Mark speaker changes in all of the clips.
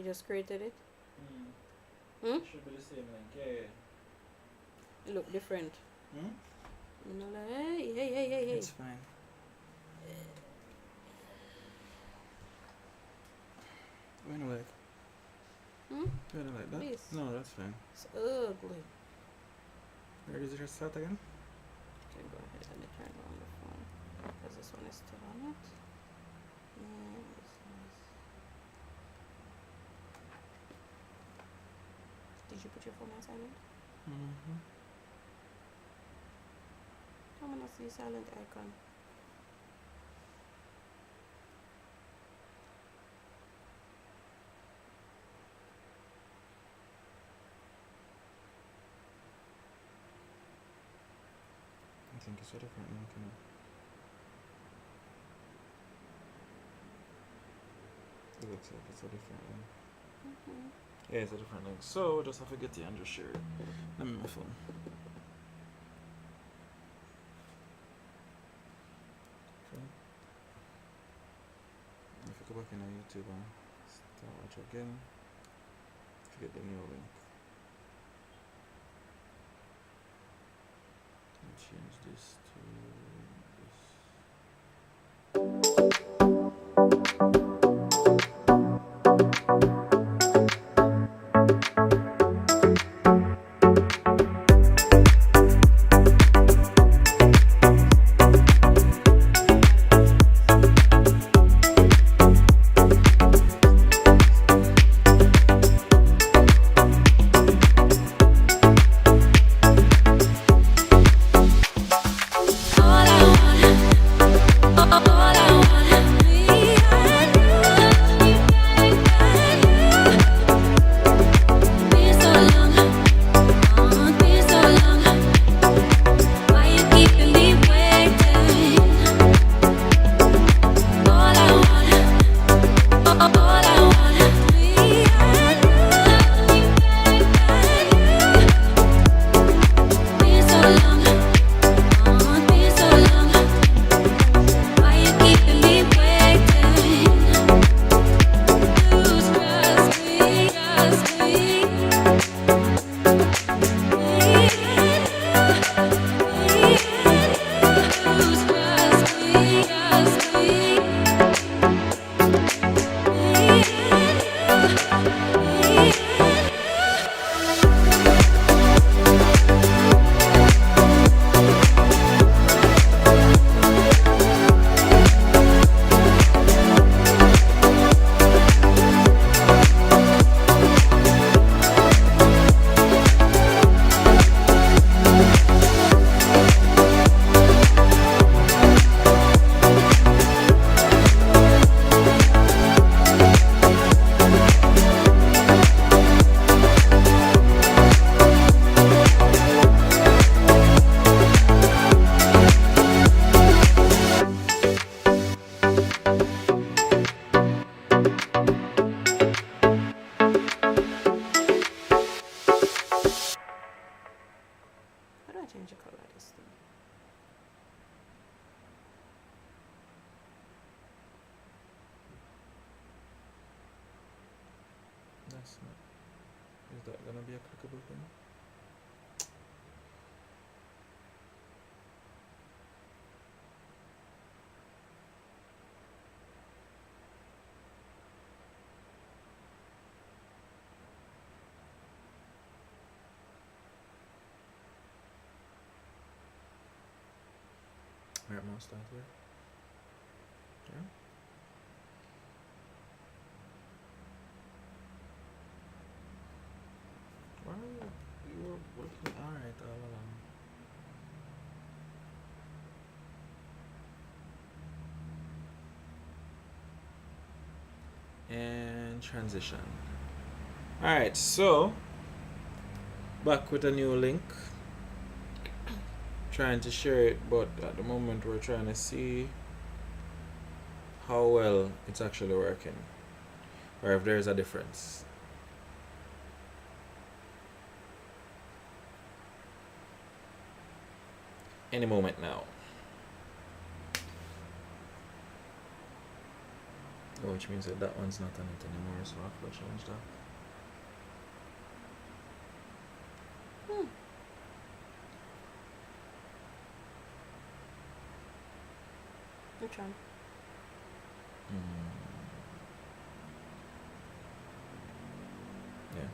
Speaker 1: just created it.
Speaker 2: It should be the same link. Yeah.
Speaker 1: It look different.
Speaker 2: Hmm?
Speaker 1: You know, like, hey.
Speaker 2: It's fine. When do like?
Speaker 1: Hmm?
Speaker 2: When do like that?
Speaker 1: This.
Speaker 2: No, that's fine.
Speaker 1: It's ugly.
Speaker 2: Where does it start again?
Speaker 1: Okay, go ahead. Let me turn on the phone because this one is still on it. And this one is. Did you put your phone on silent?
Speaker 2: Mm-hmm.
Speaker 1: I'm gonna see silent icon.
Speaker 2: I think it's a different link. You know? It looks like it's a different link.
Speaker 1: Mm-hmm.
Speaker 2: Yeah, it's a different link. So just have to get it and just share it. Let me my phone. If you go back in YouTube and start watch again, if you get the new link. And change this to
Speaker 1: How do I change the color of this thing?
Speaker 2: that's not. Is that gonna be a clickable thing? Alright, I'm gonna start here. Yeah. Why are you were working alright all along? And transition. Alright, so back with a new link. Trying to share it, but at the moment we're trying to see how well it's actually working or if there's a difference. Any moment now. Oh, which means that that one's not on it anymore, so I have to change that.
Speaker 1: Hmm. Which one?
Speaker 2: Yeah.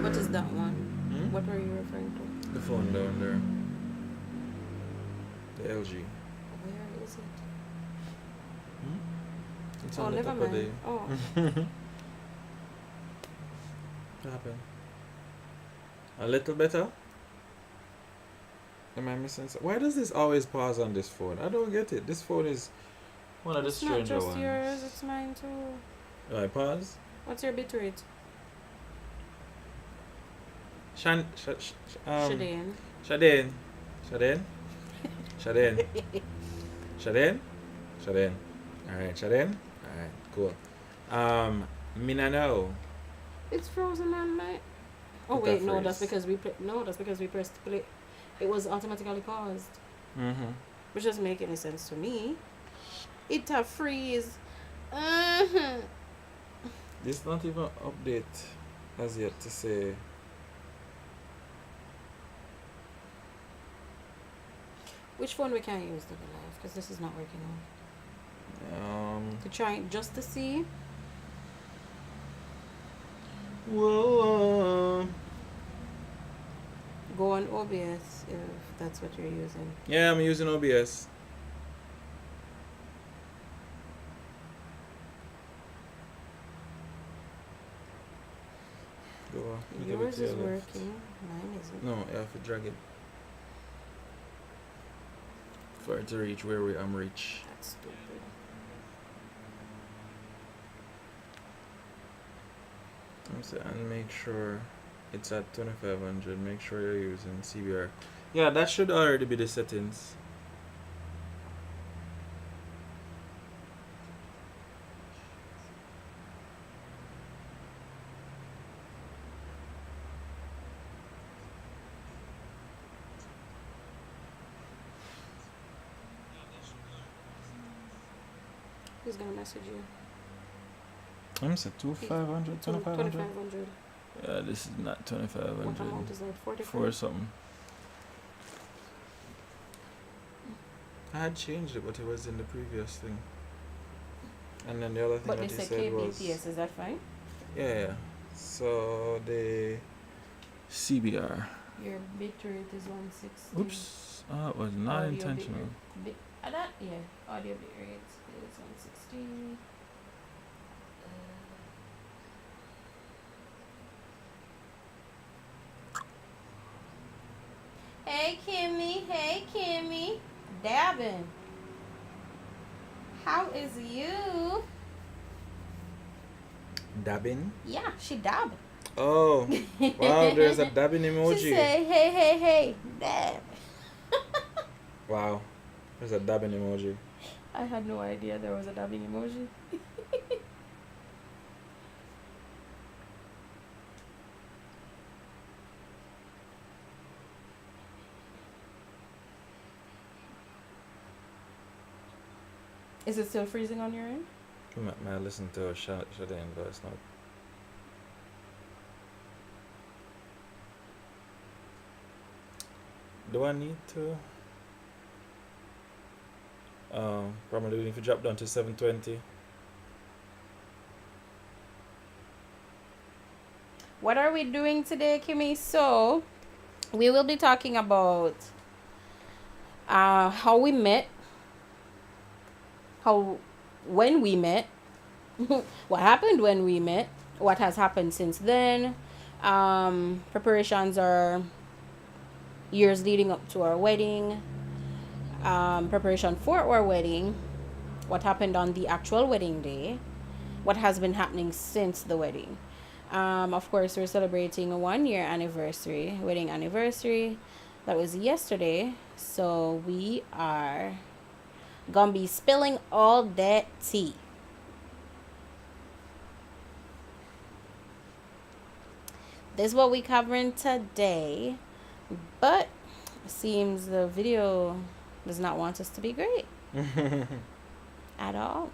Speaker 1: What is that one?
Speaker 2: Hmm?
Speaker 1: What were you referring to?
Speaker 2: The phone down there. The LG.
Speaker 1: Where is it?
Speaker 2: It's
Speaker 1: Oh,
Speaker 2: on the
Speaker 1: never
Speaker 2: top of the.
Speaker 1: mind. Oh,
Speaker 2: What happened? A little better? Am I missing something? Why does this always pause on this phone? I don't get it. This phone is one of the
Speaker 1: it's not
Speaker 2: stranger
Speaker 1: just
Speaker 2: ones.
Speaker 1: yours, it's mine too.
Speaker 2: Alright, pause.
Speaker 1: What's your bit rate? Shadeen.
Speaker 2: Shadeen. Shadeen. Shadeen. Shadeen. Shadeen. Alright, Shadeen. Alright, cool. Mina know.
Speaker 1: It's frozen on my. Oh
Speaker 2: Put
Speaker 1: wait,
Speaker 2: that
Speaker 1: no, that's
Speaker 2: freeze.
Speaker 1: because that's because we pressed play. It was automatically paused,
Speaker 2: Mm-hmm.
Speaker 1: which doesn't make any sense to me. It a freeze.
Speaker 2: This not even update as yet to say.
Speaker 1: Which phone we can't use to the live because this is not working out. To try just to see.
Speaker 2: Whoa.
Speaker 1: Go on OBS if that's what you're using.
Speaker 2: Yeah, I'm using OBS. Go on. You give it
Speaker 1: Yours
Speaker 2: to
Speaker 1: is
Speaker 2: your left.
Speaker 1: working. Mine isn't.
Speaker 2: No, you have to drag it for it to reach where I'm reach.
Speaker 1: That's stupid.
Speaker 2: And make sure it's at 2500. Make sure you're using CBR. Yeah, that should already be the settings.
Speaker 1: Who's gonna message you?
Speaker 2: I'm saying 2500, 2500.
Speaker 1: 2500.
Speaker 2: Yeah, this is not
Speaker 1: What
Speaker 2: 2500.
Speaker 1: amount is that? 45?
Speaker 2: For something. I had changed it, but it was in the previous thing. And then the other thing
Speaker 1: But
Speaker 2: that
Speaker 1: they
Speaker 2: he
Speaker 1: said
Speaker 2: said was
Speaker 1: kbps, is that fine?
Speaker 2: yeah. So the CBR.
Speaker 1: Your bit rate is 160.
Speaker 2: Oops. Oh, it was not
Speaker 1: Audio
Speaker 2: intentional.
Speaker 1: That, yeah. Audio bit rate is 160. Hey Kimmy. Dabbing. How is you?
Speaker 2: Dabbing?
Speaker 1: Yeah, she dabbing.
Speaker 2: Oh, wow, there's a dabbing emoji.
Speaker 1: She say, hey, dab.
Speaker 2: Wow, there's a dabbing emoji.
Speaker 1: I had no idea there was a dabbing emoji. Is it still freezing on your end?
Speaker 2: May I listen to Shadeen voice note? Do I need to? Probably if you drop down to 720.
Speaker 1: What are we doing today, Kimmy? So, we will be talking about how we met, when we met, what happened when we met, what has happened since then. Preparations are years leading up to our wedding. Preparation for our wedding, what happened on the actual wedding day, what has been happening since the wedding. Of course, we're celebrating a 1 year anniversary, wedding anniversary. That was yesterday. So we are gonna be spilling all that tea. This is what we covering today. But it seems the video does not want us to be great at all.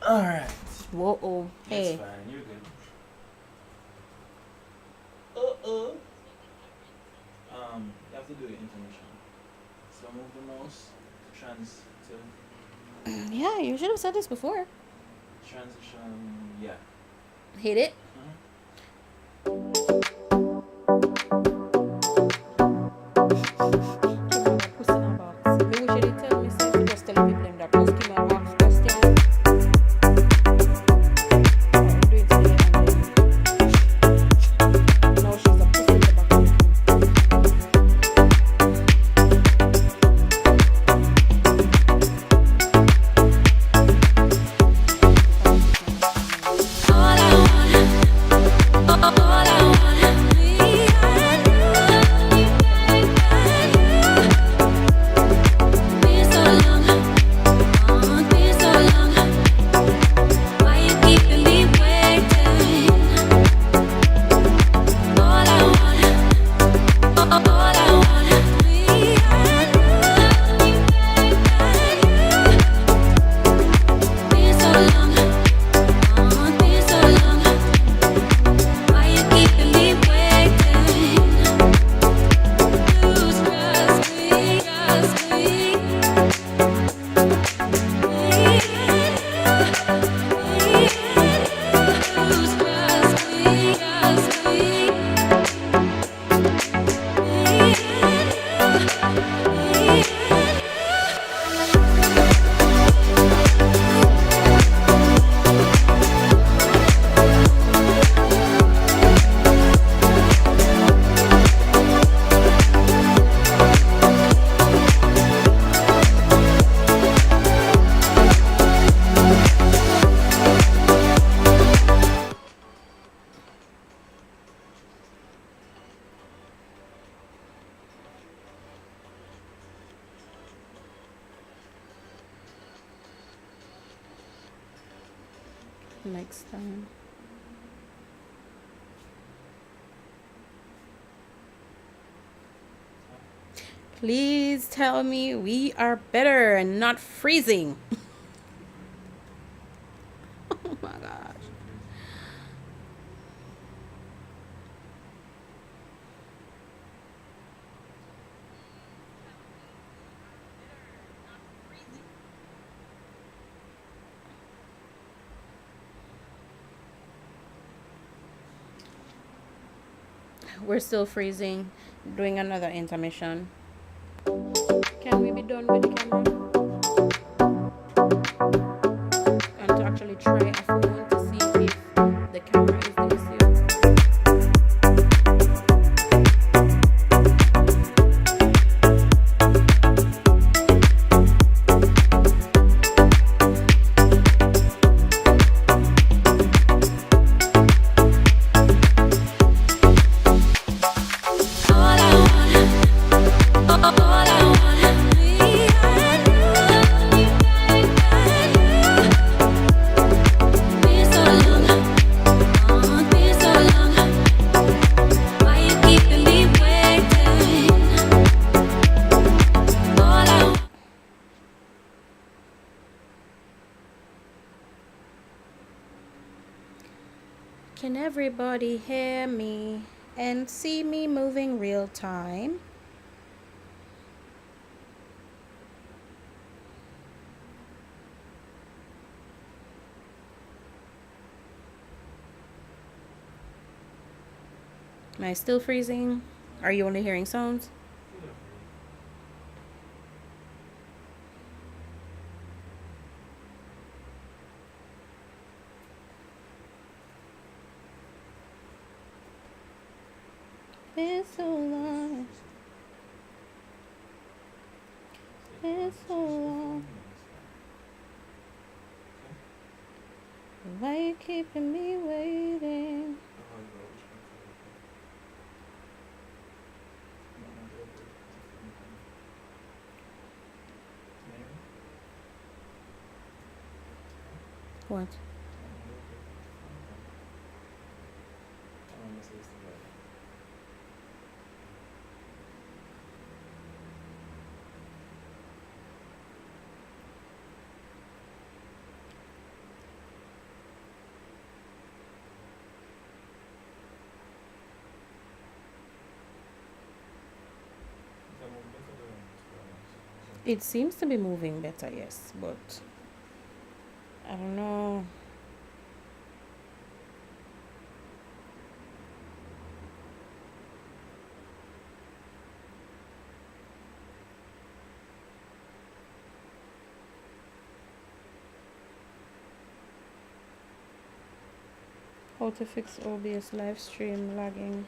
Speaker 2: All right.
Speaker 1: Whoa, oh,
Speaker 2: That's
Speaker 1: hey.
Speaker 2: fine. You're good. Uh-uh. You have to do the information. So move the mouse. Trans to
Speaker 1: Yeah, you should have said this before.
Speaker 2: transition. Yeah.
Speaker 1: Hit it. Pussy in a box. Me wish you did tell me, say, to just tell the people them that post give me a box question. I'm doing today and then now she's a pussy in the box.
Speaker 3: All I wanna, all I wanna be, I love you, baby. Been so long, been so long. Why you keeping me waiting? All I wanna, all I wanna be, I love you, baby. Been so long. Been so long. Why you keeping me waiting? Lose trust me, trust me. Lose trust me, trust me.
Speaker 1: Next time. Please tell me we are better and not freezing. Oh my gosh. We're still freezing. Doing another intermission. Can we be done with the camera? And to actually try a phone to see if the camera is the issue.
Speaker 3: All I wanna, all I wanna be, I love you, baby. Been so long, been so long. Why you keeping me waiting? All I want.
Speaker 1: Can everybody hear me and see me moving real time? Am I still freezing? Are you only hearing sounds? Been so long. Been so long. Why you keeping me waiting? What? It seems to be moving better, yes, but I don't know. How to fix OBS live stream lagging.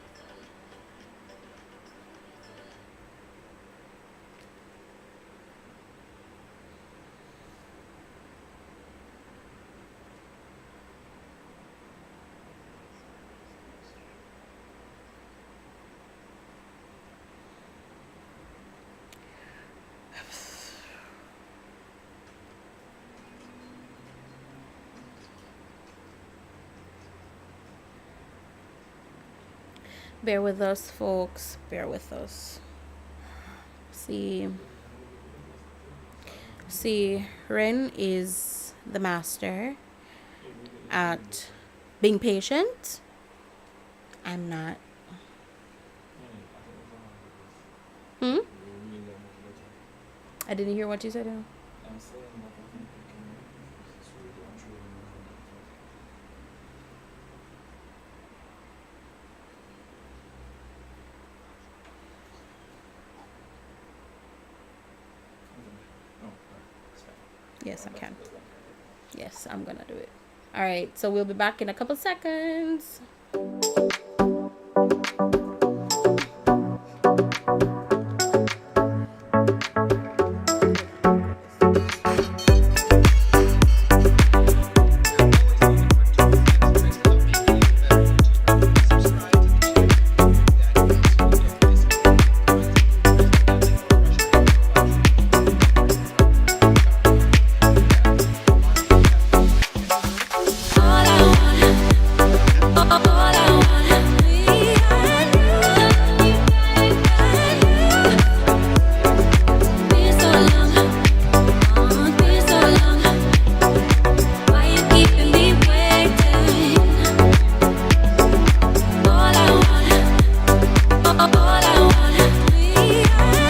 Speaker 1: Bear with us, folks. Bear with us. See, Ren is the master at being patient. I'm not. Hmm? I didn't hear what you said. Yes, I can. Yes, I'm gonna do it. All right, so we'll be back in a couple seconds.
Speaker 3: All I want, me and you. Been so long, been so long. Why you keeping me waiting? All I want, me and you.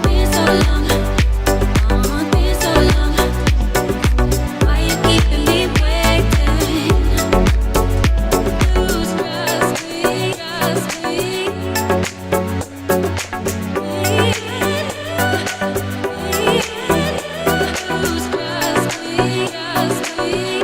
Speaker 3: Been so long, been so long. Why you keeping me waiting? Lose trust me, trust me. Lose trust me, trust me.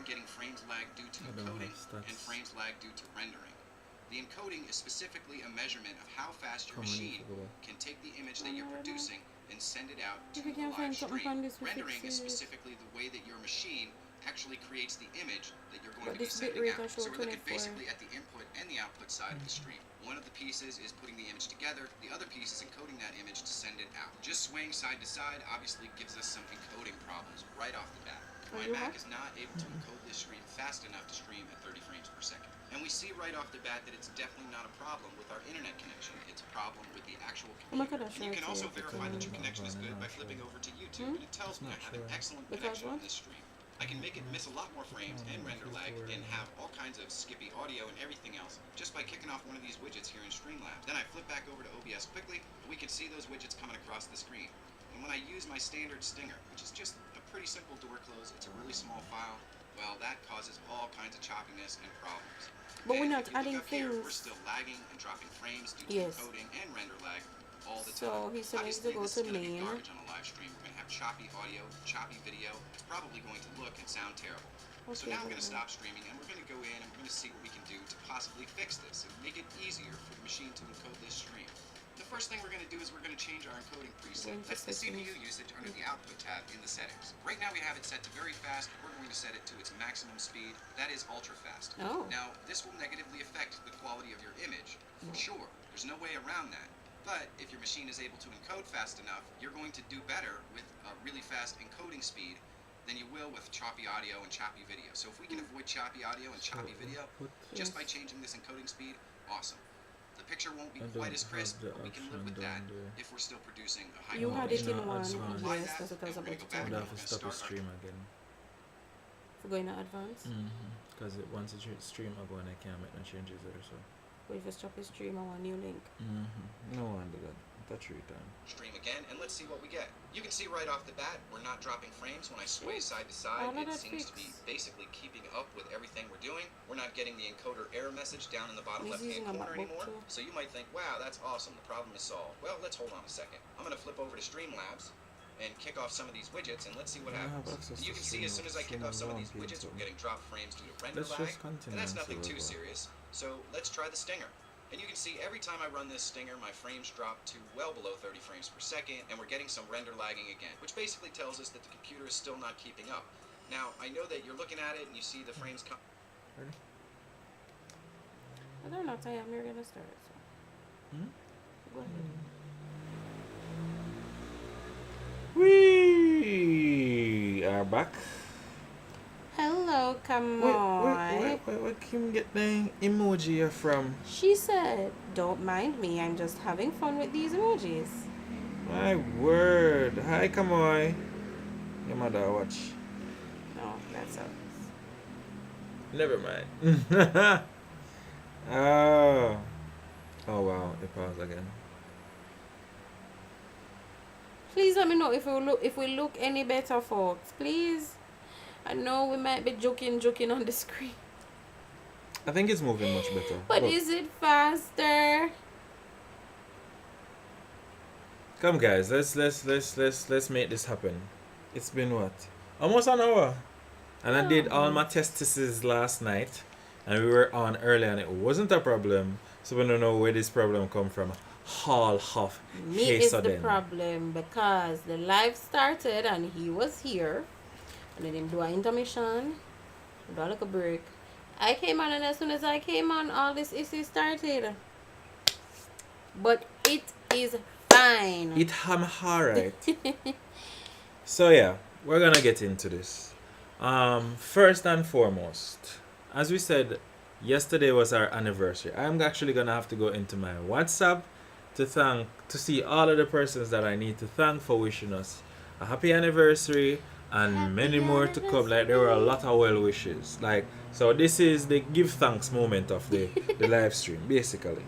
Speaker 4: Getting frames lag due to
Speaker 2: I don't have
Speaker 4: encoding
Speaker 2: stats.
Speaker 4: and frames lag due to rendering. The encoding is specifically a measurement of how fast your
Speaker 2: Come on,
Speaker 4: machine
Speaker 2: you forgot.
Speaker 4: can take the image that you're producing and send it out to
Speaker 1: If you
Speaker 4: the
Speaker 1: can
Speaker 4: live
Speaker 1: find something
Speaker 4: stream.
Speaker 1: from this, we
Speaker 4: Rendering
Speaker 1: fix
Speaker 4: is
Speaker 1: it.
Speaker 4: specifically the way that your machine actually creates the image that you're going
Speaker 1: But
Speaker 4: to be
Speaker 1: this bit
Speaker 4: sending
Speaker 1: rate
Speaker 4: out.
Speaker 1: I show
Speaker 4: So we're looking
Speaker 1: 24.
Speaker 4: basically at the input and the output side of the stream. One of the pieces is putting the image together, the other piece is encoding that image to send it out. Just swaying side to side obviously gives us some encoding problems right off the bat. My
Speaker 1: you
Speaker 4: Mac
Speaker 1: have?
Speaker 4: is not able to encode this stream fast enough to stream at 30 frames per second. And we see right off the bat that it's definitely not a problem with our internet connection. It's a problem with the actual
Speaker 1: Oh my God,
Speaker 4: computer.
Speaker 1: that's
Speaker 4: And you can
Speaker 1: right,
Speaker 4: also
Speaker 1: yeah.
Speaker 4: verify that your
Speaker 2: Mm.
Speaker 4: connection is good by
Speaker 2: Not
Speaker 4: flipping
Speaker 2: sure.
Speaker 4: over to YouTube, and it tells me I
Speaker 2: Not
Speaker 4: have an
Speaker 2: sure.
Speaker 4: excellent
Speaker 1: Because
Speaker 4: connection
Speaker 1: what?
Speaker 4: on this stream. I can make it miss a lot more frames and render lag and have all kinds of skippy audio and everything else just by kicking off one of these widgets here in Streamlabs. Then I flip back over to OBS quickly, and we can see those widgets coming across the screen. And when I use my standard stinger, which is just a pretty simple door close, it's a really small file, well, that causes all kinds of choppiness and problems.
Speaker 1: But we're
Speaker 4: And
Speaker 1: not
Speaker 4: if you look
Speaker 1: adding
Speaker 4: up here, we're
Speaker 1: things.
Speaker 4: still lagging and dropping frames due to
Speaker 1: Yes.
Speaker 4: encoding and render lag. all the
Speaker 1: So
Speaker 4: time.
Speaker 1: he still needs to
Speaker 4: Obviously,
Speaker 1: go
Speaker 4: this
Speaker 1: to
Speaker 4: is going to be
Speaker 1: main.
Speaker 4: garbage on a live stream. We're going to have choppy audio, choppy video. It's probably going to look and sound terrible. So
Speaker 1: Okay,
Speaker 4: now I'm going to
Speaker 1: good.
Speaker 4: stop streaming and we're going to go in and we're going to see what we can do to possibly fix this and make it easier for the machine to encode this stream. The first thing we're going to do is we're going to change our encoding preset.
Speaker 1: Going to
Speaker 4: That's the
Speaker 1: settings.
Speaker 4: CPU usage under the output tab in the settings. Right now we have it set to very fast. We're going to set it to its maximum speed. That is ultra fast.
Speaker 1: Oh.
Speaker 4: Now, this will negatively affect the quality of your image, for sure. There's no way around that. But if your machine is able to encode fast enough, you're going to do better with a really fast encoding speed than you will with choppy audio and choppy video. So if we can avoid choppy audio and choppy video just by changing this encoding speed, awesome. The picture won't be
Speaker 2: I
Speaker 4: quite
Speaker 2: don't
Speaker 4: as crisp,
Speaker 2: have the
Speaker 4: but we can live
Speaker 2: option
Speaker 4: with that
Speaker 2: down there.
Speaker 4: if we're still producing a high
Speaker 1: You had
Speaker 4: quality
Speaker 1: it in
Speaker 2: No,
Speaker 1: one.
Speaker 2: it's fine.
Speaker 4: Apply
Speaker 1: Yes,
Speaker 4: that,
Speaker 1: that's what I was
Speaker 4: and we're
Speaker 1: about to
Speaker 4: gonna go
Speaker 1: tell
Speaker 2: I'm
Speaker 1: you.
Speaker 2: gonna
Speaker 4: back
Speaker 2: have to stop the stream again.
Speaker 1: For going to advance.
Speaker 2: Because once the stream I go and I can't make no changes there, so.
Speaker 1: But if you stop the stream, I want a new link.
Speaker 2: No wonder that. Touch return.
Speaker 4: stream again, and let's see what we get. You can see right off the bat, we're not dropping frames. When I sway side to side,
Speaker 1: All of
Speaker 4: it
Speaker 1: that
Speaker 4: seems to be
Speaker 1: fix.
Speaker 4: basically keeping up with everything we're doing. We're not getting the encoder error message down in the bottom
Speaker 1: He's
Speaker 4: left-hand
Speaker 1: using a
Speaker 4: corner
Speaker 1: MacBook
Speaker 4: anymore.
Speaker 1: too.
Speaker 4: So you might think, wow, that's awesome, the problem is solved. Well, let's hold on a second. I'm going to flip over to Streamlabs and kick off some of these widgets, and let's see what
Speaker 2: I have
Speaker 4: happens.
Speaker 2: access
Speaker 4: You
Speaker 2: to
Speaker 4: can see as soon as I kick off some of these widgets, we're getting drop frames due to render
Speaker 2: Let's
Speaker 4: lag,
Speaker 2: just continue
Speaker 4: and that's
Speaker 2: and
Speaker 4: nothing
Speaker 2: see
Speaker 4: too
Speaker 2: what
Speaker 4: serious. So let's try the Stinger. And you can see every time I run this Stinger, my frames drop to well below 30 frames per second, and we're getting some render lagging again, which basically tells us that the computer is still not keeping up. Now, I know that you're looking at it and you see the frames come.
Speaker 1: Whether or not I am, you're gonna start. So. Go ahead.
Speaker 2: We are back.
Speaker 1: Hello, come
Speaker 2: Where
Speaker 1: on.
Speaker 2: Kim get the emoji here from?
Speaker 1: She said, "Don't mind me. I'm just having fun with these emojis."
Speaker 2: My word. Hi, Kamoy. Your mother watch.
Speaker 1: No, that's us.
Speaker 2: Never mind. Oh. Oh wow, it paused again.
Speaker 1: Please let me know if we look any better, folks. Please. I know we might be joking on the screen,
Speaker 2: I think it's moving much better.
Speaker 1: but
Speaker 2: Look.
Speaker 1: is it faster?
Speaker 2: Come guys, let's make this happen. It's been what? Almost an hour. And I did all my testings last night and we were on early and it wasn't a problem. So we don't know where this problem come from. Hall Huff.
Speaker 1: Me is the problem because the live started and he was here, and then him do an intermission, do a little break. I came on, and as soon as I came on, all this issue started. But it is fine.
Speaker 2: I'm alright. So yeah, we're gonna get into this. First and foremost, as we said, yesterday was our anniversary. I'm actually gonna have to go into my WhatsApp to see all of the persons that I need to thank for wishing us a happy anniversary and
Speaker 1: Happy
Speaker 2: many more to come. Like there were a lot of well wishes. Like so, this is the give thanks moment of the live stream, basically.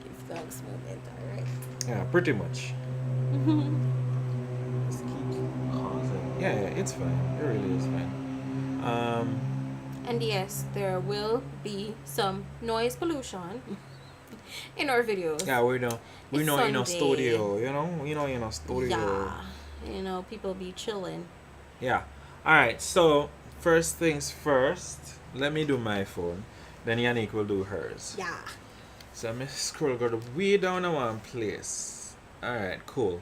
Speaker 1: Give thanks moment, alright.
Speaker 2: Yeah, pretty much. Just keep pausing. Yeah, it's fine. It really is fine.
Speaker 1: And yes, there will be some noise pollution in our videos.
Speaker 2: Yeah, we know
Speaker 1: It's
Speaker 2: in our
Speaker 1: Sunday.
Speaker 2: studio, in our studio.
Speaker 1: Yeah, people be chilling.
Speaker 2: Yeah. Alright, so first things first, let me do my phone. Then Yannick will do hers.
Speaker 1: Yeah.
Speaker 2: So I'm scroll go way down to one place. Alright, cool.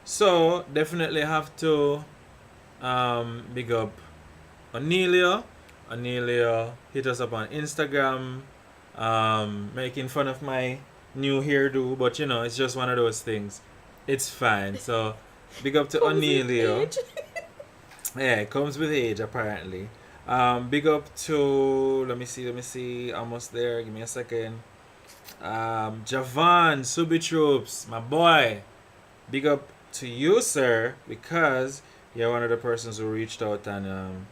Speaker 2: So definitely have to big up Anelia. Anelia hit us up on Instagram, making fun of my new hairdo, but it's just one of those things. It's fine. So big up to Anelia. Yeah, it comes with age apparently. Big up to let me see, almost there. Give me a second. Javan Subi Troops, my boy. Big up to you, sir, because you're one of the persons who reached out and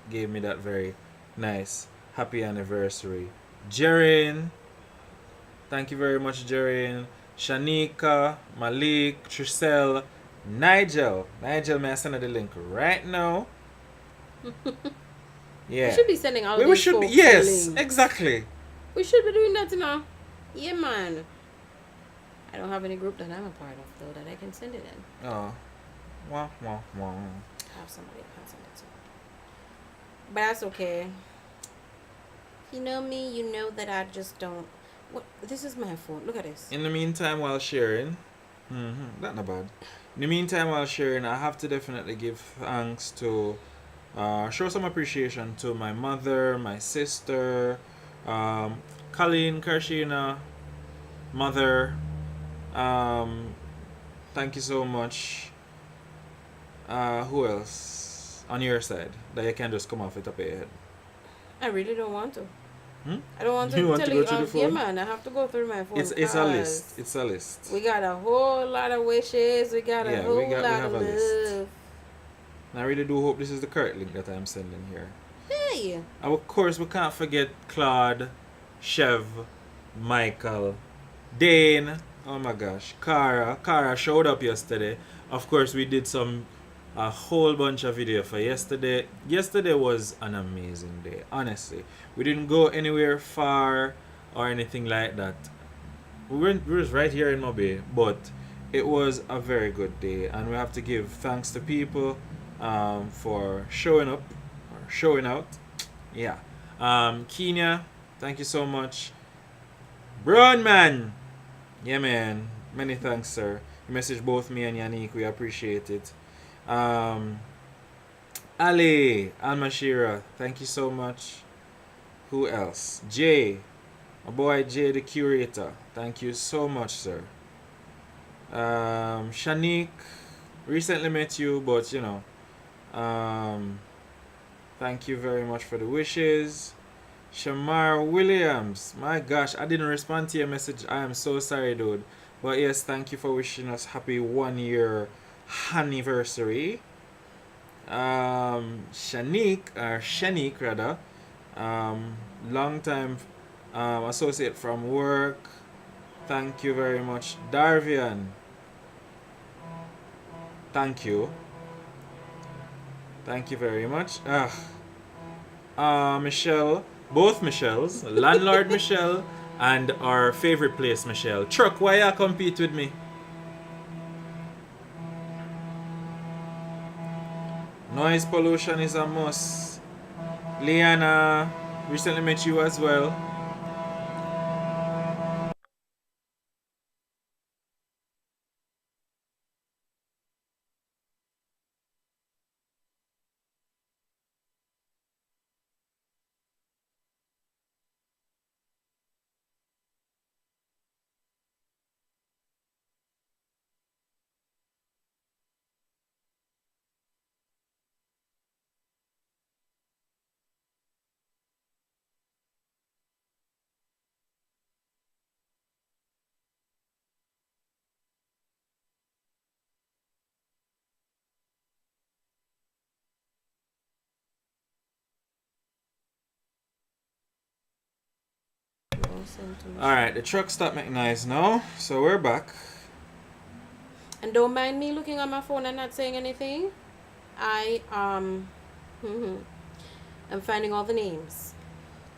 Speaker 2: gave me that very nice happy anniversary. Jerin, thank you very much, Jerin. Shanika, Malik, Trisel, Nigel, may I send her the link right now? Yeah.
Speaker 1: We should be sending all
Speaker 2: we
Speaker 1: these
Speaker 2: should be,
Speaker 1: folks
Speaker 2: yes,
Speaker 1: links.
Speaker 2: exactly.
Speaker 1: We should be doing that, Yeah, man. I don't have any group that I'm a part of though that I can send it in.
Speaker 2: Oh. Wah, wah, wah.
Speaker 1: I have somebody I can send it to. But that's okay. You know me, you know that I just don't. What? This is my phone. Look at this.
Speaker 2: In the meantime, while sharing, that's not bad. In the meantime, while sharing, I have to definitely give thanks to, show some appreciation to my mother, my sister, Colleen, Karshina, mother. Thank you so much. Who else on your side that you can just come off the top of your head?
Speaker 1: I really don't want to.
Speaker 2: Hmm?
Speaker 1: I don't want to
Speaker 2: You want to
Speaker 1: tell
Speaker 2: go
Speaker 1: you.
Speaker 2: through the
Speaker 1: Yeah,
Speaker 2: phone?
Speaker 1: man, I have to go through my phone.
Speaker 2: It's a
Speaker 1: 'cause
Speaker 2: list. It's a list.
Speaker 1: We got a whole lot of wishes. We got a
Speaker 2: Yeah,
Speaker 1: whole
Speaker 2: we
Speaker 1: lot
Speaker 2: have
Speaker 1: of
Speaker 2: a list.
Speaker 1: love.
Speaker 2: And I really do hope this is the correct link that I'm sending here.
Speaker 1: Hey,
Speaker 2: And of course, we can't forget Claude, Chev, Michael, Dane. Oh my gosh, Cara. Cara showed up yesterday. Of course, we did a whole bunch of video for yesterday. Yesterday was an amazing day, honestly. We didn't go anywhere far or anything like that. We were right here in Mobay, but it was a very good day, and we have to give thanks to people for showing up or showing out. Yeah. Kenya, thank you so much. Brown man. Yeah, man. Many thanks, sir. You messaged both me and Yannick. We appreciate it. Ali Almashira, thank you so much. Who else? Jay, my boy Jay, the curator. Thank you so much, sir. Shanique, recently met you, but you know. Thank you very much for the wishes. Shamar Williams, my gosh, I didn't respond to your message. I am so sorry, dude. But yes, thank you for wishing us happy 1 year anniversary. Shanique rather, long time associate from work. Thank you very much, Darvian. Thank you very much. Michelle, both Michelles, landlord Michelle and our favorite place Michelle. Truck, why you compete with me? Noise pollution is a must. Liana, recently met you as well. Alright, the truck stopped making noise now, so we're back.
Speaker 1: and don't mind me looking on my phone and not saying anything. I I'm finding all the names.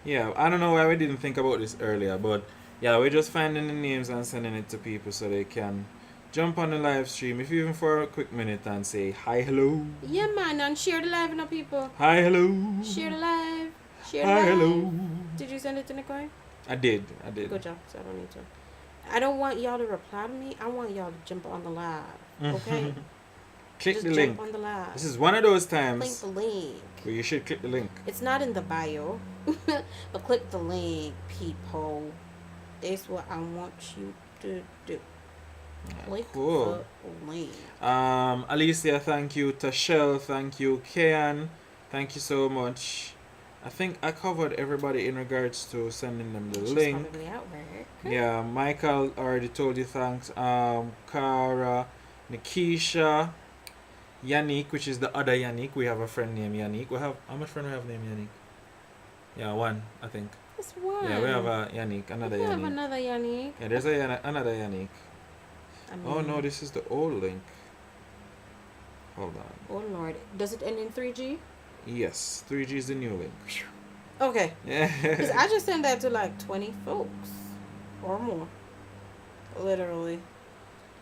Speaker 2: Yeah, I don't know why we didn't think about this earlier, but yeah, we're just finding the names and sending it to people so they can jump on the live stream, if even for a quick minute, and say hi, hello.
Speaker 1: Yeah, man, and share the live now, people.
Speaker 2: Hi, hello.
Speaker 1: Share the live. Share the
Speaker 2: Hi,
Speaker 1: live.
Speaker 2: hello.
Speaker 1: Did you send it to Nicole?
Speaker 2: I did.
Speaker 1: Good job. So I don't need to. I don't want y'all to reply to me. I want y'all to jump on the live. Okay?
Speaker 2: Click
Speaker 1: Just
Speaker 2: the
Speaker 1: jump
Speaker 2: link.
Speaker 1: on the live.
Speaker 2: This is one of those
Speaker 1: Click
Speaker 2: times
Speaker 1: the link.
Speaker 2: where you should click the link.
Speaker 1: It's not in the bio, but click the link, people. That's what I want you to do. Click
Speaker 2: Cool.
Speaker 1: the link.
Speaker 2: Alicia, thank you. Tashel, thank you. Kian, thank you so much. I think I covered everybody in regards to sending them the
Speaker 1: She's
Speaker 2: link.
Speaker 1: probably at work.
Speaker 2: Yeah, Michael already told you thanks. Cara, Nikisha, Yannick, which is the other Yannick. We have a friend named Yannick. We have how much friend we have named Yannick? Yeah, one, I think.
Speaker 1: That's one.
Speaker 2: Yeah, we have a Yannick, another
Speaker 1: We have
Speaker 2: Yannick.
Speaker 1: another Yannick.
Speaker 2: Yeah, there's another Yannick.
Speaker 1: I mean,
Speaker 2: Oh no, this is the old link. Hold on.
Speaker 1: Oh Lord, does it end in 3G?
Speaker 2: Yes, 3G is the new link.
Speaker 1: Okay. Because
Speaker 2: Yeah.
Speaker 1: I just sent that to like 20 folks or more. Literally.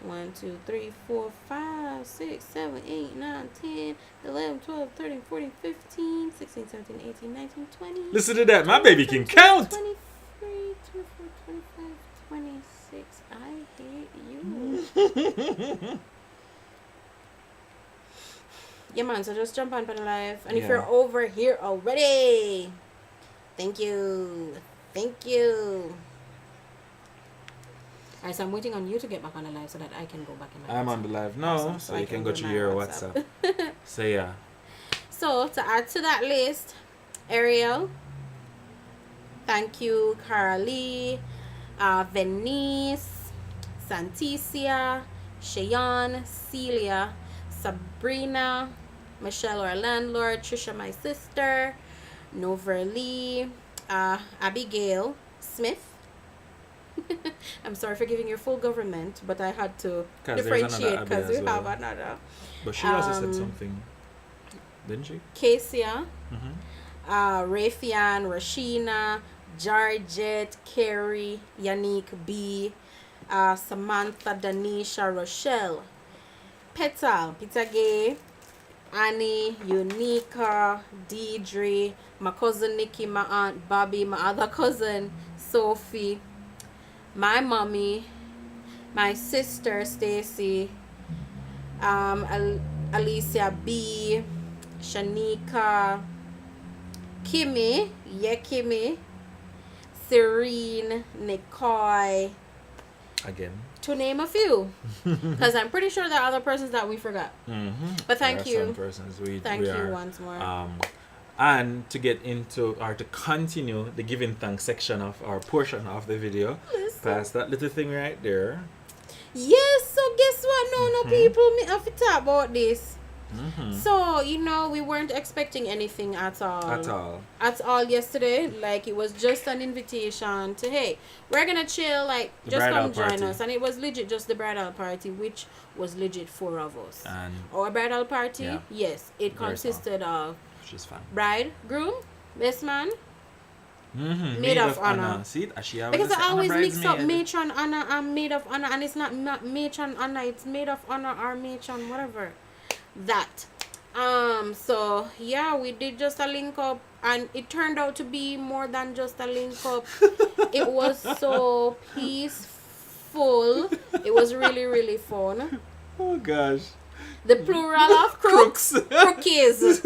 Speaker 1: 1, 2, 3, 4, 5, 6, 7, 8, 9, 10, 11, 12, 13, 14, 15, 16, 17, 18, 19, 20.
Speaker 2: Listen to that. My baby can count.
Speaker 1: 23, 24, 25, 26. I hate you. Yeah, man. So just jump on for the live. And if
Speaker 2: Yeah.
Speaker 1: you're over here already, thank you. Thank you. Alright, so I'm waiting on you to get back on the live so that I can go back in my
Speaker 2: I'm on the live now,
Speaker 1: Awesome.
Speaker 2: so
Speaker 1: I
Speaker 2: you can
Speaker 1: do
Speaker 2: go to
Speaker 1: my
Speaker 2: your WhatsApp. So yeah.
Speaker 1: So to add to that list, Ariel, thank you, Carolee, Venice, Santicia, Cheyenne, Celia, Sabrina, Michelle, our landlord, Trisha, my sister, Noverly, Abigail Smith. I'm sorry for giving your full government, but I had to
Speaker 2: 'Cause there's
Speaker 1: differentiate
Speaker 2: another
Speaker 1: because
Speaker 2: Abby
Speaker 1: we
Speaker 2: as well.
Speaker 1: have another.
Speaker 2: But she also said
Speaker 1: Um,
Speaker 2: something, didn't she?
Speaker 1: Kesia,
Speaker 2: Mm-hmm.
Speaker 1: Rafian, Rashina, Jarjet, Carrie, Yannick B, Samantha, Danisha, Rochelle, Petal, Peter Gay, Annie, Unica, Deidre, my cousin Nikki, my aunt Bobby, my other cousin Sophie, my mommy, my sister Stacy, Alicia B, Shanika, Kimmy, Kimmy, Serene, Nicoy,
Speaker 2: Again.
Speaker 1: to name a few. Because I'm pretty sure there are other persons that we forgot.
Speaker 2: Mm-hmm.
Speaker 1: But thank
Speaker 2: There are
Speaker 1: you.
Speaker 2: some persons
Speaker 1: Thank
Speaker 2: we
Speaker 1: you
Speaker 2: are,
Speaker 1: once more.
Speaker 2: and to get into or to continue the giving thanks section of our portion of the video,
Speaker 1: Listen.
Speaker 2: past that little thing right there.
Speaker 1: Yes, so guess what? No, people, me have to talk about this.
Speaker 2: Mm-hmm.
Speaker 1: So, we weren't expecting anything at all. At all yesterday. Like, it was just an invitation to, hey, we're gonna chill, like,
Speaker 2: The
Speaker 1: just
Speaker 2: bridal
Speaker 1: come join
Speaker 2: party.
Speaker 1: us. And it was legit just the bridal party, which was legit 4 of us.
Speaker 2: And
Speaker 1: Our bridal party,
Speaker 2: Yeah.
Speaker 1: yes, it
Speaker 2: Very
Speaker 1: consisted of
Speaker 2: she's fun.
Speaker 1: bride, groom, best man.
Speaker 2: Mm-hmm.
Speaker 1: Maid of honor.
Speaker 2: See, she always
Speaker 1: Because
Speaker 2: say,
Speaker 1: I always mix up
Speaker 2: bridesmaid.
Speaker 1: matron honor and maid of honor, and it's not matron honor, it's maid of honor or matron, whatever. That. So yeah, we did just a link up, and it turned out to be more than just a link up. It was so peaceful. It was really, really fun.
Speaker 2: Oh gosh.
Speaker 1: The plural of crooks. Crookies.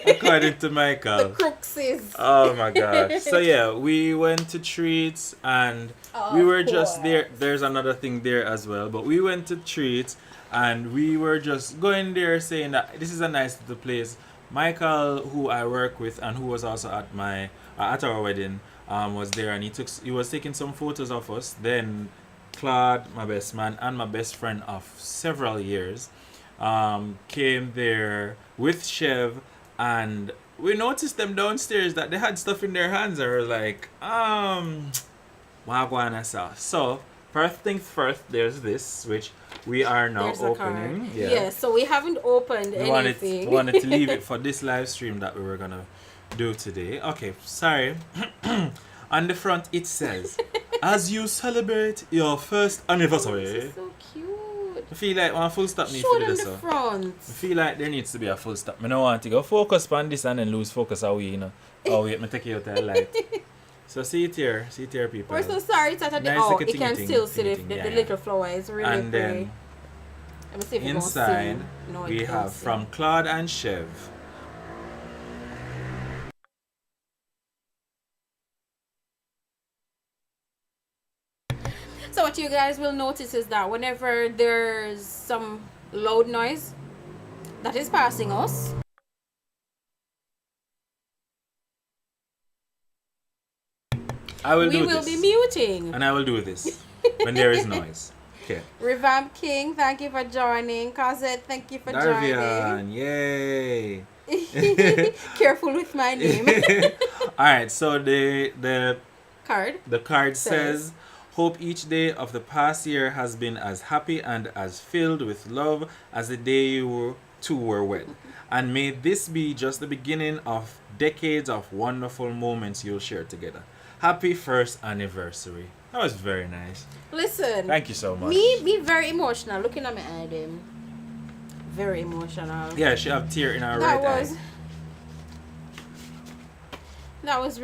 Speaker 2: According to
Speaker 1: The
Speaker 2: Michael.
Speaker 1: crookses.
Speaker 2: Oh my god. So yeah, we went to treats and we were just there. There's another thing there as well, but we went to treats and we were just going there saying that this is a nice little place. Michael, who I work with and who was also at my at our wedding, was there, and he was taking some photos of us. Then Claude, my best man and my best friend of several years, came there with Chev, and we noticed them downstairs that they had stuff in their hands, and we're like, wagwan sauce. So first things first, there's this which we are now
Speaker 1: There's a
Speaker 2: opening.
Speaker 1: card. Yes, so we haven't opened
Speaker 2: We wanted,
Speaker 1: anything.
Speaker 2: wanted to leave it for this live stream that we were gonna do today. Okay, sorry. On the front it says, as you celebrate your first
Speaker 1: This
Speaker 2: anniversary.
Speaker 1: is so cute.
Speaker 2: I feel like one full stop need
Speaker 1: Show
Speaker 2: to do
Speaker 1: them
Speaker 2: this.
Speaker 1: the
Speaker 2: So.
Speaker 1: front.
Speaker 2: I feel like there needs to be a full stop. I don't want to go focus on this and then lose focus away, Oh wait, me take you out the light. So see it here people.
Speaker 1: We're so sorry, Tata.
Speaker 2: Nice
Speaker 1: Oh,
Speaker 2: looking
Speaker 1: it can
Speaker 2: thing,
Speaker 1: still see
Speaker 2: thing,
Speaker 1: the
Speaker 2: yeah.
Speaker 1: little flower. It's really
Speaker 2: And
Speaker 1: pretty.
Speaker 2: then
Speaker 1: Let me see if you
Speaker 2: inside
Speaker 1: can see. No,
Speaker 2: we
Speaker 1: you
Speaker 2: have
Speaker 1: can't see.
Speaker 2: from Claude and Chev.
Speaker 1: So what you guys will notice is that whenever there's some loud noise that is passing us,
Speaker 2: I will
Speaker 1: we
Speaker 2: do
Speaker 1: will
Speaker 2: this.
Speaker 1: be muting.
Speaker 2: And I will do this when there is noise. Okay.
Speaker 1: Revamp King, thank you for joining. Cosette, thank you for joining.
Speaker 2: Darvian, yay.
Speaker 1: Careful with my name.
Speaker 2: Alright, so the
Speaker 1: Card.
Speaker 2: card
Speaker 1: Says,
Speaker 2: says, hope each day of the past year has been as happy and as filled with love as the day you two were wed. And may this be just the beginning of decades of wonderful moments you'll share together. Happy first anniversary. That was very nice.
Speaker 1: Listen.
Speaker 2: Thank you so much.
Speaker 1: Me very emotional. Looking at my eye, them. Very emotional.
Speaker 2: Yeah, she have tear in her
Speaker 1: That
Speaker 2: right
Speaker 1: was.
Speaker 2: eye.
Speaker 1: That was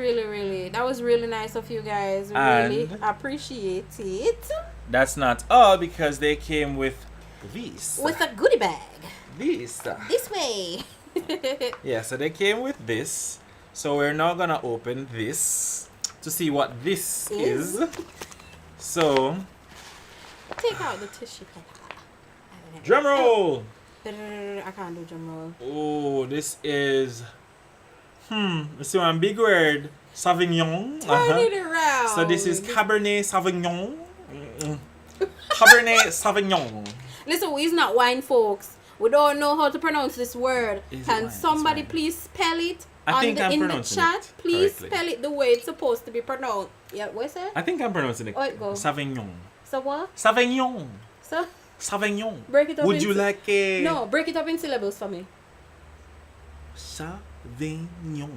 Speaker 1: really nice of you guys. Really
Speaker 2: And-
Speaker 1: appreciate it.
Speaker 2: That's not all because they came with this.
Speaker 1: With a goodie bag.
Speaker 2: This.
Speaker 1: This way.
Speaker 2: Yeah, so they came with this. So we're now gonna open this to see what this
Speaker 1: Is.
Speaker 2: is. So,
Speaker 1: Take out the tissue paper.
Speaker 2: drum roll.
Speaker 1: I can't do drum roll.
Speaker 2: Oh, this is let's see one big word. Sauvignon.
Speaker 1: Turn it around.
Speaker 2: So this is Cabernet Sauvignon. Cabernet Sauvignon.
Speaker 1: Listen, we's not wine folks. We don't know how to pronounce this word.
Speaker 2: Is it
Speaker 1: Can
Speaker 2: wine?
Speaker 1: somebody
Speaker 2: It's wine.
Speaker 1: please spell it
Speaker 2: I think I'm
Speaker 1: in the
Speaker 2: pronouncing
Speaker 1: chat?
Speaker 2: it
Speaker 1: Please
Speaker 2: correctly.
Speaker 1: spell it the way it's supposed to be pronounced. Yeah, what's that?
Speaker 2: I think I'm pronouncing it.
Speaker 1: Oh, it go.
Speaker 2: Sauvignon.
Speaker 1: So what?
Speaker 2: Sauvignon.
Speaker 1: So
Speaker 2: Sauvignon.
Speaker 1: break it up.
Speaker 2: Would you like a
Speaker 1: No, break it up in syllables for me.
Speaker 2: Sauvignon?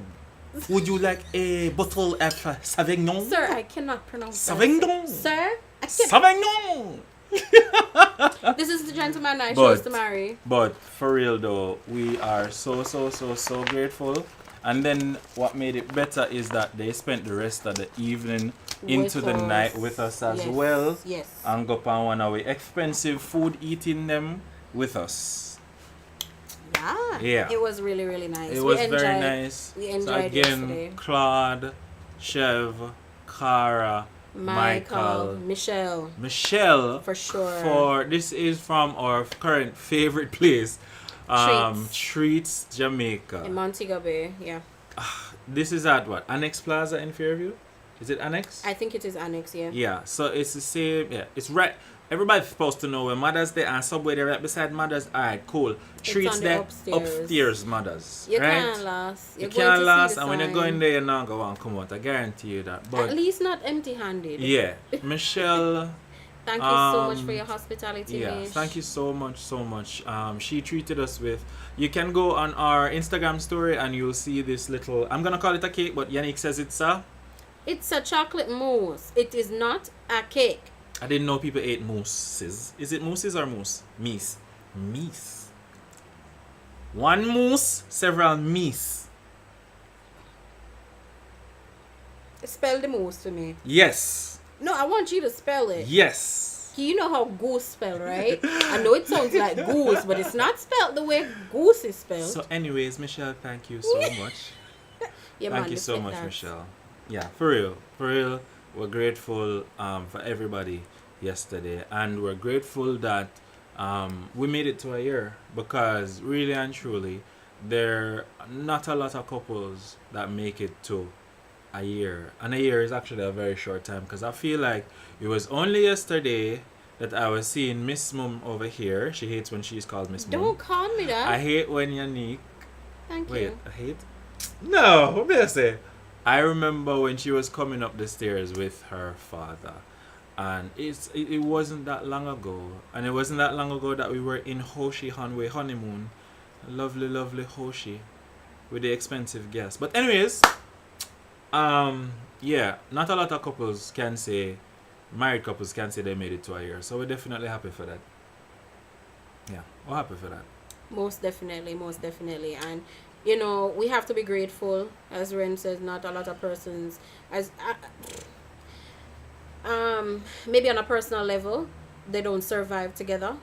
Speaker 2: Would you like a bottle of Sauvignon?
Speaker 1: Sir, I cannot pronounce that.
Speaker 2: Sauvignon.
Speaker 1: Sir, I can't.
Speaker 2: Sauvignon.
Speaker 1: This is the gentleman I
Speaker 2: But-
Speaker 1: chose to marry.
Speaker 2: But for real though, we are so grateful. And then what made it better is that they spent the rest of the evening into
Speaker 1: With
Speaker 2: the
Speaker 1: us.
Speaker 2: night with us as
Speaker 1: Yes,
Speaker 2: well.
Speaker 1: Yes.
Speaker 2: And go on one of our expensive food eating them with us.
Speaker 1: Yeah.
Speaker 2: Yeah.
Speaker 1: It was really, really nice.
Speaker 2: It
Speaker 1: We
Speaker 2: was very
Speaker 1: enjoyed-
Speaker 2: nice.
Speaker 1: we
Speaker 2: So
Speaker 1: enjoyed
Speaker 2: again,
Speaker 1: yesterday.
Speaker 2: Claude, Chev, Cara,
Speaker 1: Michael, Michelle,
Speaker 2: Michelle,
Speaker 1: for sure.
Speaker 2: for this is from our current favorite place, Treats Jamaica.
Speaker 1: in Montego Bay. Yeah.
Speaker 2: This is at what? Annex Plaza in Fairview? Is it Annex?
Speaker 1: I think it is Annex, yeah.
Speaker 2: Yeah, so it's the same. Yeah, it's right. Everybody's supposed to know where Mother's Day and Subway they're right beside Mother's. Alright, cool. Treats
Speaker 1: on the
Speaker 2: there
Speaker 1: upstairs.
Speaker 2: Mothers.
Speaker 1: You
Speaker 2: right?
Speaker 1: can't last.
Speaker 2: You
Speaker 1: You're going
Speaker 2: can't
Speaker 1: to
Speaker 2: last,
Speaker 1: see the
Speaker 2: and when you
Speaker 1: sign.
Speaker 2: go in there, you're not going to come out. I guarantee you that. But
Speaker 1: At least not empty-handed.
Speaker 2: yeah, Michelle.
Speaker 1: Thank you so much
Speaker 2: Um,
Speaker 1: for your hospitality,
Speaker 2: Yeah,
Speaker 1: Mish.
Speaker 2: thank you so much. She treated us with. You can go on our Instagram story and you'll see this little. I'm gonna call it a cake, but Yannick says it's a.
Speaker 1: It's a chocolate mousse. It is not a cake.
Speaker 2: I didn't know people ate mousses. Is it mousses or mousse? Meese. Meese. One mousse, several meese.
Speaker 1: Spell the mousse for me.
Speaker 2: Yes.
Speaker 1: No, I want you to spell it.
Speaker 2: Yes.
Speaker 1: You know how goose spell, right? I know it sounds like goose, but it's not spelled the way goose is spelled.
Speaker 2: So, anyways, Michelle, thank you so much.
Speaker 1: Yeah,
Speaker 2: Thank
Speaker 1: man,
Speaker 2: you so
Speaker 1: respect
Speaker 2: much,
Speaker 1: that.
Speaker 2: Michelle. Yeah, for real. We're grateful for everybody yesterday, and we're grateful that we made it to a year, because really and truly, there are not a lot of couples that make it to a year, and a year is actually a very short time, because I feel like it was only yesterday that I was seeing Miss Mum over here. She hates when she's called Miss Mum.
Speaker 1: Don't call me that.
Speaker 2: I hate when Yannick.
Speaker 1: Thank
Speaker 2: Wait,
Speaker 1: you.
Speaker 2: I hate? No, what did I say? I remember when she was coming up the stairs with her father, and it wasn't that long ago, and it wasn't that long ago that we were in Hoshi Hanway honeymoon, lovely Hoshi, with the expensive gas. But anyways, yeah, not a lot of couples can say, married couples can say they made it to a year, so we're definitely happy for that. Yeah, we're happy for that.
Speaker 1: Most definitely. And, you know, we have to be grateful. As Ren says, not a lot of persons, maybe on a personal level, they don't survive together,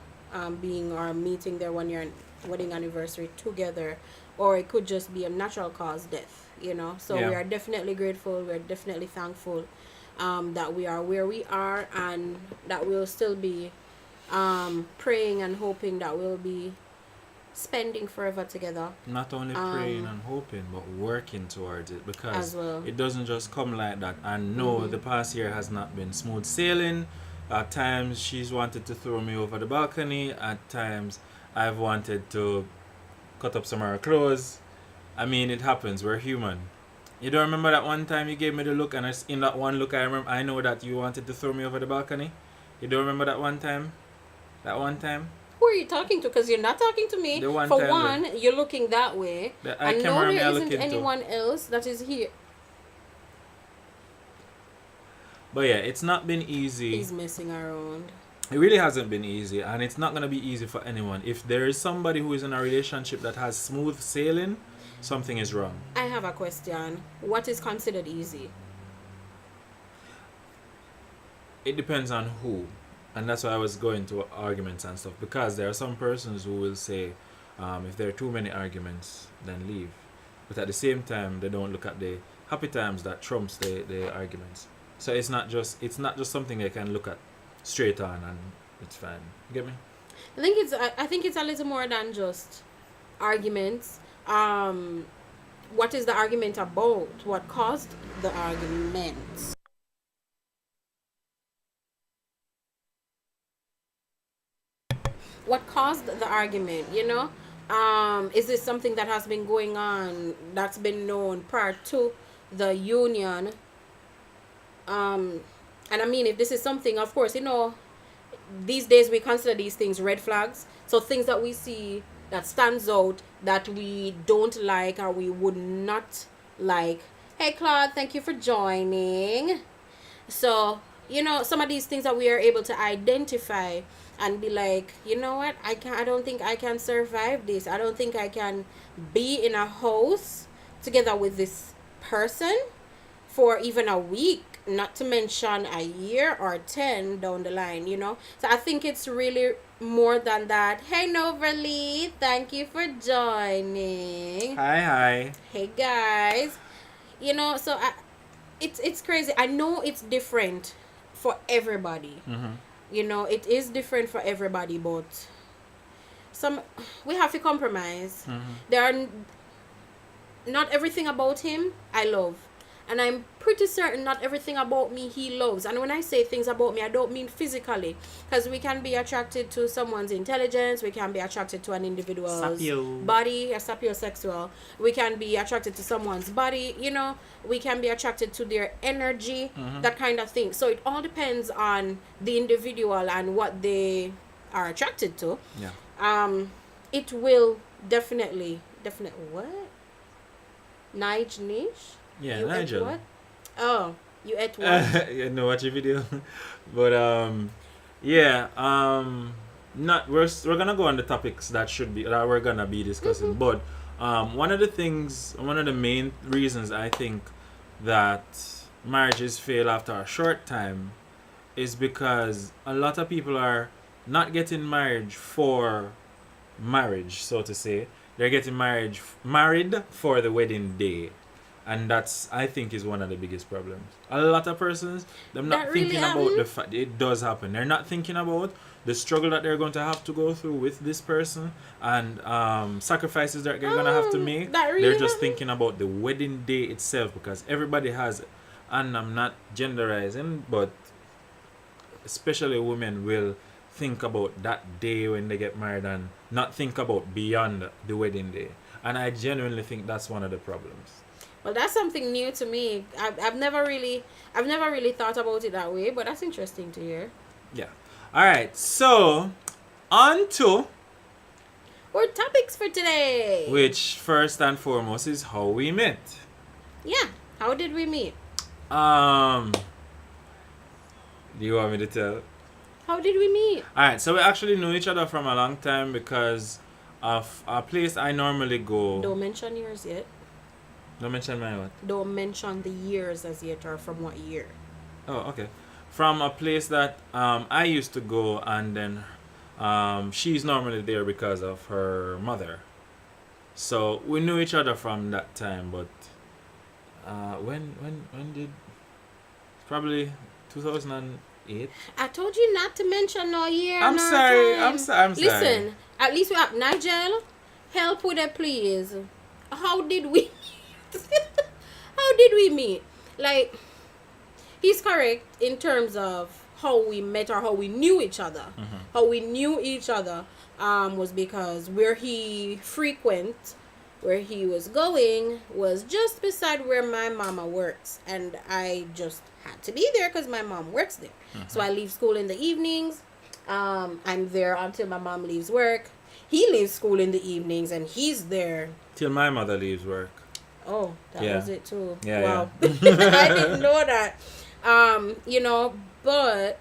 Speaker 1: being or meeting their 1 year wedding anniversary together, or it could just be a natural cause death, you know. So
Speaker 2: Yeah.
Speaker 1: we are definitely grateful. We're definitely thankful that we are where we are, and that we'll still be praying and hoping that we'll be spending forever together
Speaker 2: Not only praying and hoping, but working towards it, because
Speaker 1: as well.
Speaker 2: it doesn't just come like that. And no, the past year has not been smooth sailing. At times she's wanted to throw me over the balcony. At times I've wanted to cut up some of her clothes. I mean, it happens. We're human. You don't remember that one time you gave me the look, and in that one look I know that you wanted to throw me over the balcony? You don't remember that one time? That one time?
Speaker 1: Who are you talking to? Because you're not talking to me.
Speaker 2: The one
Speaker 1: For
Speaker 2: time
Speaker 1: one, you're looking that way.
Speaker 2: The eye
Speaker 1: And no,
Speaker 2: camera me
Speaker 1: there
Speaker 2: I
Speaker 1: isn't
Speaker 2: looking to.
Speaker 1: anyone else that is here.
Speaker 2: But yeah, it's not been easy.
Speaker 1: He's messing around.
Speaker 2: It really hasn't been easy, and it's not going to be easy for anyone. If there is somebody who is in a relationship that has smooth sailing, something is wrong.
Speaker 1: I have a question. What is considered easy?
Speaker 2: It depends on who, and that's why I was going to arguments and stuff, because there are some persons who will say, if there are too many arguments, then leave. But at the same time, they don't look at the happy times that trumps the arguments. So it's not just something they can look at straight on and it's fine. You get me?
Speaker 1: I think it's a little more than just arguments. What is the argument about? What caused the argument? What caused the argument, you know? Is this something that has been going on, that's been known prior to the union? And I mean, if this is something, of course, you know, these days we consider these things red flags. So things that we see that stands out that we don't like or we would not like. Hey Claude, thank you for joining. So, you know, some of these things that we are able to identify and be like, you know what, I don't think I can survive this. I don't think I can be in a house together with this person for even a week, not to mention a year or 10 down the line, you know. So I think it's really more than that. Hey Noverly, thank you for joining.
Speaker 2: Hi.
Speaker 1: Hey guys, you know, so it's crazy. I know it's different for everybody. You know, it is different for everybody, but we have to compromise. There are not everything about him I love, and I'm pretty certain not everything about me he loves. And when I say things about me, I don't mean physically, because we can be attracted to someone's intelligence, we can be attracted to an individual's
Speaker 2: Sapio.
Speaker 1: body, a sapiosexual. We can be attracted to someone's body, you know, we can be attracted to their energy, that kind of thing. So it all depends on the individual and what they are attracted to.
Speaker 2: Yeah.
Speaker 1: It will definitely what? Niche?
Speaker 2: Yeah,
Speaker 1: You ate
Speaker 2: Nigel.
Speaker 1: what? Oh, you ate what?
Speaker 2: Yeah, no, watch your video. But yeah, not we're gonna go on the topics that we're gonna be discussing. But one of the main reasons I think that marriages fail after a short time is because a lot of people are not getting married for marriage, so to say. They're getting married for the wedding day. And that's, I think, is one of the biggest problems. A lot of persons, they're not
Speaker 1: That really
Speaker 2: thinking about the fact it does happen. They're not thinking about the struggle that they're going to have to go through with this person and sacrifices that they're going to have to make.
Speaker 1: that really
Speaker 2: They're just
Speaker 1: happen?
Speaker 2: thinking about the wedding day itself, because everybody has, and I'm not genderizing, but especially women will think about that day when they get married and not think about beyond the wedding day. And I genuinely think that's one of the problems.
Speaker 1: Well, that's something new to me. I've never really thought about it that way, but that's interesting to hear.
Speaker 2: Yeah. All right. So, on to
Speaker 1: Our topics for today.
Speaker 2: which first and foremost is how we met.
Speaker 1: Yeah. How did we meet?
Speaker 2: Do you want me to tell?
Speaker 1: How did we meet?
Speaker 2: All right. So we actually knew each other from a long time because of a place I normally go.
Speaker 1: Don't mention years yet.
Speaker 2: Don't mention my what?
Speaker 1: Don't mention the years as yet, or from what year.
Speaker 2: Oh, okay. From a place that I used to go, and then she's normally there because of her mother. So we knew each other from that time, but when did, probably 2008.
Speaker 1: I told you not to mention no year.
Speaker 2: I'm
Speaker 1: nor
Speaker 2: sorry.
Speaker 1: time.
Speaker 2: I'm sorry.
Speaker 1: Listen, at least we have Nigel. Help with it, please. How did we? How did we meet? Like, he's correct in terms of how we met or how we knew each other. How we knew each other was because where he was going was just beside where my mama works, and I just had to be there because my mom works there. So I leave school in the evenings. I'm there until my mom leaves work. He leaves school in the evenings, and he's there.
Speaker 2: Till my mother leaves work.
Speaker 1: Oh, that
Speaker 2: Yeah.
Speaker 1: was it too.
Speaker 2: Yeah,
Speaker 1: Wow. I didn't know that. You know, but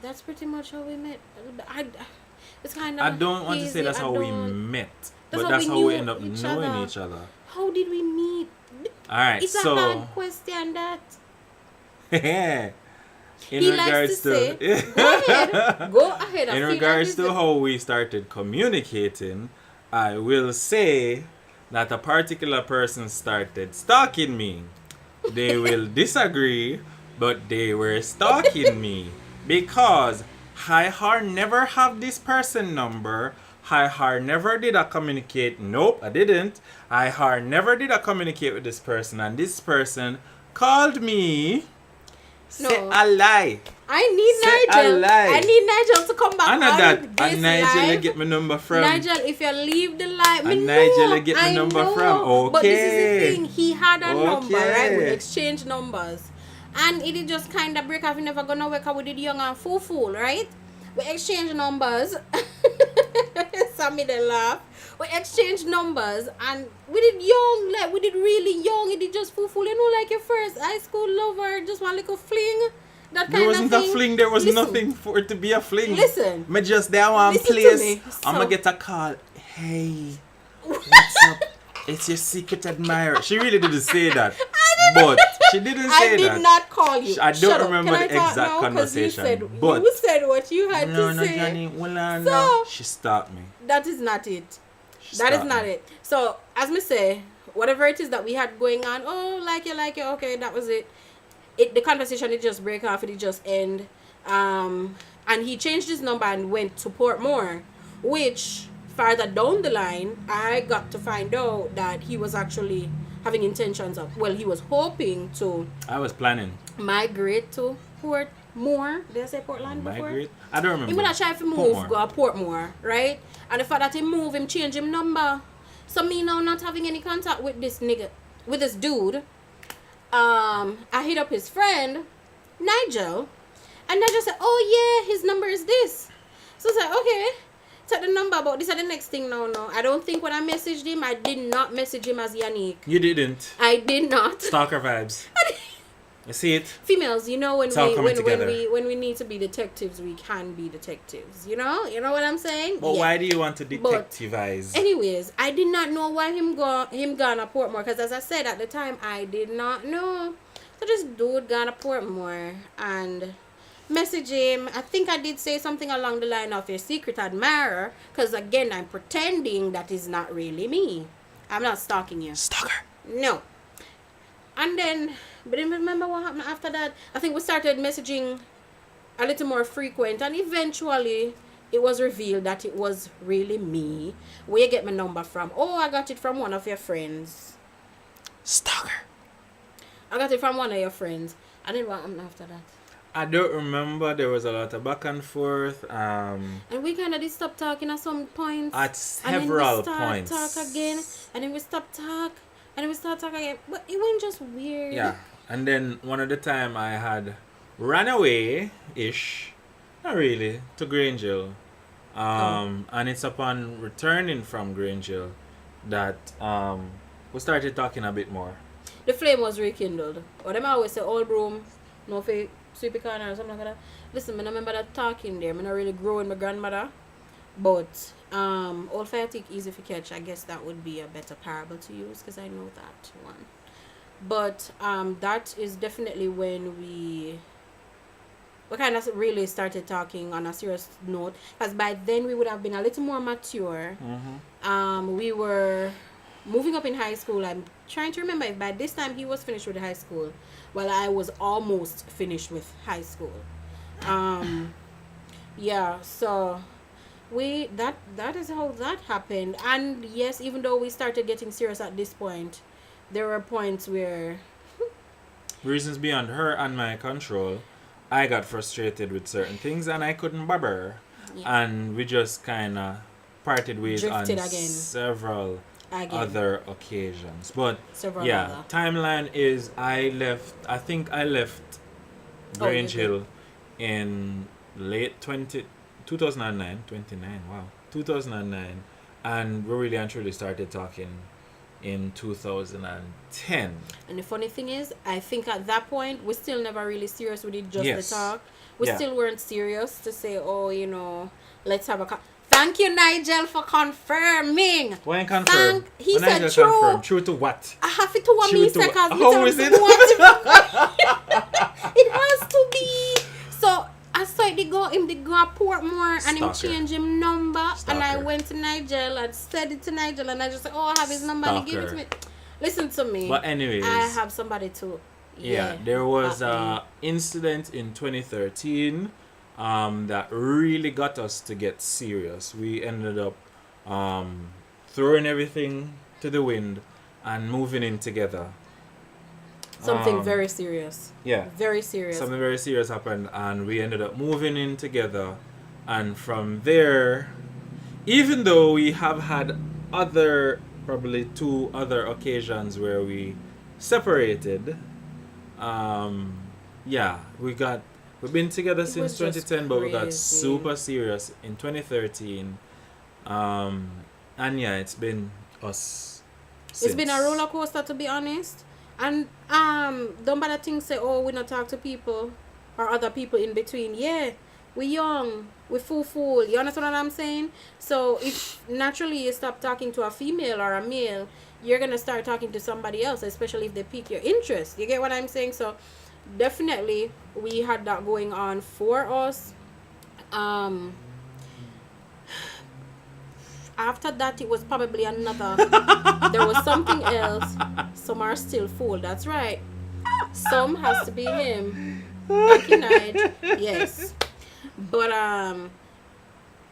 Speaker 1: that's pretty much how we met. It's kind of
Speaker 2: I don't want to say
Speaker 1: hazy.
Speaker 2: that's
Speaker 1: I
Speaker 2: how we
Speaker 1: don't-
Speaker 2: met,
Speaker 1: That's
Speaker 2: but
Speaker 1: how
Speaker 2: that's
Speaker 1: we
Speaker 2: how we
Speaker 1: knew
Speaker 2: end up
Speaker 1: each
Speaker 2: knowing
Speaker 1: other.
Speaker 2: each other.
Speaker 1: How did we meet?
Speaker 2: All right,
Speaker 1: It's a
Speaker 2: so
Speaker 1: hard question that.
Speaker 2: in
Speaker 1: He likes
Speaker 2: regards
Speaker 1: to say, go ahead. I
Speaker 2: in
Speaker 1: feel
Speaker 2: regards
Speaker 1: like
Speaker 2: to
Speaker 1: this-
Speaker 2: how we started communicating, I will say that a particular person started stalking me. They will disagree, but they were stalking me because I never have this person number. I never did I communicate. Nope, I didn't. I never did I communicate with this person, and this person called me. Say
Speaker 1: No.
Speaker 2: a lie.
Speaker 1: I need
Speaker 2: Say a
Speaker 1: Nigel.
Speaker 2: lie.
Speaker 1: I need Nigel to come back
Speaker 2: I know
Speaker 1: on
Speaker 2: that.
Speaker 1: this
Speaker 2: And Nigel
Speaker 1: live.
Speaker 2: you get my number from.
Speaker 1: Nigel, if you leave the live, me
Speaker 2: And
Speaker 1: know,
Speaker 2: Nigel, you get my
Speaker 1: I
Speaker 2: number
Speaker 1: know.
Speaker 2: from.
Speaker 1: But this is
Speaker 2: Okay.
Speaker 1: the thing. He had a number, right? We
Speaker 2: Okay.
Speaker 1: exchanged numbers. And it did just kind of break off. We never gonna work out with the young and fool, right? We exchanged numbers. Sammy they laugh. We exchanged numbers and we did young, like we did really young. It did just fool, you know, like your first high school lover, just one little fling. That kind
Speaker 2: There wasn't
Speaker 1: of
Speaker 2: a
Speaker 1: thing.
Speaker 2: fling. There was
Speaker 1: Listen,
Speaker 2: nothing for it to be a fling.
Speaker 1: Listen.
Speaker 2: Me just there one
Speaker 1: Listen to
Speaker 2: place.
Speaker 1: me.
Speaker 2: I'm gonna
Speaker 1: So-
Speaker 2: get a call. Hey, what's up? It's your secret admirer. She really didn't say that. But she didn't say
Speaker 1: I did
Speaker 2: that.
Speaker 1: not call you.
Speaker 2: I don't
Speaker 1: Shut up.
Speaker 2: remember
Speaker 1: Can I
Speaker 2: the
Speaker 1: talk
Speaker 2: exact
Speaker 1: now? 'Cause
Speaker 2: conversation,
Speaker 1: You said,
Speaker 2: but-
Speaker 1: you said what you had
Speaker 2: No,
Speaker 1: to
Speaker 2: no,
Speaker 1: say.
Speaker 2: Johnny. Well,
Speaker 1: So-
Speaker 2: no. She stopped me.
Speaker 1: That is not it.
Speaker 2: She
Speaker 1: That is
Speaker 2: stopped
Speaker 1: not
Speaker 2: me.
Speaker 1: it. So, as me say, whatever it is that we had going on, oh, like you, okay, that was it. The conversation, it just break off, it just end. And he changed his number and went to Portmore, which farther down the line, I got to find out that he was actually having intentions of, well, he was hoping to
Speaker 2: I was planning.
Speaker 1: migrate to Portmore. Did I say Portland before?
Speaker 2: Migrate. I don't remember.
Speaker 1: He would have tried to move,
Speaker 2: Portmore.
Speaker 1: go to Portmore, right? And the fact that he move him, change him number. So me now not having any contact with this nigga, with this dude. I hit up his friend, Nigel, and Nigel said, "Oh yeah, his number is this." So I said, "Okay, take the number." But this is the next thing. No, I don't think when I messaged him, I did not message him as Yannick.
Speaker 2: You didn't.
Speaker 1: I did not.
Speaker 2: Stalker vibes. You see it?
Speaker 1: Females, you know, when
Speaker 2: It's all
Speaker 1: we
Speaker 2: coming together.
Speaker 1: when we need to be detectives, we can be detectives. You know what I'm saying?
Speaker 2: But
Speaker 1: Yeah.
Speaker 2: why do you want to
Speaker 1: But-
Speaker 2: detectivize?
Speaker 1: Anyways, I did not know why him gone to Portmore, because as I said at the time, I did not know. So this dude gone to Portmore and message him. I think I did say something along the line of your secret admirer, because again, I'm pretending that is not really me. I'm not stalking you.
Speaker 2: Stalker.
Speaker 1: No. And then, but then remember what happened after that? I think we started messaging a little more frequent, and eventually it was revealed that it was really me. Where you get my number from? Oh, I got it from one of your friends.
Speaker 2: Stalker.
Speaker 1: I got it from one of your friends. And then what happened after that?
Speaker 2: I don't remember. There was a lot of back and forth.
Speaker 1: And we kind of did stop talking at some points.
Speaker 2: At
Speaker 1: and then
Speaker 2: several
Speaker 1: we start
Speaker 2: points.
Speaker 1: talk again, and then we stop talk, and then we start talking again. But it went just weird.
Speaker 2: Yeah. And then one of the time I had ran away-ish, not really, to Grangeville. And it's upon returning from Grangeville that we started talking a bit more.
Speaker 1: The flame was rekindled. Or them always say old broom, no fake sweepy corner or something like that. Listen, I remember that talking there. I not really growing my grandmother. But old fire tick easy for catch. I guess that would be a better parable to use because I know that one. But that is definitely when we kind of really started talking on a serious note. Because by then we would have been a little more mature. We were moving up in high school. I'm trying to remember if by this time he was finished with high school, while I was almost finished with high school. Yeah, so that is how that happened. And yes, even though we started getting serious at this point, there were points where
Speaker 2: Reasons beyond her and my control, I got frustrated with certain things and I couldn't bother.
Speaker 1: Yeah.
Speaker 2: And we just kind of parted ways on
Speaker 1: Drifted again.
Speaker 2: several
Speaker 1: again
Speaker 2: other occasions. But
Speaker 1: several
Speaker 2: yeah,
Speaker 1: other.
Speaker 2: timeline is I think I left
Speaker 1: Oh, you
Speaker 2: Grange
Speaker 1: did.
Speaker 2: Hill in late 2009, 2009, and we really and truly started talking in 2010.
Speaker 1: And the funny thing is, I think at that point, we still never really serious. We did just
Speaker 2: Yes.
Speaker 1: the talk. We
Speaker 2: Yeah.
Speaker 1: still weren't serious to say, oh, let's have a... Thank you, Nigel, for confirming.
Speaker 2: When confirmed?
Speaker 1: He
Speaker 2: When
Speaker 1: said
Speaker 2: Nigel
Speaker 1: true.
Speaker 2: confirmed. True to what?
Speaker 1: I have it to one
Speaker 2: True
Speaker 1: me
Speaker 2: to what?
Speaker 1: seconds.
Speaker 2: How is it?
Speaker 1: It has to be. So I saw it, they go a Portmore and him
Speaker 2: Stalker.
Speaker 1: change him number. And I
Speaker 2: Stalker.
Speaker 1: went to Nigel and said it to Nigel and I just said, oh, I have his number and he gave it to me.
Speaker 2: Stalker.
Speaker 1: Listen to me.
Speaker 2: But anyways.
Speaker 1: I have somebody to.
Speaker 2: Yeah, there was
Speaker 1: back
Speaker 2: a incident in 2013 that really got us to get serious. We ended up throwing everything to the wind and moving in together.
Speaker 1: Something
Speaker 2: Um,
Speaker 1: very serious.
Speaker 2: Yeah,
Speaker 1: Very serious.
Speaker 2: something very serious happened, and we ended up moving in together. And from there, even though we have had probably 2 other occasions where we separated, yeah, we've been together since
Speaker 1: was just
Speaker 2: 2010, but we got
Speaker 1: crazy.
Speaker 2: super serious in 2013. And yeah, it's been us.
Speaker 1: It's been a
Speaker 2: since.
Speaker 1: roller coaster, to be honest. And don't bother think say, oh, we not talk to people or other people in between. Yeah, we young, we fool. You understand what I'm saying? So if naturally you stop talking to a female or a male, you're gonna start talking to somebody else, especially if they pique your interest. You get what I'm saying? So definitely we had that going on for us. After that, it was probably another. There was something else. Some are still full. That's right. Some has to be him. Thank you, Nige. Yes. But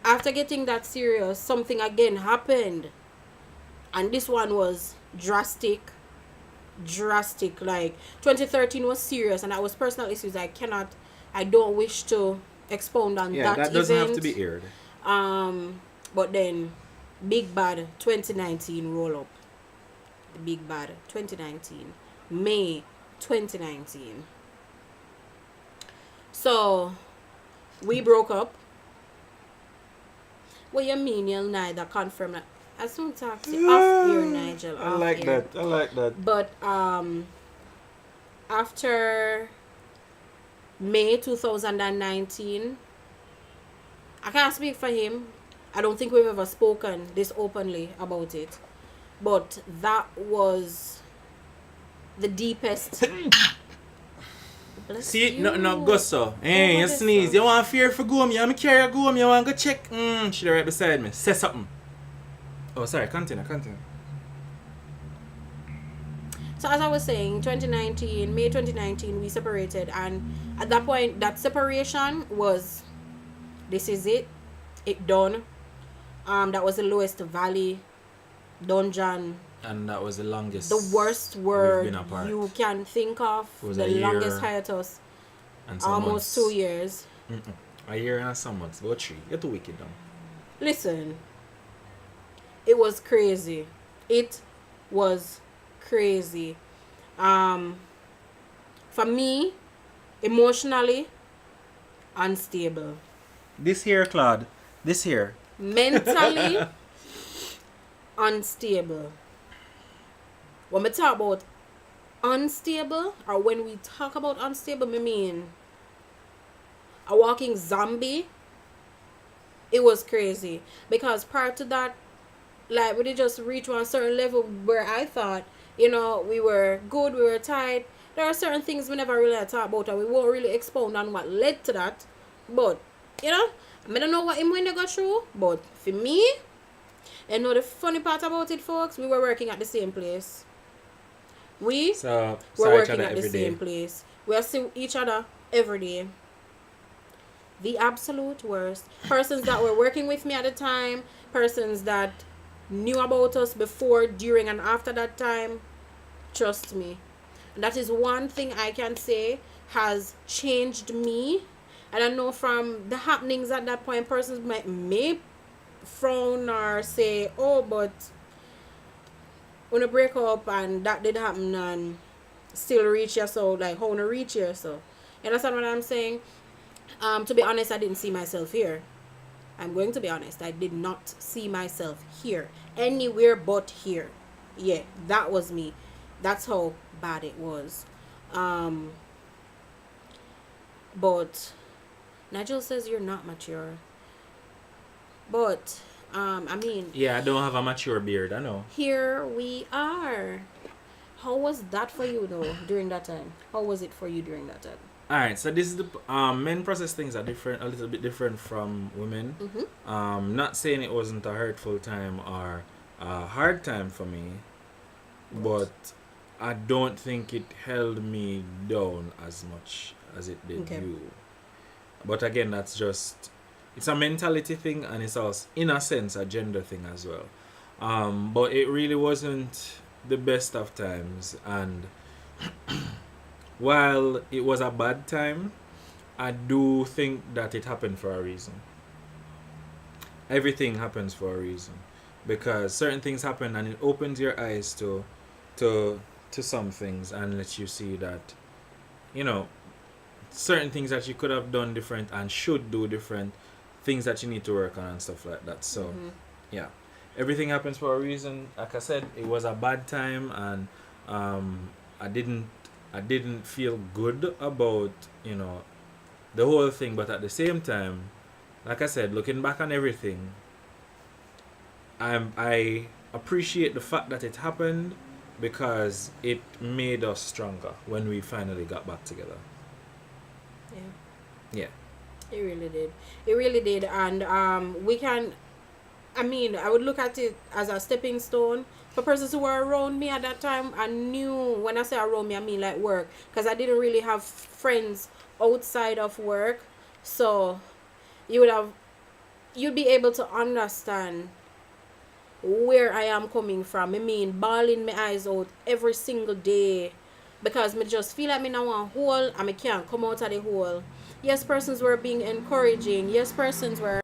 Speaker 1: after getting that serious, something again happened, and this one was drastic. Like 2013 was serious, and that was personal issues. I don't wish to expound on
Speaker 2: Yeah,
Speaker 1: that
Speaker 2: that doesn't
Speaker 1: event.
Speaker 2: have to be aired.
Speaker 1: But then Big Bad 2019 roll up. The Big Bad 2019. May 2019. So we broke up. What you mean you'll neither confirm that? I soon talk to you off here, Nigel.
Speaker 2: I
Speaker 1: off
Speaker 2: like
Speaker 1: here.
Speaker 2: that. I like that.
Speaker 1: But after May 2019, I can't speak for him. I don't think we've ever spoken this openly about it. But that was the deepest. Bless
Speaker 2: See,
Speaker 1: you.
Speaker 2: no, go so. Hey, you
Speaker 1: What is
Speaker 2: sneeze.
Speaker 1: that?
Speaker 2: You want fear for go me? I'm carry go me. You want go check? She right beside me. Say something. Oh, sorry. Continue.
Speaker 1: So as I was saying, May 2019, we separated, and at that point, that separation was, this is it done. That was the lowest valley dungeon,
Speaker 2: And that was the longest.
Speaker 1: the worst
Speaker 2: we've
Speaker 1: word
Speaker 2: been apart.
Speaker 1: you can think of,
Speaker 2: It was
Speaker 1: the
Speaker 2: a year
Speaker 1: longest hiatus,
Speaker 2: and some
Speaker 1: almost
Speaker 2: months.
Speaker 1: 2 years.
Speaker 2: A year and some months. About 3. You're too wicked down.
Speaker 1: Listen, it was crazy. It was crazy. For me, emotionally unstable,
Speaker 2: This here, Claude. This here.
Speaker 1: mentally unstable. When we talk about unstable, or when we talk about unstable, I mean a walking zombie. It was crazy because prior to that, like, we did just reach one certain level where I thought, we were good, we were tight. There are certain things we never really talk about, and we won't really expound on what led to that. But I don't know what him when they got through, but for me, the funny part about it, folks, we were working at the same place. We
Speaker 2: So,
Speaker 1: were
Speaker 2: saw each
Speaker 1: working
Speaker 2: other
Speaker 1: at the
Speaker 2: every day.
Speaker 1: same place. We are seeing each other every day. The absolute worst. Persons that were working with me at the time, persons that knew about us before, during, and after that time, trust me. And that is one thing I can say has changed me. And I know from the happenings at that point, persons may frown or say, oh, but when you break up and that did happen and still reach you, so like how to reach you, so you understand what I'm saying? To be honest, I didn't see myself here. I'm going to be honest, I did not see myself here, anywhere but here. Yeah, that was me. That's how bad it was. But Nigel says you're not mature. But I mean,
Speaker 2: Yeah, I don't have a mature beard. I know.
Speaker 1: here we are. How was that for you though during that time? How was it for you during that time?
Speaker 2: All right, so this is the men process things are different, a little bit different from women. Not saying it wasn't a hurtful time or a hard time for me, but I don't think it held me down as much as it did
Speaker 1: Okay.
Speaker 2: you. But again, that's just it's a mentality thing, and it's also in a sense a gender thing as well. But it really wasn't the best of times, and while it was a bad time, I do think that it happened for a reason. Everything happens for a reason, because certain things happen and it opens your eyes to some things and lets you see that, you know, certain things that you could have done different and should do different, things that you need to work on and stuff like that. So yeah, everything happens for a reason. Like I said, it was a bad time, and I didn't feel good about, you know, the whole thing. But at the same time, like I said, looking back on everything, I appreciate the fact that it happened, because it made us stronger when we finally got back together.
Speaker 1: Yeah.
Speaker 2: Yeah.
Speaker 1: It really did. It really did. And we can, I mean, I would look at it as a stepping stone for persons who were around me at that time. I knew, when I say around me, I mean like work. Because I didn't really have friends outside of work. So you'd be able to understand where I am coming from. I mean, bawling my eyes out every single day, because me just feel like me now a hole and me can't come out of the hole. Yes, persons were being encouraging. Yes, persons were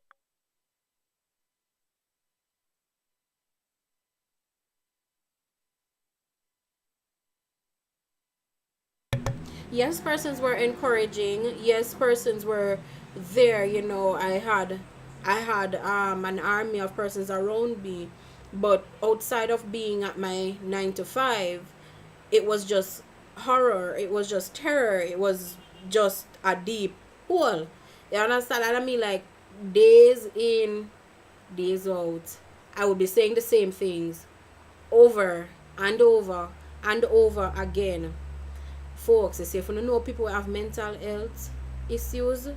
Speaker 1: encouraging. Yes, persons were there. You know, I had an army of persons around me, but outside of being at my 9 to 5, it was just horror. It was just terror. It was just a deep hole. You understand? And I mean, like, days in, days out, I would be saying the same things over and over and over again. Folks, you see, if you don't know people who have mental health issues,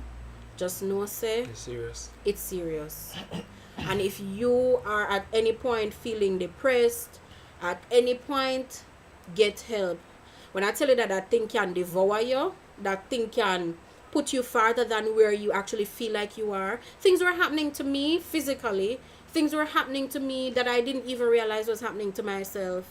Speaker 1: just know, say,
Speaker 2: You serious?
Speaker 1: it's serious. And if you are at any point feeling depressed, at any point, get help. When I tell you that that thing can devour you, that thing can put you farther than where you actually feel like you are. Things were happening to me physically. Things were happening to me that I didn't even realize was happening to myself.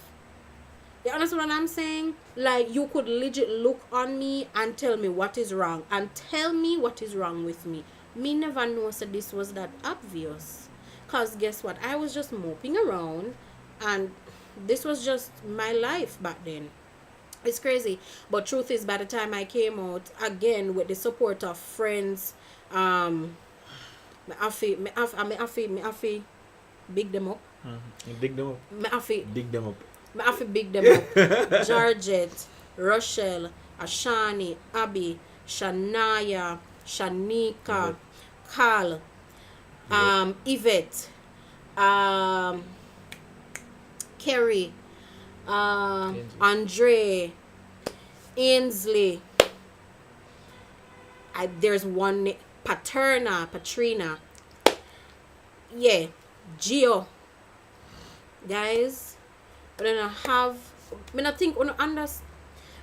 Speaker 1: You understand what I'm saying? Like, you could legit look on me and tell me what is wrong, and tell me what is wrong with me. Me never know that this was that obvious. Because guess what? I was just moping around, and this was just my life back then. It's crazy. But truth is, by the time I came out, again, with the support of friends, me have to big them up.
Speaker 2: You dig them up.
Speaker 1: Me have to
Speaker 2: Dig them up.
Speaker 1: I have to big them up. Georgette, Rochelle, Ashani, Abby, Shania, Shanika, Carl, Yvette, Kerry, Andre, Ainsley. There's one, Patrina. Yeah, Gio. Guys, I don't have. I don't think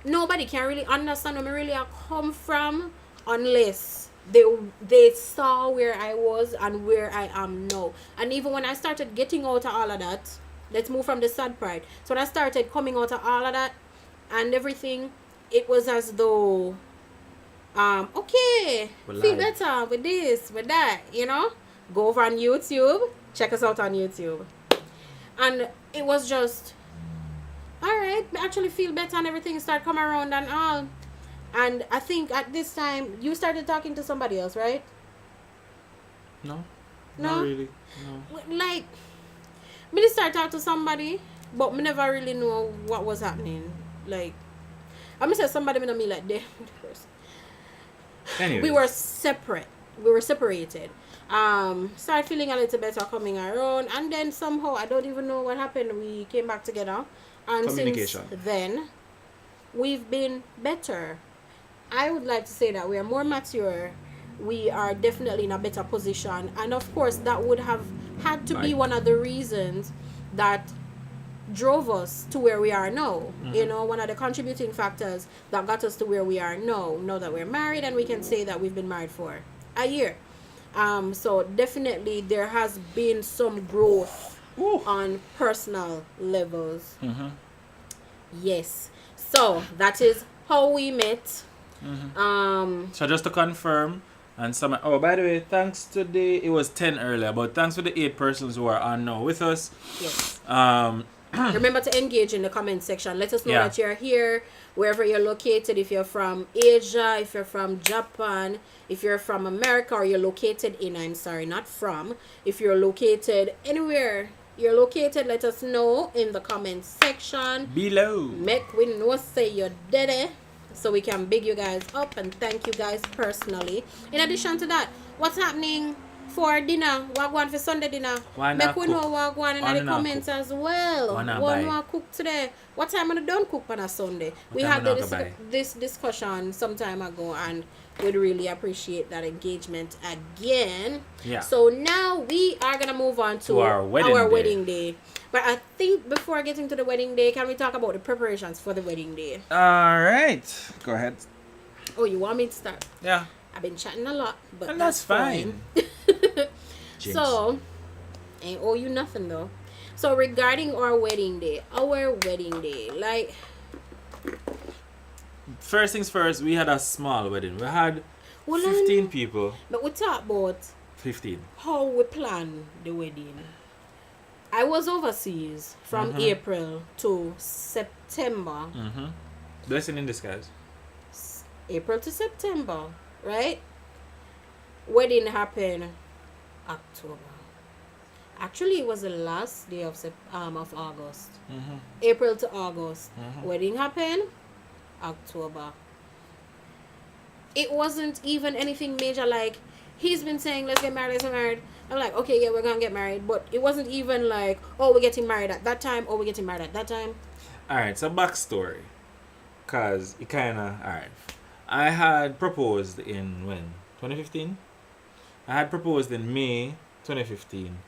Speaker 1: nobody can really understand where I really come from unless they saw where I was and where I am now. And even when I started getting out of all of that, let's move from the sad part. So when I started coming out of all of that and everything, it was as though okay,
Speaker 2: We're
Speaker 1: feel
Speaker 2: live.
Speaker 1: better with this, with that, you know? Go over on YouTube, check us out on YouTube. And it was just, alright, I actually feel better and everything start coming around and all. And I think at this time, you started talking to somebody else, right?
Speaker 2: No.
Speaker 1: No?
Speaker 2: Not really. No.
Speaker 1: Like, me just start talking to somebody but me never really know what was happening. Like, I'm gonna say somebody me know me like them.
Speaker 2: Anyways.
Speaker 1: We were separate. We were separated. Started feeling a little better coming around, and then somehow I don't even know what happened. We came back together, and since
Speaker 2: Communication.
Speaker 1: then, we've been better. I would like to say that we are more mature. We are definitely in a better position, and of course, that would have had to be
Speaker 2: Right.
Speaker 1: one of the reasons that drove us to where we are now. You know, one of the contributing factors that got us to where we are now that we're married, and we can say that we've been married for a year. So definitely there has been some growth
Speaker 2: Woo.
Speaker 1: on personal levels.
Speaker 2: Mhm.
Speaker 1: Yes. So that is how we met.
Speaker 2: So just to confirm, and some. Oh, by the way, thanks to it was 10 earlier, but thanks to the 8 persons who are on now with us.
Speaker 1: Yes.
Speaker 2: Um,
Speaker 1: Remember to engage in the comment section. Let us know
Speaker 2: Yeah.
Speaker 1: that you're here, wherever you're located. If you're from Asia, if you're from Japan, if you're from America, or you're located in, I'm sorry, not from. If you're located anywhere you're located, let us know in the comment section.
Speaker 2: below.
Speaker 1: Make we know say you're dead, so we can big you guys up and thank you guys personally. In addition to that, what's happening for dinner? What going for Sunday dinner?
Speaker 2: Why
Speaker 1: Make
Speaker 2: not
Speaker 1: we
Speaker 2: cook?
Speaker 1: know what going in
Speaker 2: Why
Speaker 1: the
Speaker 2: not
Speaker 1: comments
Speaker 2: cook?
Speaker 1: as well.
Speaker 2: Why not
Speaker 1: What
Speaker 2: buy?
Speaker 1: want cook today? What time are done cook on a Sunday? We
Speaker 2: time
Speaker 1: had
Speaker 2: we not buy?
Speaker 1: this discussion some time ago, and we'd really appreciate that engagement again.
Speaker 2: Yeah.
Speaker 1: So now we are gonna move on to
Speaker 2: our wedding day.
Speaker 1: day. But I think before getting to the wedding day, can we talk about the preparations for the wedding day?
Speaker 2: All right. Go ahead.
Speaker 1: Oh, you want me to start?
Speaker 2: Yeah.
Speaker 1: I've been chatting a lot, but
Speaker 2: And that's fine. Jinx.
Speaker 1: So, ain't owe you nothing though. So regarding our wedding day, like,
Speaker 2: First things first, we had a small wedding. We had
Speaker 1: well,
Speaker 2: 15 people.
Speaker 1: but we talk about
Speaker 2: 15.
Speaker 1: how we plan the wedding. I was overseas from April to September.
Speaker 2: Mm-hmm. Blessing in disguise.
Speaker 1: April to September, right? Wedding happened October. Actually, it was the last day of August.
Speaker 2: Mm-hmm.
Speaker 1: April to August.
Speaker 2: Mhm.
Speaker 1: Wedding happened October. It wasn't even anything major. Like, he's been saying, let's get married, let's get married. I'm like, okay, yeah, we're gonna get married. But it wasn't even like, oh, we're getting married at that time, or we're getting married at that time.
Speaker 2: Alright, so backstory. Because it kind of. Alright. I had proposed in when? 2015? I had proposed in May 2015.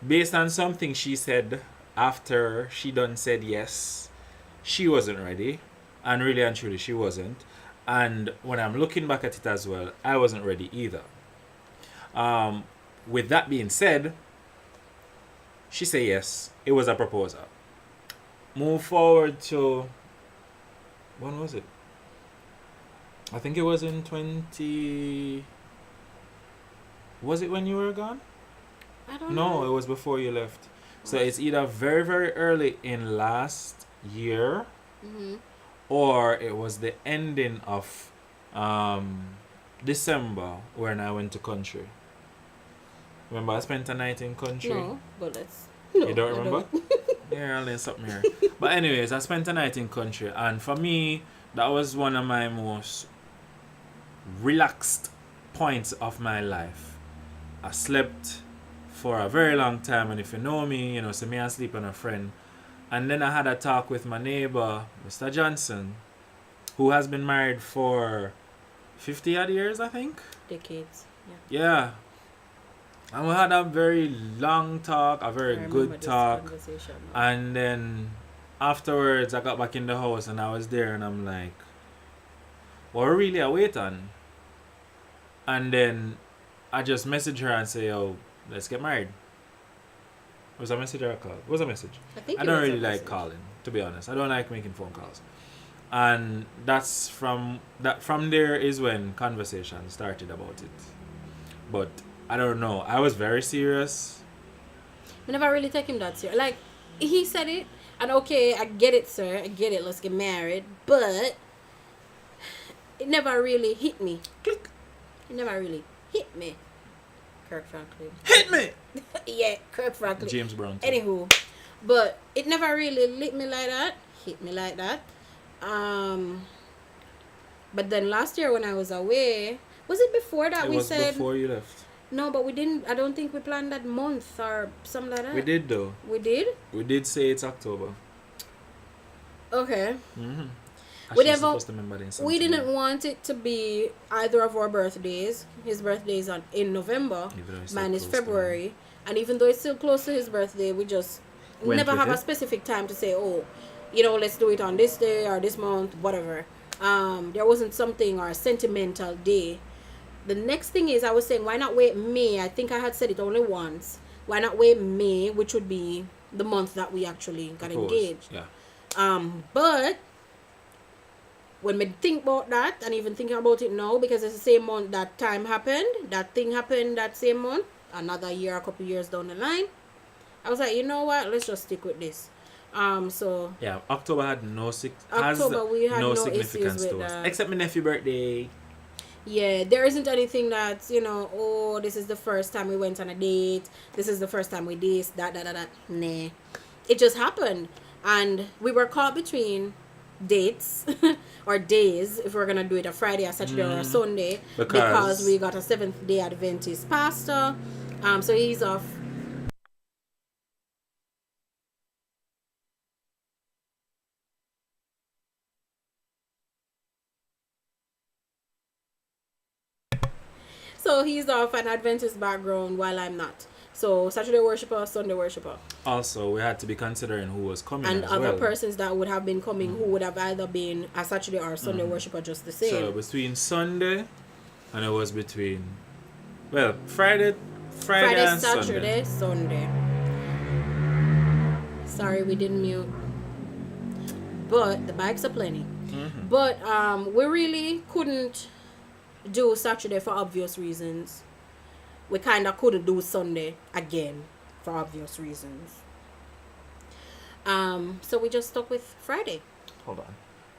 Speaker 2: Based on something she said after she done said yes, she wasn't ready. And really and truly, she wasn't. And when I'm looking back at it as well, I wasn't ready either. With that being said, she said yes. It was a proposal. Move forward to... When was it? I think it was in 20... Was it when you were gone?
Speaker 1: I don't
Speaker 2: No, it
Speaker 1: know.
Speaker 2: was before you left. So it's either very, very early in last year,
Speaker 1: Mm-hmm.
Speaker 2: or it was the ending of December when I went to country. Remember, I spent a night in country.
Speaker 1: No, but let's. No,
Speaker 2: You don't
Speaker 1: I
Speaker 2: remember? Yeah, I'll learn something here. But anyways, I spent a night in country, and for me, that was one of my most relaxed points of my life. I slept for a very long time, and if you know me, you know, so me I sleep on a friend. And then I had a talk with my neighbor, Mr. Johnson, who has been married for 50 odd years, I think.
Speaker 1: Decades. Yeah.
Speaker 2: Yeah. And we had a very long talk, a
Speaker 1: I
Speaker 2: very
Speaker 1: remember
Speaker 2: good
Speaker 1: this
Speaker 2: talk.
Speaker 1: conversation.
Speaker 2: And then afterwards, I got back in the house and I was there and I'm like, what really I wait on? And then I just messaged her and say, yo, let's get married. Was a message or a call? It was a message.
Speaker 1: I think
Speaker 2: I
Speaker 1: it
Speaker 2: don't
Speaker 1: was a
Speaker 2: really like
Speaker 1: message.
Speaker 2: calling, to be honest. I don't like making phone calls. And that's from there is when conversation started about it. But I don't know. I was very serious.
Speaker 1: I never really take him that serious. Like, he said it, and okay, I get it, sir. I get it. Let's get married. But it never really hit me.
Speaker 2: Click.
Speaker 1: It never really hit me. Kirk Franklin.
Speaker 2: Hit me!
Speaker 1: Yeah, Kirk Franklin.
Speaker 2: James Brown. too.
Speaker 1: Anywho, but it never really hit me like that. But then last year when I was away, was it before that
Speaker 2: It
Speaker 1: we
Speaker 2: was
Speaker 1: said
Speaker 2: before you left.
Speaker 1: no? But we didn't. I don't think we planned that month or something like that.
Speaker 2: We did though.
Speaker 1: We did.
Speaker 2: We did say it's October.
Speaker 1: Okay.
Speaker 2: Mm-hmm.
Speaker 1: We
Speaker 2: Actually,
Speaker 1: never-
Speaker 2: supposed to remember this
Speaker 1: We
Speaker 2: something.
Speaker 1: didn't want it to be either of our birthdays. His birthday is in November.
Speaker 2: Even though it's so
Speaker 1: Mine is
Speaker 2: close to
Speaker 1: February. And even though it's still close to his birthday, we just
Speaker 2: Went
Speaker 1: never
Speaker 2: with
Speaker 1: have a
Speaker 2: it.
Speaker 1: specific time to say, oh, let's do it on this day or this month, whatever. There wasn't something or a sentimental day. The next thing is, I was saying, why not wait May? I think I had said it only once. Why not wait May, which would be the month that we actually got
Speaker 2: Proposed.
Speaker 1: engaged.
Speaker 2: Yeah.
Speaker 1: But when we think about that, and even thinking about it now, because it's the same month that time happened, that thing happened that same month, another year, a couple years down the line, I was like, you know what, let's just stick with this. So
Speaker 2: Yeah, October had no
Speaker 1: October, we had no
Speaker 2: significance
Speaker 1: issues
Speaker 2: to
Speaker 1: with
Speaker 2: us.
Speaker 1: that.
Speaker 2: Except my nephew's birthday.
Speaker 1: yeah, there isn't anything that's, oh, this is the first time we went on a date, this is the first time we this, that. Nah. It just happened. And we were caught between dates or days, if we're gonna do it a Friday, a Saturday, or a Sunday, because we got a Seventh-day Adventist pastor. So he's off. So he's off an Adventist background while I'm not. So Saturday worshiper, Sunday worshiper.
Speaker 2: Also, we had to be considering who was coming
Speaker 1: And
Speaker 2: as
Speaker 1: other
Speaker 2: well.
Speaker 1: persons that would have been coming who would have either been a Saturday or Sunday worshiper just the same.
Speaker 2: So between Sunday, and it was between, well, Friday and
Speaker 1: Saturday, Sunday. Sorry, we didn't mute. But the bikes are plenty.
Speaker 2: Mm-hmm.
Speaker 1: But we really couldn't do Saturday for obvious reasons. We kind of couldn't do Sunday again for obvious reasons. So we just stuck with Friday.
Speaker 2: Hold on.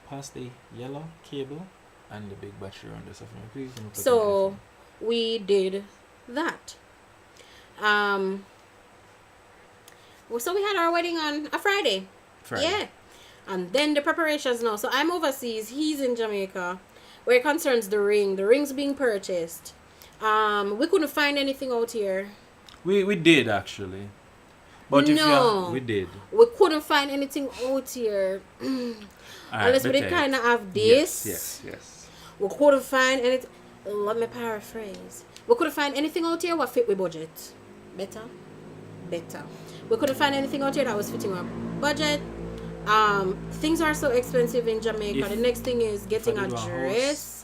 Speaker 2: Pass the yellow cable and the big battery on this. Please. let me put it
Speaker 1: So we did that. So we had our wedding on a Friday.
Speaker 2: Friday.
Speaker 1: Yeah. And then the preparations now. So I'm overseas. He's in Jamaica. Where it concerns the ring. The ring's being purchased. We couldn't find anything out here.
Speaker 2: We did actually. But
Speaker 1: No.
Speaker 2: we did.
Speaker 1: We couldn't find anything out here.
Speaker 2: Alright,
Speaker 1: Unless we
Speaker 2: but
Speaker 1: did kind of have this.
Speaker 2: Yes.
Speaker 1: We couldn't find anything. Let me paraphrase. We couldn't find anything out here what fit with budget. Better. We couldn't find anything out here that was fitting our budget. Things are so expensive in Jamaica.
Speaker 2: If-
Speaker 1: The next thing is getting
Speaker 2: if I
Speaker 1: a
Speaker 2: do a house-
Speaker 1: dress.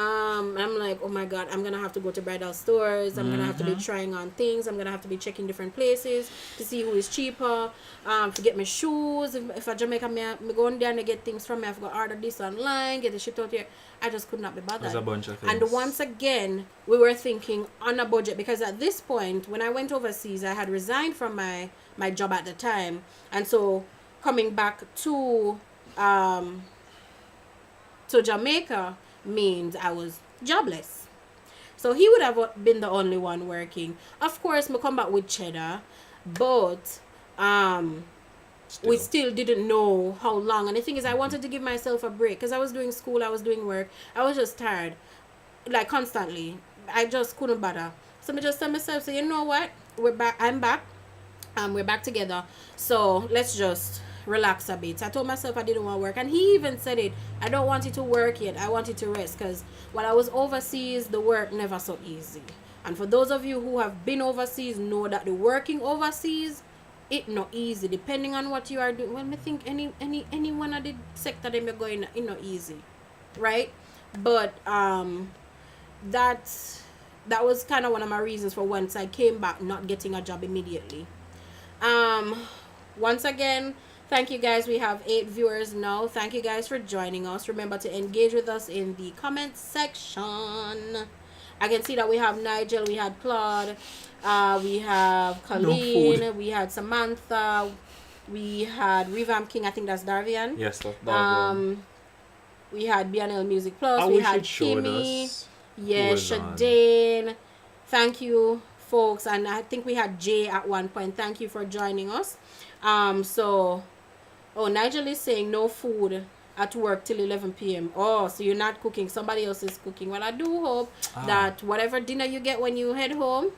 Speaker 1: I'm like, oh my god, I'm gonna have to go to bridal stores. I'm gonna have to be trying on things. I'm gonna have to be checking different places to see who is cheaper. To get my shoes. If I Jamaica, me go in there and they get things from me. I've got to order this online, get it shipped out here. I just could not be bothered.
Speaker 2: There's a bunch of things.
Speaker 1: And once again, we were thinking on a budget because at this point, when I went overseas, I had resigned from my job at the time, and so coming back to Jamaica means I was jobless. So he would have been the only one working. Of course, me come back with cheddar, but we still didn't know how long. And the thing is, I wanted to give myself a break because I was doing school, I was doing work. I was just tired, like constantly. I just couldn't bother. So I just tell myself, so you know what? We're back. I'm back. We're back together. So let's just relax a bit. I told myself I didn't want to work, and he even said it. I don't want you to work yet. I want you to rest because while I was overseas, the work never so easy. And for those of you who have been overseas, know that the working overseas, it not easy. Depending on what you are doing. Well, I think any one of the sector they may go in, it not easy, right? But that was kind of one of my reasons for once I came back not getting a job immediately. Once again, thank you guys. We have 8 viewers now. Thank you guys for joining us. Remember to engage with us in the comment section. I can see that we have Nigel, we had Claude, we have Colleen, we had Samantha, we had Revamp King, I think that's Darvian.
Speaker 2: Yes, that's Darvian.
Speaker 1: We had BNL Music Plus,
Speaker 2: I
Speaker 1: we
Speaker 2: wish
Speaker 1: had
Speaker 2: it showed
Speaker 1: Kimmy,
Speaker 2: us
Speaker 1: yeah,
Speaker 2: who was on.
Speaker 1: Shadane, Thank you, folks. And I think we had Jay at one point. Thank you for joining us. So, Nigel is saying no food at work till 11 p.m. Oh, so you're not cooking. Somebody else is cooking. Well, I do hope that whatever dinner you get when you head home,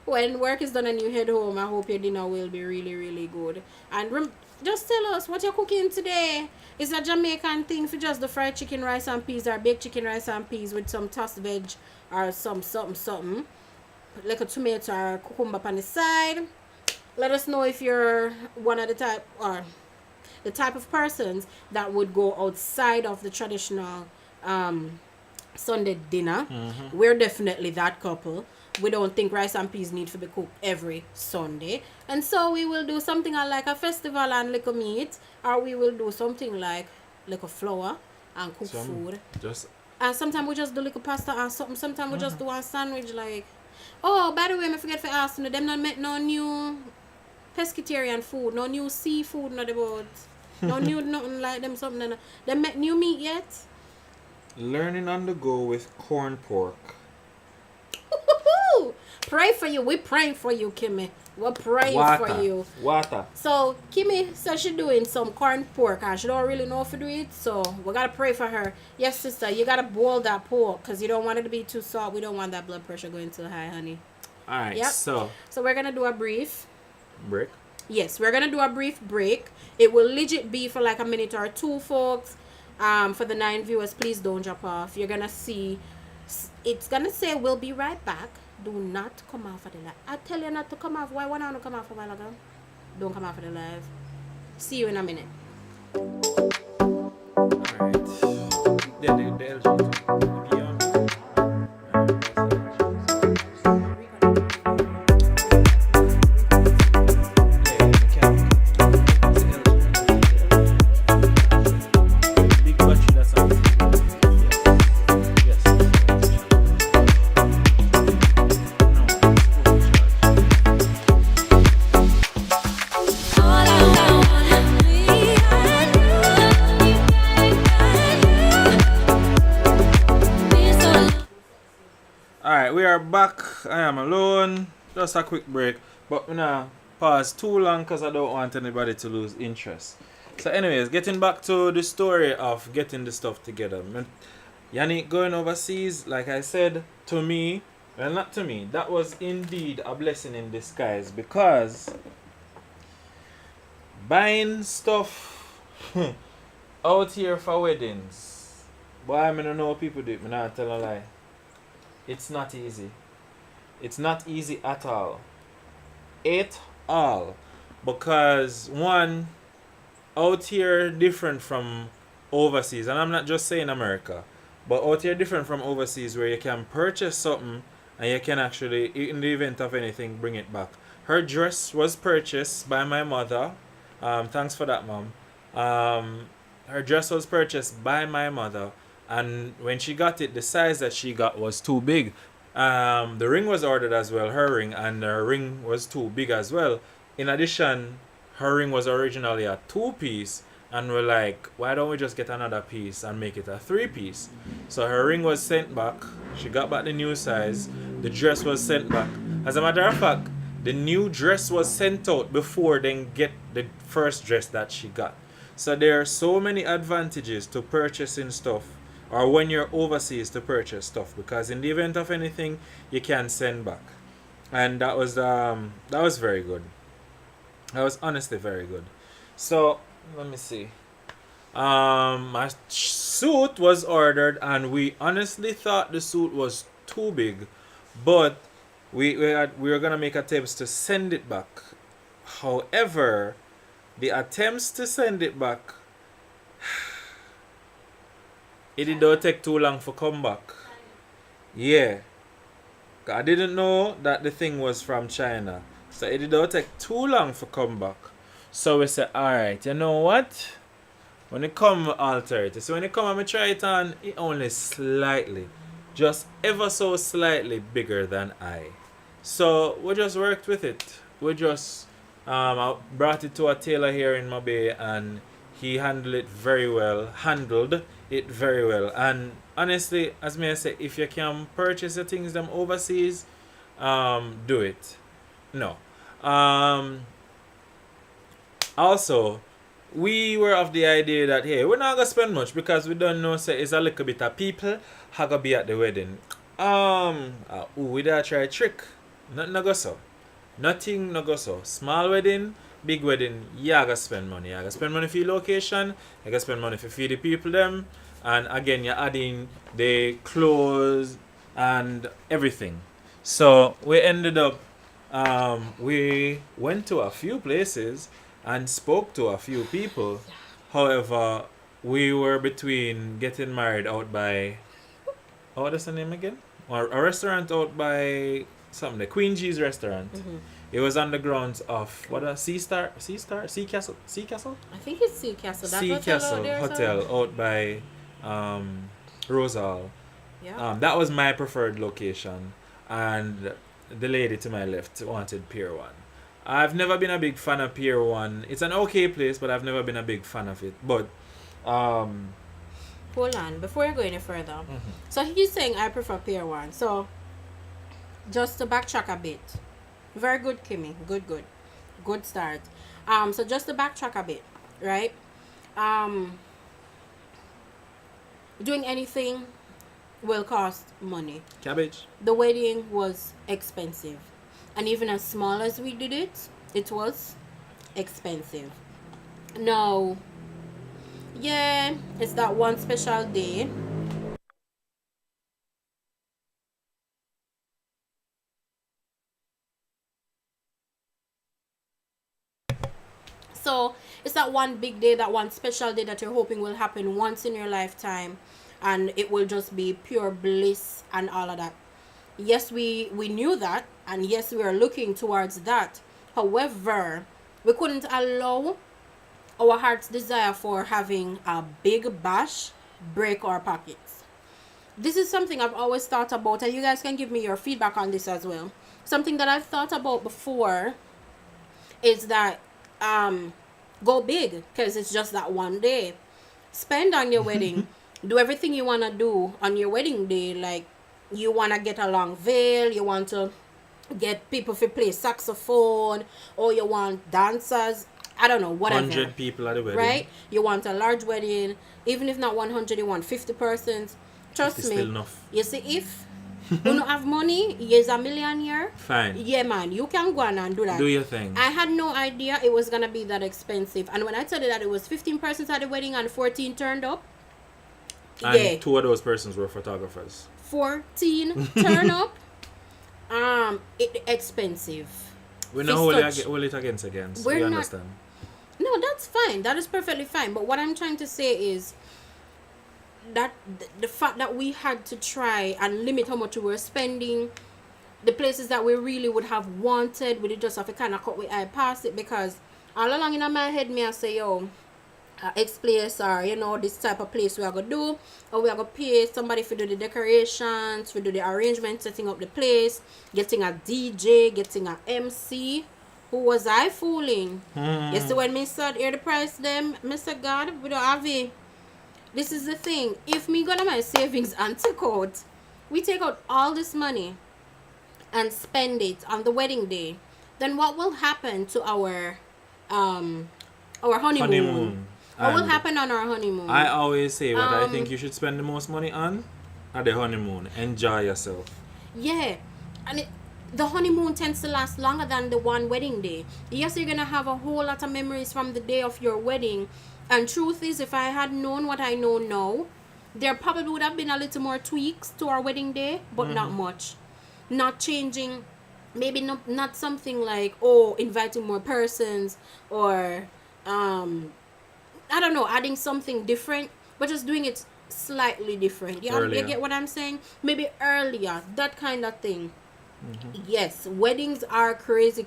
Speaker 1: when work is done and you head home, I hope your dinner will be really, really good. And just tell us what you're cooking today. Is a Jamaican thing for just the fried chicken, rice and peas, or baked chicken, rice and peas with some tossed veg or some something, like a tomato or cucumber on the side. Let us know if you're one of the type or the type of persons that would go outside of the traditional Sunday dinner. We're definitely that couple. We don't think rice and peas need to be cooked every Sunday. And so we will do something like a festival and little meat, or we will do something like a flour and cook food. And sometimes we just do little pasta or something. Sometimes we just do a sandwich like. Oh, by the way, I forget to ask you, them not make no new pescatarian food, no new seafood, not about. No new nothing like them something. They make new meat yet?
Speaker 2: Learning on the go with corn pork.
Speaker 1: Pray for you. We're praying for you, Kimmy. We're praying for you.
Speaker 2: Water.
Speaker 1: So Kimmy says she's doing some corn pork and she don't really know if to do it. So we gotta pray for her. Yes, sister, you gotta boil that pork because you don't want it to be too salt. We don't want that blood pressure going too high, honey.
Speaker 2: Alright,
Speaker 1: Yep.
Speaker 2: so
Speaker 1: we're gonna do a brief.
Speaker 2: break.
Speaker 1: Yes, we're gonna do a brief break. It will legit be for like a minute or two, folks. For the 9 viewers, please don't drop off. You're gonna see, it's gonna say we'll be right back. Do not come off of the live. I tell you not to come off. Why want to come off a while ago? Don't come off of the live. See you in a minute.
Speaker 2: Alright. The LG. Beyond. Big battery, that's all. Yes.
Speaker 3: All I wanna be
Speaker 2: Alright, we are back. I am alone. Just a quick break. But we're not pause too long because I don't want anybody to lose interest. So anyways, getting back to the story of getting the stuff together. Yannick going overseas, like I said, to me, well not to me, that was indeed a blessing in disguise because buying stuff out here for weddings, boy, I don't know what people do it, I'm not tell a lie. It's not easy. It's not easy at all. At all. Because one, out here different from overseas, and I'm not just saying America, but out here different from overseas where you can purchase something and you can actually, in the event of anything, bring it back. Her dress was purchased by my mother. Thanks for that, Mom. Her dress was purchased by my mother, and when she got it, the size that she got was too big. The ring was ordered as well, her ring, and her ring was too big as well. In addition, her ring was originally a 2-piece, and we're like, why don't we just get another piece and make it a 3-piece? So her ring was sent back. She got back the new size. The dress was sent back. As a matter of fact, the new dress was sent out before then get the first dress that she got. So there are so many advantages to purchasing stuff, or when you're overseas to purchase stuff, because in the event of anything, you can send back. And that was very good. That was honestly very good. So let me see. My suit was ordered, and we honestly thought the suit was too big, but we were gonna make attempts to send it back. However, the attempts to send it back, it did not take too long for come back. Yeah. I didn't know that the thing was from China. So it did not take too long for come back. So we said, alright, you know what? When it come, alter it. So when it come, I try it on, it only slightly. Just ever so slightly bigger than I. So we just worked with it. We just I brought it to a tailor here in Mobay, and he handled it very well. And honestly, as me I say, if you can purchase the things them overseas, do it. No. Also, we were of the idea that hey, we're not gonna spend much because we don't know say it's a little bit of people how gonna be at the wedding. We da try trick. Nothing no go so. Nothing no go so. Small wedding, big wedding, you gotta spend money. You gotta spend money for your location, you gotta spend money for feed the people them, and again you're adding the clothes and everything. So we ended up we went to a few places and spoke to a few people. However, we were between getting married out by what is the name again? Or a restaurant out by something, the Queen G's restaurant. It was on the grounds of what a Sea Castle,
Speaker 1: I think it's Sea Castle. That
Speaker 2: Sea
Speaker 1: hotel out
Speaker 2: Castle
Speaker 1: there,
Speaker 2: Hotel out by Rose Hall.
Speaker 1: Yeah.
Speaker 2: That was my preferred location, and the lady to my left wanted Pier 1. I've never been a big fan of Pier 1. It's an okay place, but I've never been a big fan of it. But,
Speaker 1: Hold on, before I go any further. So he's saying I prefer Pier 1. So just to backtrack a bit. Very good, Kimmy. Good start. So just to backtrack a bit, right? Doing anything will cost money.
Speaker 2: cabbage.
Speaker 1: The wedding was expensive. And even as small as we did it, it was expensive. Now, yeah, it's that one special day. So it's that one big day, that one special day that you're hoping will happen once in your lifetime, and it will just be pure bliss and all of that. Yes, we knew that, and yes, we are looking towards that. However, we couldn't allow our heart's desire for having a big bash break our pockets. This is something I've always thought about, and you guys can give me your feedback on this as well. Something that I've thought about before is that go big, because it's just that one day. Spend on your wedding. Do everything you want to do on your wedding day. Like, you want to get a long veil, you want to get people to play saxophone, or you want dancers, I don't know, whatever.
Speaker 2: 100 people at the wedding.
Speaker 1: Right? You want a large wedding. Even if not 100, you want 50 persons. Trust
Speaker 2: It's
Speaker 1: me.
Speaker 2: still enough.
Speaker 1: You see, if you don't have money, you're a millionaire.
Speaker 2: Fine.
Speaker 1: Yeah, man, you can go on and do that.
Speaker 2: Do your thing.
Speaker 1: I had no idea it was gonna be that expensive. And when I told you that it was 15 persons at the wedding and 14 turned up,
Speaker 2: And
Speaker 1: yeah,
Speaker 2: 2 of those persons were photographers.
Speaker 1: 14 turn up. It expensive.
Speaker 2: We know hold it against.
Speaker 1: We're
Speaker 2: We
Speaker 1: not-
Speaker 2: understand.
Speaker 1: No, that's fine. That is perfectly fine. But what I'm trying to say is that the fact that we had to try and limit how much we were spending, the places that we really would have wanted, we did just have to kind of cut with eye past it, because all along in my head, me I say, yo, X place, or this type of place we are gonna do, or we are gonna pay somebody to do the decorations, to do the arrangement, setting up the place, getting a DJ, getting a MC. Who was I fooling? You see, when me said hear the price them, Mr. God, we don't have it. This is the thing. If me go to my savings and we take out all this money and spend it on the wedding day, then what will happen to our honeymoon? What will
Speaker 2: And
Speaker 1: happen on our honeymoon?
Speaker 2: I always say what I think you should spend the most money on at the honeymoon. Enjoy yourself.
Speaker 1: Yeah, and the honeymoon tends to last longer than the one wedding day. Yes, you're gonna have a whole lot of memories from the day of your wedding. And truth is, if I had known what I know now, there probably would have been a little more tweaks to our wedding day, but not much. Not changing, maybe not something like, inviting more persons, or I don't know, adding something different, but just doing it slightly different. You
Speaker 2: Earlier.
Speaker 1: get what I'm saying? Maybe earlier, that kind of thing. Yes, weddings are crazy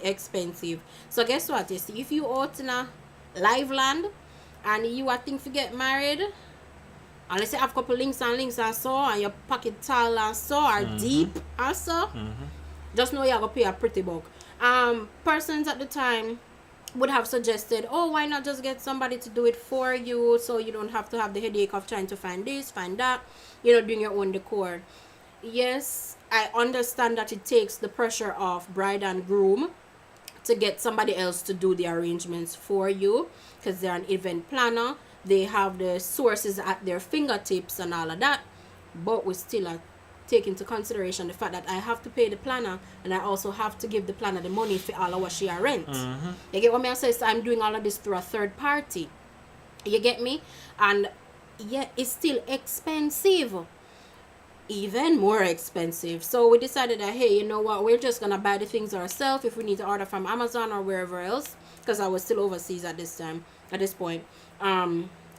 Speaker 1: expensive. So guess what? You see, if you out in a live land and you are think to get married, unless you have a couple links and so, and your pocket tall and so, or deep and so, just know you have to pay a pretty buck. Persons at the time would have suggested, why not just get somebody to do it for you, so you don't have to have the headache of trying to find this, find that, doing your own decor. yes, I understand that it takes the pressure off bride and groom to get somebody else to do the arrangements for you, because they're an event planner. They have the sources at their fingertips and all of that. But we still are take into consideration the fact that I have to pay the planner, and I also have to give the planner the money for all of what she rent. You get what me I say? So I'm doing all of this through a third party. You get me? And yeah, it's still expensive, even more expensive. So we decided that, hey, you know what, we're just gonna buy the things ourselves if we need to order from Amazon or wherever else, because I was still overseas at this point.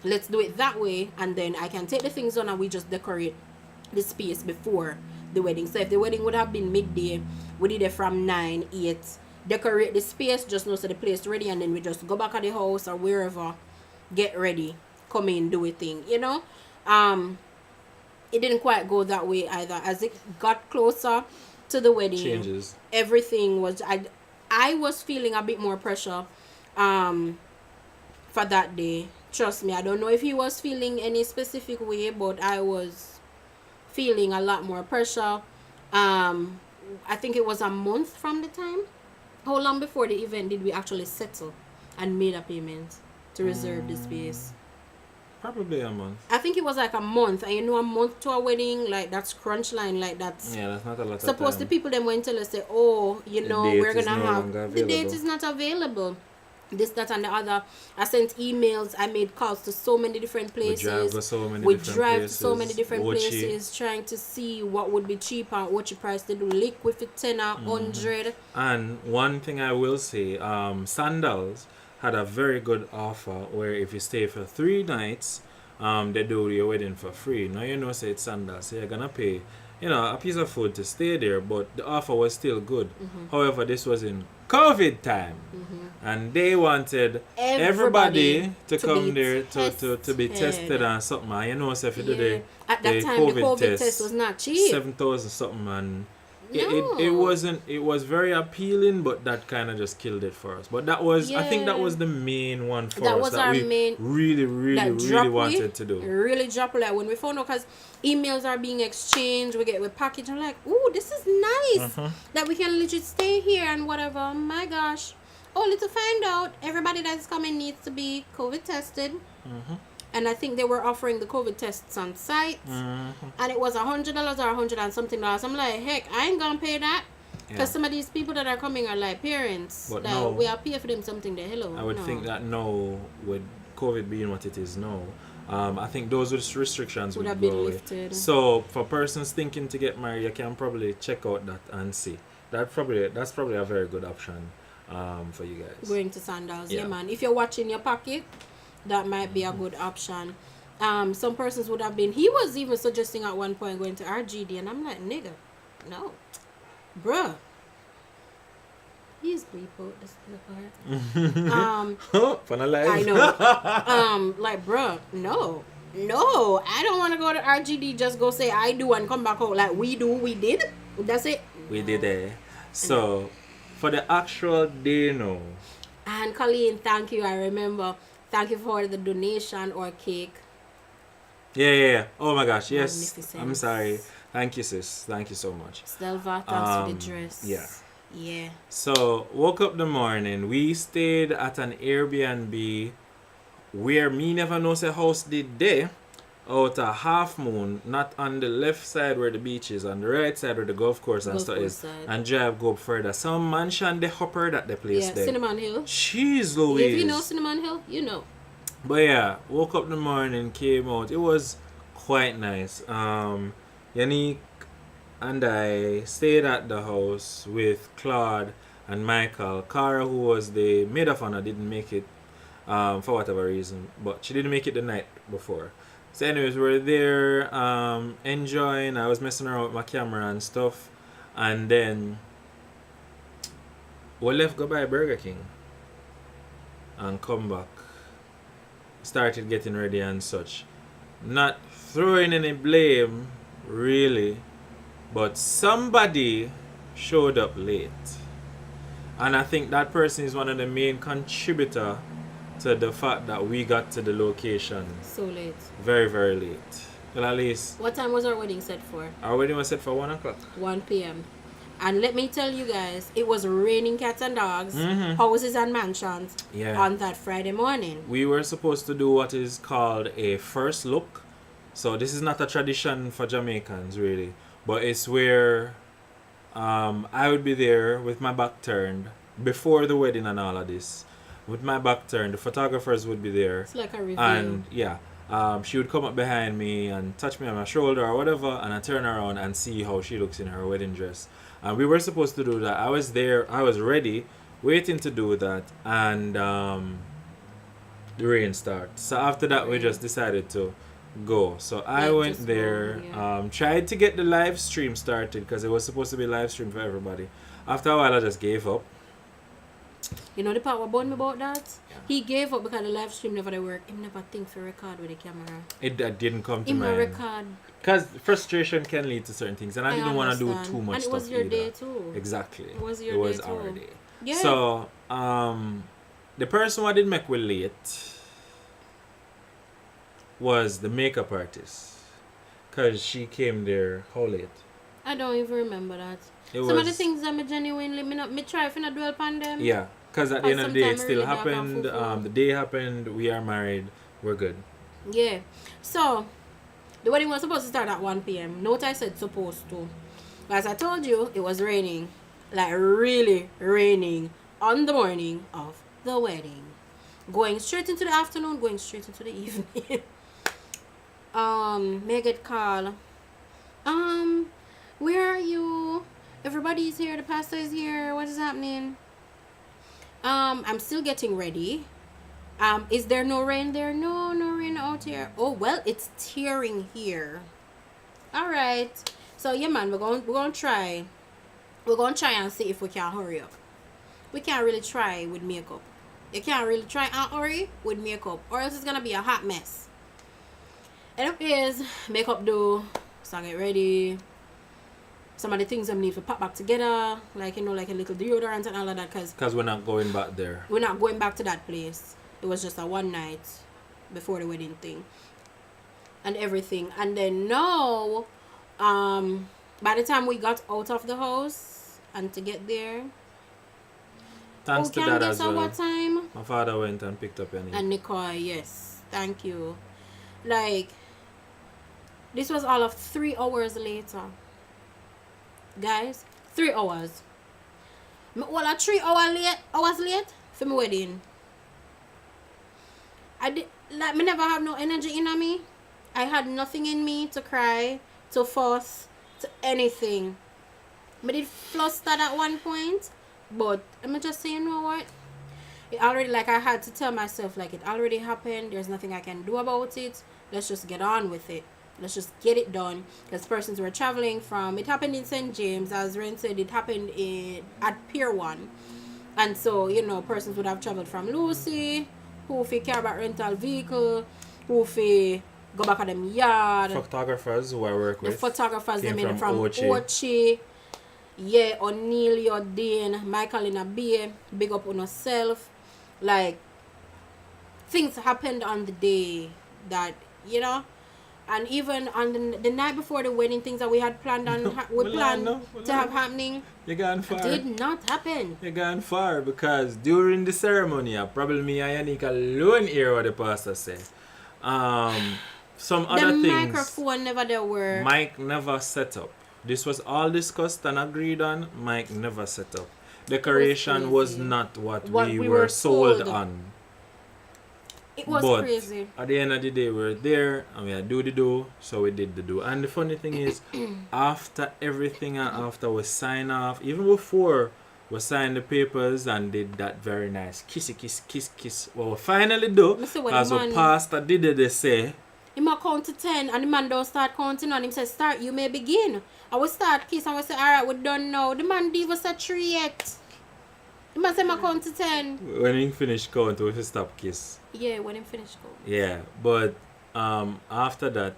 Speaker 1: Let's do it that way, and then I can take the things on and we just decorate the space before the wedding. So if the wedding would have been midday, we did it from 9, 8, decorate the space, just know so the place ready, and then we just go back at the house or wherever, get ready, come in, do a thing, you know. It didn't quite go that way either. As it got closer to the wedding,
Speaker 2: Changes.
Speaker 1: everything was, I was feeling a bit more pressure for that day. Trust me, I don't know if he was feeling any specific way, but I was feeling a lot more pressure. I think it was a month from the time. How long before the event did we actually settle and made a payment to reserve the space?
Speaker 2: Probably a month.
Speaker 1: I think it was like a month, and you know, a month to a wedding, like that's crunch line, like that's
Speaker 2: Yeah, that's not a lot of
Speaker 1: suppose the
Speaker 2: time.
Speaker 1: people then went tell us, say, oh, you
Speaker 2: The
Speaker 1: know,
Speaker 2: date
Speaker 1: we're
Speaker 2: is
Speaker 1: gonna
Speaker 2: no
Speaker 1: have
Speaker 2: longer
Speaker 1: the date
Speaker 2: available.
Speaker 1: is not available. This, that, and the other. I sent emails. I made calls to so many different
Speaker 2: We
Speaker 1: places.
Speaker 2: drive to so many
Speaker 1: We
Speaker 2: different
Speaker 1: drive to
Speaker 2: places.
Speaker 1: so many different
Speaker 2: Ochi.
Speaker 1: places, trying to see what would be cheaper and what price to do. Liquid for 10 or 100.
Speaker 2: And one thing I will say, Sandals had a very good offer where if you stay for 3 nights, they do your wedding for free. Now you know, say it's Sandals, so you're gonna pay, you know, a piece of food to stay there, but the offer was still good. However, this was in COVID time, and they wanted everybody to come
Speaker 1: be
Speaker 2: there to be tested
Speaker 1: tested.
Speaker 2: and something. And you know, so if you do
Speaker 1: Yeah. At that time, the COVID test was not cheap.
Speaker 2: 7,000 something, and it
Speaker 1: No.
Speaker 2: wasn't, it was very appealing, but that kind of just killed it for us. But that was, I think that
Speaker 1: Yeah.
Speaker 2: was the main one for
Speaker 1: That
Speaker 2: us
Speaker 1: was
Speaker 2: that
Speaker 1: our
Speaker 2: we
Speaker 1: main-
Speaker 2: really
Speaker 1: drop
Speaker 2: wanted to do.
Speaker 1: Really drop, like when we found out, because emails are being exchanged, we get with package, I'm like, ooh, this is nice that we can legit stay here and whatever. Oh my gosh, only to find out everybody that's coming needs to be COVID tested. And I think they were offering the COVID tests on site, and it was $100 or $100 and something dollars. I'm like, heck, I ain't gonna pay that, because
Speaker 2: Yeah.
Speaker 1: some of these people that are coming are like parents.
Speaker 2: But
Speaker 1: like,
Speaker 2: no.
Speaker 1: we are paying for them something. There, hello.
Speaker 2: I would
Speaker 1: no.
Speaker 2: think that now, with COVID being what it is now, I think those restrictions
Speaker 1: Would
Speaker 2: would
Speaker 1: have
Speaker 2: go
Speaker 1: been
Speaker 2: away.
Speaker 1: lifted.
Speaker 2: So for persons thinking to get married, you can probably check out that and see. That's probably a very good option for you guys.
Speaker 1: Going to Sandals, yeah.
Speaker 2: Yeah.
Speaker 1: Man. If you're watching your pocket, that might be a good option. Some persons would have been. He was even suggesting at one point going to RGD, and I'm like, nigga, no, bruh. He's bleep out this part.
Speaker 2: Finalize.
Speaker 1: I know. Like, bruh, no, I don't want to go to RGD. Just go say I do and come back out like we did. That's it.
Speaker 2: We did it. So for the actual day now,
Speaker 1: And Colleen, thank you. I remember. Thank you for the donation or cake.
Speaker 2: yeah. Oh my gosh, yes.
Speaker 1: Magnificent.
Speaker 2: I'm sorry. Thank you, sis. Thank you so much.
Speaker 1: Stelva, thanks for the
Speaker 2: Um,
Speaker 1: dress.
Speaker 2: yeah.
Speaker 1: Yeah.
Speaker 2: So woke up the morning. We stayed at an Airbnb where me never know say house did there. Out a half moon, not on the left side where the beach is, on the right side where the golf course and
Speaker 1: Golf
Speaker 2: stuff
Speaker 1: course
Speaker 2: is,
Speaker 1: side.
Speaker 2: and drive go up further. Some mansion the hopper that the place
Speaker 1: Yeah,
Speaker 2: there.
Speaker 1: Cinnamon Hill.
Speaker 2: Jeez Louise.
Speaker 1: If you know Cinnamon Hill, you know.
Speaker 2: But yeah, woke up in the morning, came out. It was quite nice. Yannick and I stayed at the house with Claude and Michael. Cara, who was the maid of honor, didn't make it for whatever reason, but she didn't make it the night before. So anyways, we're there enjoying. I was messing around with my camera and stuff, and then we left go by Burger King and come back. Started getting ready and such. Not throwing any blame, really, but somebody showed up late. And I think that person is one of the main contributor to the fact that we got to the location
Speaker 1: So late.
Speaker 2: very, very late. Well, at least
Speaker 1: What time was our wedding set for?
Speaker 2: our wedding was set for 1 o'clock.
Speaker 1: 1 p.m. And let me tell you guys, it was raining cats and dogs,
Speaker 2: Mhm.
Speaker 1: houses and mansions
Speaker 2: Yeah.
Speaker 1: on that Friday morning.
Speaker 2: We were supposed to do what is called a first look. So this is not a tradition for Jamaicans really, but it's where I would be there with my back turned before the wedding and all of this. With my back turned, the photographers would be there,
Speaker 1: It's like a review.
Speaker 2: and yeah, she would come up behind me and touch me on my shoulder or whatever, and I turn around and see how she looks in her wedding dress. And we were supposed to do that. I was there, I was ready, waiting to do that, and the rain starts. So after that, we just decided to go. So I
Speaker 1: Yeah,
Speaker 2: went
Speaker 1: just
Speaker 2: there,
Speaker 1: go, yeah.
Speaker 2: tried to get the live stream started because it was supposed to be live stream for everybody. After a while, I just gave up.
Speaker 1: You know the part what burned me about that? He gave up because the live stream never did work. He never think to record with the camera.
Speaker 2: It that didn't come to
Speaker 1: He never
Speaker 2: mind.
Speaker 1: record.
Speaker 2: Because frustration can lead to certain things, and I didn't want to do
Speaker 1: understand.
Speaker 2: too much
Speaker 1: And it
Speaker 2: stuff
Speaker 1: was your
Speaker 2: either.
Speaker 1: day too.
Speaker 2: Exactly.
Speaker 1: It was your
Speaker 2: It was
Speaker 1: day
Speaker 2: our
Speaker 1: too.
Speaker 2: day.
Speaker 1: Yeah.
Speaker 2: So, the person who did make we late was the makeup artist, cause she came there how late?
Speaker 1: I don't even remember that.
Speaker 2: It
Speaker 1: Some of the
Speaker 2: was
Speaker 1: things that me genuinely me try if I dwell upon them.
Speaker 2: yeah, cause at the end of the day it
Speaker 1: Sometime
Speaker 2: still
Speaker 1: really dark and
Speaker 2: happened.
Speaker 1: full.
Speaker 2: The day happened. We are married. We're good.
Speaker 1: Yeah. So the wedding was supposed to start at 1 p.m. Note I said supposed to. As I told you, it was raining. Like really raining on the morning of the wedding. Going straight into the afternoon, going straight into the evening. May I get call. Where are you? Everybody's here, the pastor is here. What is happening? I'm still getting ready. Is there no rain there? No, no rain out here. Oh well, it's tearing here. All right. So yeah, man, we're gonna try. We're gonna try and see if we can hurry up. We can't really try with makeup. You can't really try and hurry with makeup, or else it's gonna be a hot mess. Anyways, makeup do. So get ready. Some of the things I need to pop back together, like like a little deodorant and all of that, cause
Speaker 2: Cause we're not going back there.
Speaker 1: we're not going back to that place. It was just a one night before the wedding thing and everything. And then now, by the time we got out of the house and to get there,
Speaker 2: Thanks to
Speaker 1: can
Speaker 2: that
Speaker 1: guess
Speaker 2: as well.
Speaker 1: what time?
Speaker 2: My father went and picked up your niece.
Speaker 1: And Nicole, yes, thank you. Like, this was all of 3 hours later. Guys, 3 hours. Well, a 3 hours late for my wedding. I did like me never have no energy in me. I had nothing in me to cry, to fuss, to anything. I did flustered at one point, but I'm just saying, you know what? It already, like, I had to tell myself, like, it already happened. There's nothing I can do about it. Let's just get on with it. Let's just get it done. Because persons were traveling from, it happened in St. James, as Ren said, it happened at Pier 1. And so, persons would have traveled from Lucy, who fi care about rental vehicle, who fi go back at them yard.
Speaker 2: Photographers who I work
Speaker 1: The
Speaker 2: with.
Speaker 1: photographers
Speaker 2: came
Speaker 1: them in from
Speaker 2: Ochi.
Speaker 1: Ochi. Yeah, O'Neil, Dean, Michael in a Bay, big up on yourself. Like, things happened on the day that, and even on the night before the wedding, things that we had planned on, we planned to have happening,
Speaker 2: You gone far.
Speaker 1: did not happen.
Speaker 2: You gone far because during the ceremony, probably me and Yannick alone hear what the pastor say. Some
Speaker 1: The
Speaker 2: other things.
Speaker 1: microphone never there were.
Speaker 2: Mike never set up. This was all discussed and agreed on. Mike never set up. Decoration was
Speaker 1: crazy.
Speaker 2: not what
Speaker 1: What
Speaker 2: we
Speaker 1: we
Speaker 2: were
Speaker 1: were
Speaker 2: sold
Speaker 1: told.
Speaker 2: on.
Speaker 1: It was
Speaker 2: But
Speaker 1: crazy.
Speaker 2: at the end of the day, we were there and we had do the do, so we did the do. And the funny thing is, after everything and after we sign off, even before we signed the papers and did that very nice kissy kiss, what we finally do,
Speaker 1: Me say what
Speaker 2: because
Speaker 1: the
Speaker 2: what
Speaker 1: man-
Speaker 2: pastor did they say,
Speaker 1: He might count to 10 and the man don't start counting on him. Say start, you may begin. I will start kiss and we say alright, we're done now. The man didn't even say 3 yet. The man say I count to 10.
Speaker 2: when he finished count, we should stop kiss.
Speaker 1: Yeah, when him finish go.
Speaker 2: Yeah, but after that,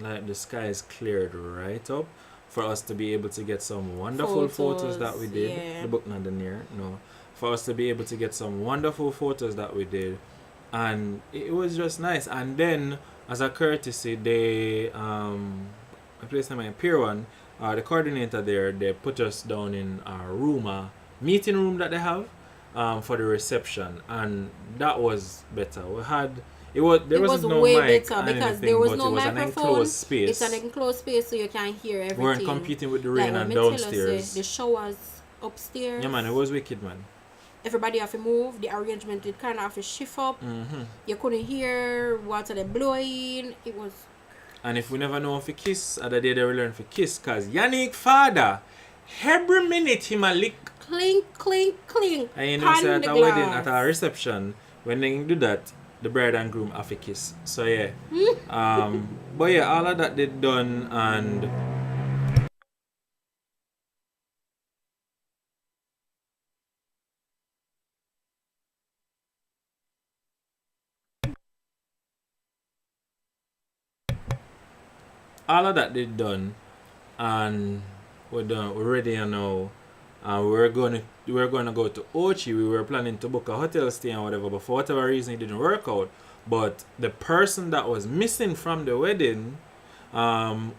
Speaker 2: like the skies cleared right up for us to be able to get some wonderful photos that we did.
Speaker 1: yeah.
Speaker 2: The book not in here, no. For us to be able to get some wonderful photos that we did, and it was just nice. And then as a courtesy, they I placed them in Pier 1, the coordinator there, they put us down in a room, a meeting room that they have for the reception, and that was better. We had there
Speaker 1: It
Speaker 2: wasn't
Speaker 1: was
Speaker 2: no
Speaker 1: way
Speaker 2: mic
Speaker 1: better
Speaker 2: and
Speaker 1: because
Speaker 2: anything,
Speaker 1: there was
Speaker 2: but
Speaker 1: no
Speaker 2: it was an
Speaker 1: microphone.
Speaker 2: enclosed space.
Speaker 1: It's an enclosed space, so you can hear everything.
Speaker 2: We weren't competing with the
Speaker 1: Like,
Speaker 2: rain
Speaker 1: let
Speaker 2: and
Speaker 1: me tell you,
Speaker 2: downstairs.
Speaker 1: say, the showers upstairs.
Speaker 2: Yeah, man, it was wicked, man.
Speaker 1: Everybody have to move. The arrangement did kind of have to shift up. You couldn't hear water they blowing. It was
Speaker 2: And if we never know if we kiss, other day they will learn to kiss, cause Yannick father, every minute him a lick.
Speaker 1: clink, clink, clink.
Speaker 2: And you know,
Speaker 1: pan
Speaker 2: say at
Speaker 1: the
Speaker 2: a wedding,
Speaker 1: glass.
Speaker 2: at a reception, when they do that, the bride and groom have to kiss. So yeah. But yeah, all of that they done, and all of that they done, and we're done. We're ready now. We're gonna go to Ochi. We were planning to book a hotel stay and whatever, but for whatever reason it didn't work out. But the person that was missing from the wedding,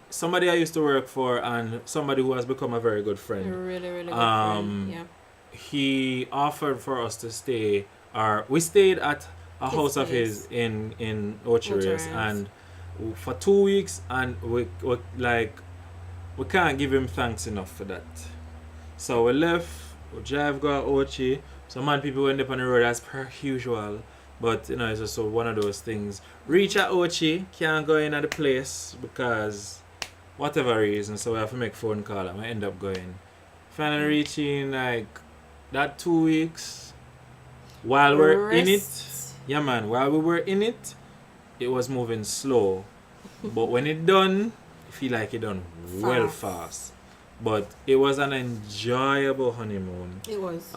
Speaker 2: somebody I used to work for and somebody who has become a very good friend.
Speaker 1: Really, really good
Speaker 2: Um,
Speaker 1: friend. Yeah.
Speaker 2: He offered for us to stay, or we stayed at a
Speaker 1: His
Speaker 2: house of
Speaker 1: place.
Speaker 2: his in Ochiris,
Speaker 1: Ochiris.
Speaker 2: and for 2 weeks, and we can't give him thanks enough for that. So we left, we drive go to Ochi. Some man people went up on the road as per usual. But you know, it's just one of those things. Reach at Ochi, can't go in at the place because whatever reason, so we have to make phone call and we end up going. Finally reaching like that 2 weeks. While we're in it,
Speaker 1: Rest.
Speaker 2: yeah man, while we were in it, it was moving slow. But when it done, I feel like it done well fast. But it was an enjoyable honeymoon.
Speaker 1: It was.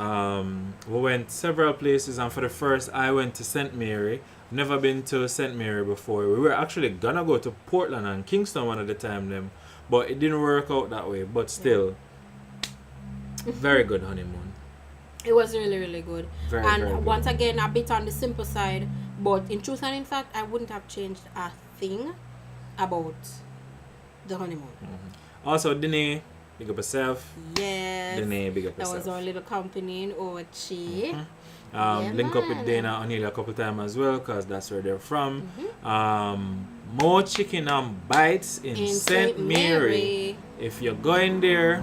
Speaker 2: We went several places, and for the first, I went to St. Mary. Never been to St. Mary before. We were actually gonna go to Portland and Kingston one of the time them, but it didn't work out that way. But still, very good honeymoon.
Speaker 1: It was really, really good.
Speaker 2: Very,
Speaker 1: And
Speaker 2: very good.
Speaker 1: once again, a bit on the simple side, but in truth and in fact, I wouldn't have changed a thing about the honeymoon.
Speaker 2: Also, Dene, big up yourself.
Speaker 1: Yes.
Speaker 2: Dene, big up
Speaker 1: That was
Speaker 2: yourself.
Speaker 1: our little company in Ochi. Yeah,
Speaker 2: Link up with
Speaker 1: man.
Speaker 2: Dana and O'Neil a couple times as well, because that's where they're from.
Speaker 1: Mm-hmm.
Speaker 2: More chicken and bites in St. Mary. If you're going there,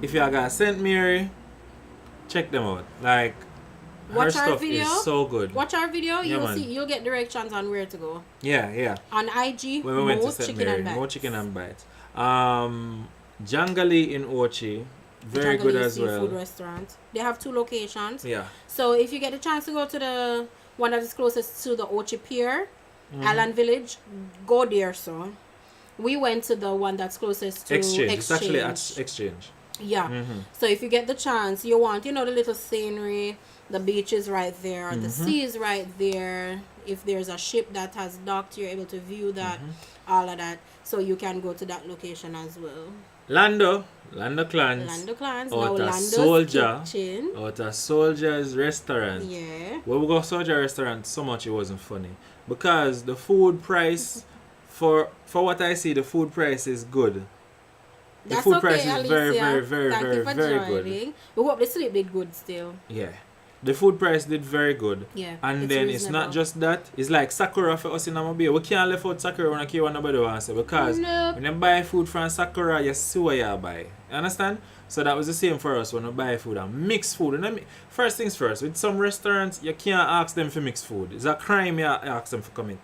Speaker 2: if you got St. Mary, check them out. Like, her
Speaker 1: Watch our
Speaker 2: stuff
Speaker 1: video.
Speaker 2: is so good.
Speaker 1: Watch our video,
Speaker 2: Yeah,
Speaker 1: you'll
Speaker 2: man.
Speaker 1: see, you'll get directions on where to go.
Speaker 2: Yeah.
Speaker 1: On IG,
Speaker 2: When we went to
Speaker 1: Mo
Speaker 2: St.
Speaker 1: Chicken
Speaker 2: Mary,
Speaker 1: and Bites.
Speaker 2: more chicken and bites. Jangali in Ochi, very good
Speaker 1: Jangali
Speaker 2: as
Speaker 1: Seafood
Speaker 2: well.
Speaker 1: Restaurant. They have 2 locations.
Speaker 2: Yeah.
Speaker 1: So if you get the chance to go to the one that is closest to the Ochi Pier,
Speaker 2: Mm-hmm.
Speaker 1: Island Village, go there. So we went to the one that's closest to
Speaker 2: Exchange. It's actually at Exchange.
Speaker 1: Yeah. So if you get the chance, you want, the little scenery, the beach is right there, the sea is right there. If there's a ship that has docked, you're able to view that, all of that. So you can go to that location as well.
Speaker 2: Lando Clans.
Speaker 1: Lando Clans,
Speaker 2: Out
Speaker 1: now
Speaker 2: of
Speaker 1: Lando's
Speaker 2: Soldier.
Speaker 1: Kitchen.
Speaker 2: Out of Soldier's restaurant.
Speaker 1: Yeah.
Speaker 2: When we go to Soldier restaurant, so much it wasn't funny. Because the food price, for what I see, the food price is good. The food price is very, very, very,
Speaker 1: Thank
Speaker 2: very,
Speaker 1: you for
Speaker 2: very good.
Speaker 1: joining. We hope the sleep did good still.
Speaker 2: Yeah. The food price did very good.
Speaker 1: Yeah,
Speaker 2: And
Speaker 1: it's
Speaker 2: then it's not
Speaker 1: reasonable.
Speaker 2: just that. It's like Sakura for us in Namibia. We can't left out Sakura when I care what nobody wants to say. Because
Speaker 1: Nope.
Speaker 2: when you buy food from Sakura, you see what you buy. You understand? So that was the same for us when we buy food and mix food. And first things first, with some restaurants, you can't ask them for mix food. It's a crime you ask them for commit.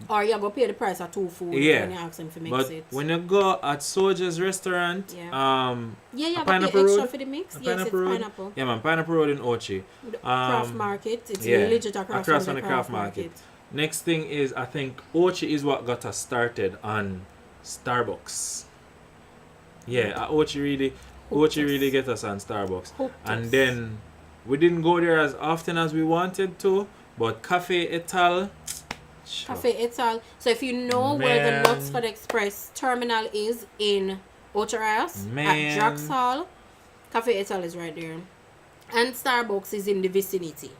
Speaker 1: Or you go pay the price of 2 food
Speaker 2: Yeah.
Speaker 1: when you ask them to mix
Speaker 2: But
Speaker 1: it.
Speaker 2: when you go at Soldier's restaurant,
Speaker 1: Yeah.
Speaker 2: a
Speaker 1: Yeah, you go pay
Speaker 2: Pineapple
Speaker 1: extra
Speaker 2: Road?
Speaker 1: for the mix.
Speaker 2: a
Speaker 1: Yes, it's
Speaker 2: Pineapple Road?
Speaker 1: pineapple.
Speaker 2: Yeah man, Pineapple Road in Ochi.
Speaker 1: The craft market. It's
Speaker 2: yeah,
Speaker 1: really legit across
Speaker 2: from
Speaker 1: the
Speaker 2: the
Speaker 1: craft market.
Speaker 2: Next thing is, I think Ochi is what got us started on Starbucks. Yeah, Ochi really
Speaker 1: Hooked us.
Speaker 2: get us on Starbucks.
Speaker 1: Hooked
Speaker 2: And
Speaker 1: us.
Speaker 2: then we didn't go there as often as we wanted to, but Cafe Etal.
Speaker 1: Cafe Etal. So if you know where
Speaker 2: Man.
Speaker 1: the Nuts for the Express terminal is in Ochiras
Speaker 2: Man.
Speaker 1: at Drax Hall, Cafe Etal is right there. And Starbucks is in the vicinity.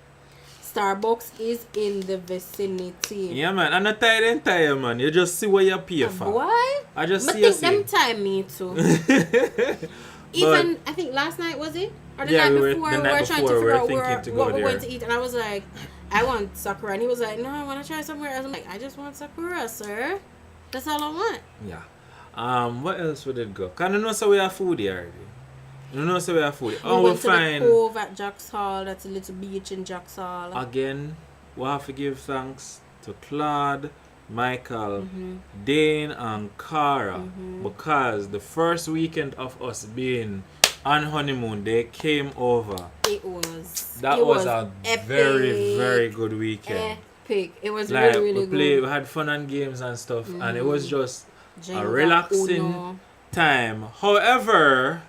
Speaker 1: Starbucks is in the vicinity.
Speaker 2: Yeah, man. I'm not tired entire, man. You just see what you pay for.
Speaker 1: Boy,
Speaker 2: I just
Speaker 1: but
Speaker 2: see you
Speaker 1: think them
Speaker 2: see.
Speaker 1: time me too. Even I think last night was it or the
Speaker 2: Yeah,
Speaker 1: night
Speaker 2: we were-
Speaker 1: before
Speaker 2: the
Speaker 1: we
Speaker 2: night
Speaker 1: were trying to
Speaker 2: before, we
Speaker 1: figure
Speaker 2: were
Speaker 1: out
Speaker 2: thinking to go
Speaker 1: what we're
Speaker 2: there.
Speaker 1: going to eat, and I was like, I want Sakura, and he was like, no, I want to try somewhere else. I'm like, I just want Sakura, sir. That's all I want.
Speaker 2: Yeah. What else we did go? Can you know so we have food here already? You know so we have food.
Speaker 1: We
Speaker 2: Oh, we
Speaker 1: went to
Speaker 2: find
Speaker 1: the Cove at Jack's Hall. That's a little beach in Jack's Hall.
Speaker 2: again. We have to give thanks to Claude, Michael,
Speaker 1: Mm-hmm.
Speaker 2: Dane, and Cara because the first weekend of us being on honeymoon, they came over.
Speaker 1: It was.
Speaker 2: That
Speaker 1: it
Speaker 2: was a
Speaker 1: epic.
Speaker 2: very, very good weekend.
Speaker 1: Epic. It was
Speaker 2: Like
Speaker 1: really, really
Speaker 2: we played,
Speaker 1: good.
Speaker 2: we had fun and games and stuff, and it was just
Speaker 1: Jenga,
Speaker 2: relaxing
Speaker 1: Uno.
Speaker 2: time. However,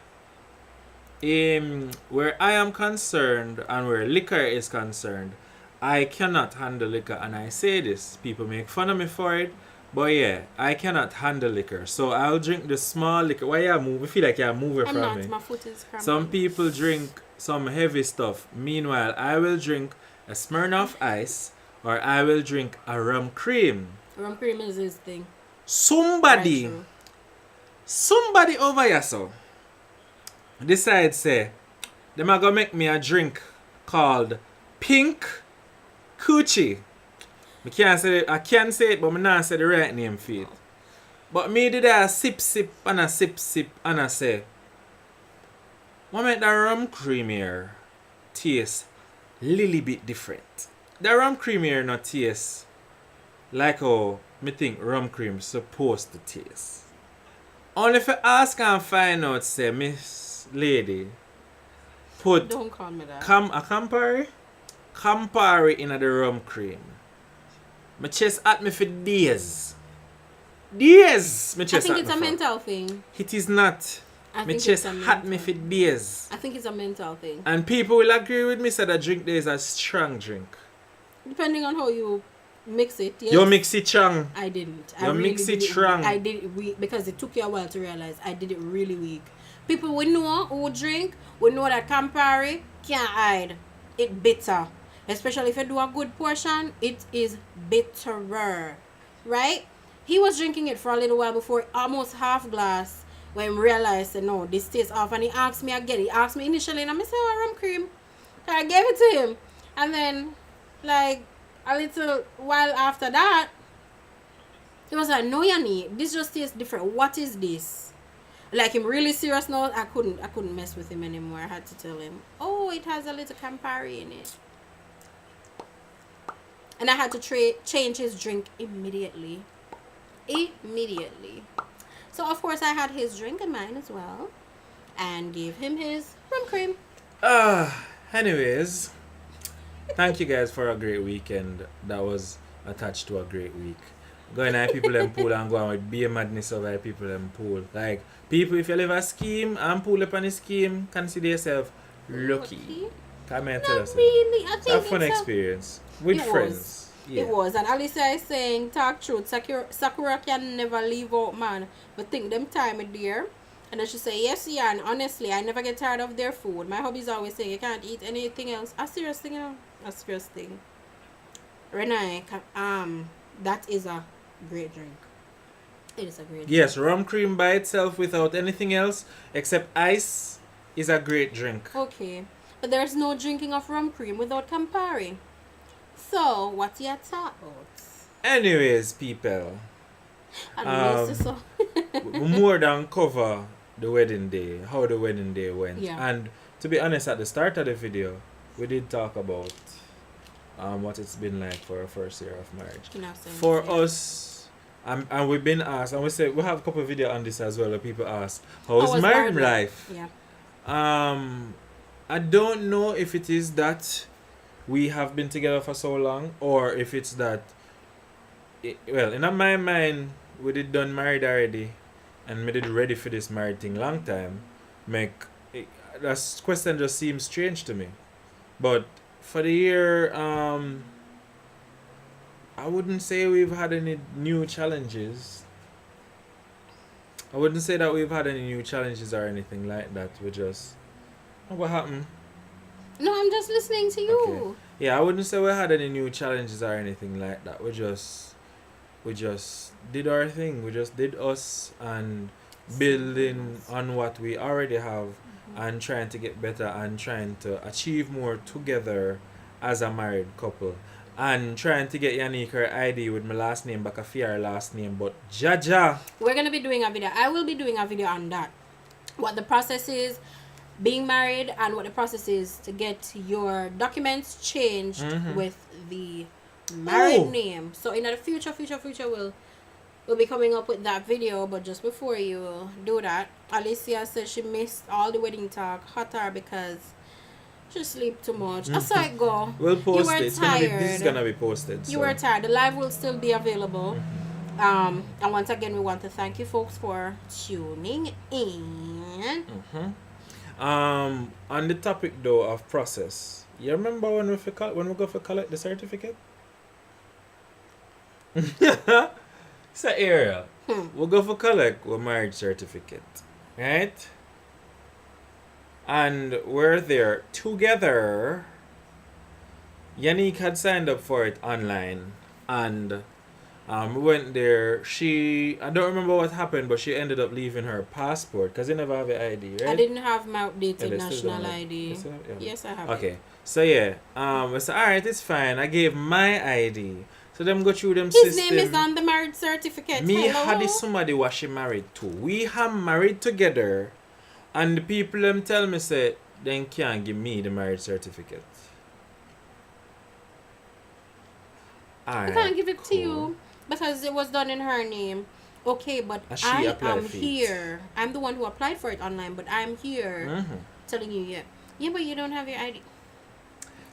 Speaker 2: where I am concerned and where liquor is concerned, I cannot handle liquor, and I say this. People make fun of me for it, but yeah, I cannot handle liquor. So I'll drink the small liquor. Why you move? I feel like you're moving
Speaker 1: I'm
Speaker 2: from
Speaker 1: not.
Speaker 2: me.
Speaker 1: My foot is cramping.
Speaker 2: Some people drink some heavy stuff. Meanwhile, I will drink a Smirnoff Ice or I will drink a rum cream.
Speaker 1: Rum cream is his thing.
Speaker 2: Somebody,
Speaker 1: Right, true.
Speaker 2: somebody over here so decide say them are gonna make me a drink called Pink Coochie. I can say it, but I not say the right name for it. But me did a sip and a sip and I say, what make the rum cream here taste little bit different? The rum cream here not taste like how me think rum cream supposed to taste. Only if you ask and find out, say, Miss Lady, put
Speaker 1: Don't call me that.
Speaker 2: a Campari? Campari in the rum cream. My chest at me for days. Days! My
Speaker 1: I
Speaker 2: chest
Speaker 1: think
Speaker 2: at
Speaker 1: it's
Speaker 2: me
Speaker 1: a
Speaker 2: for.
Speaker 1: mental thing.
Speaker 2: It is not.
Speaker 1: I
Speaker 2: My
Speaker 1: think
Speaker 2: chest
Speaker 1: it's a
Speaker 2: hot me
Speaker 1: mental-
Speaker 2: for days.
Speaker 1: I think it's a mental thing.
Speaker 2: And people will agree with me say that drink there is a strong drink.
Speaker 1: Depending on how you mix it. Yes.
Speaker 2: You mix it strong.
Speaker 1: I didn't.
Speaker 2: You mix it strong.
Speaker 1: I did it weak because it took you a while to realize I did it really weak. People we know who drink, we know that Campari can't hide. It bitter. Especially if you do a good portion, it is bitterer. Right? He was drinking it for a little while before almost half glass when he realized that no, this tastes off, and he asked me again. He asked me initially and I said, oh, rum cream. So I gave it to him. And then like a little while after that, he was like, no, Yanni, this just tastes different. What is this? Like him really serious now. I couldn't mess with him anymore. I had to tell him, oh, it has a little Campari in it. And I had to change his drink immediately. So of course I had his drink and mine as well, and gave him his rum cream.
Speaker 2: Anyways, thank you guys for a great weekend that was attached to a great week. Going at people in pool and going with be a madness over people in pool. Like people, if you live a scheme and pool up on a scheme, consider yourself lucky. Come and tell
Speaker 1: Not
Speaker 2: us.
Speaker 1: really. I
Speaker 2: A
Speaker 1: think
Speaker 2: fun
Speaker 1: it's a-
Speaker 2: experience with
Speaker 1: It
Speaker 2: friends.
Speaker 1: was.
Speaker 2: Yeah.
Speaker 1: It was, and Alicia is saying, talk truth, Sakura can never leave out, man. But think them time, my dear. And then she say, yes, yeah, and honestly, I never get tired of their food. My hubby's always saying, you can't eat anything else. A serious thing, you know? A serious thing. Renee, that is a great drink. It is a great drink.
Speaker 2: Yes, rum cream by itself without anything else except ice is a great drink.
Speaker 1: Okay. But there's no drinking of rum cream without Campari. So, what you talk about?
Speaker 2: Anyways, people,
Speaker 1: And this is so.
Speaker 2: we more than cover the wedding day, how the wedding day went.
Speaker 1: Yeah.
Speaker 2: And to be honest, at the start of the video, we did talk about what it's been like for our first year of marriage. For us, and we've been asked, and we said we have a couple of videos on this as well where people ask, how's
Speaker 1: was
Speaker 2: married
Speaker 1: married
Speaker 2: life?
Speaker 1: Yeah.
Speaker 2: I don't know if it is that we have been together for so long or if it's that well, in my mind we did done married already and we did ready for this married thing long time. That question just seems strange to me. But for the year, I wouldn't say we've had any new challenges. I wouldn't say that we've had any new challenges or anything like that. We just what happened?
Speaker 1: No, I'm just listening to you.
Speaker 2: Okay. Yeah, I wouldn't say we had any new challenges or anything like that. We just did our thing. We just did us and building on what we already have and trying to get better and trying to achieve more together as a married couple. And trying to get Yannick her ID with my last name back a fear last name, but Jaja.
Speaker 1: We're gonna be doing a video. I will be doing a video on that. What the process is, being married, and what the process is to get your documents changed with the married
Speaker 2: Oh.
Speaker 1: name. So in the future, we'll be coming up with that video. But just before you do that, Alicia says she missed all the wedding talk. Hotter because she sleep too much. I saw it go.
Speaker 2: We'll post
Speaker 1: were
Speaker 2: it. It's gonna be, this is
Speaker 1: tired.
Speaker 2: gonna be posted.
Speaker 1: You
Speaker 2: so.
Speaker 1: were tired. The live will still be available. And once again, we want to thank you folks for tuning in.
Speaker 2: On the topic though of process, you remember when we go for collect the certificate? It's an area. We go for collect our marriage certificate, right? And we're there together. Yannick had signed up for it online, and we went there. I don't remember what happened, but she ended up leaving her passport because you never have an ID, right?
Speaker 1: I didn't have my
Speaker 2: Yeah,
Speaker 1: updated
Speaker 2: they still
Speaker 1: national
Speaker 2: don't have-
Speaker 1: ID.
Speaker 2: they still have- yeah.
Speaker 1: Yes, I have.
Speaker 2: Okay, so yeah, I said, alright, it's fine. I gave my ID. So them go through them
Speaker 1: His
Speaker 2: system.
Speaker 1: name is on the marriage certificate.
Speaker 2: Me
Speaker 1: Hello?
Speaker 2: had somebody what she married to. We have married together, and the people them tell me say they can't give me the marriage certificate.
Speaker 1: I
Speaker 2: Alright,
Speaker 1: can't give it to
Speaker 2: cool.
Speaker 1: you because it was done in her name. Okay, but
Speaker 2: And she
Speaker 1: I
Speaker 2: applied
Speaker 1: am
Speaker 2: for it.
Speaker 1: here. I'm the one who applied for it online, but I'm here
Speaker 2: Mhm.
Speaker 1: telling you, yeah, but you don't have your ID,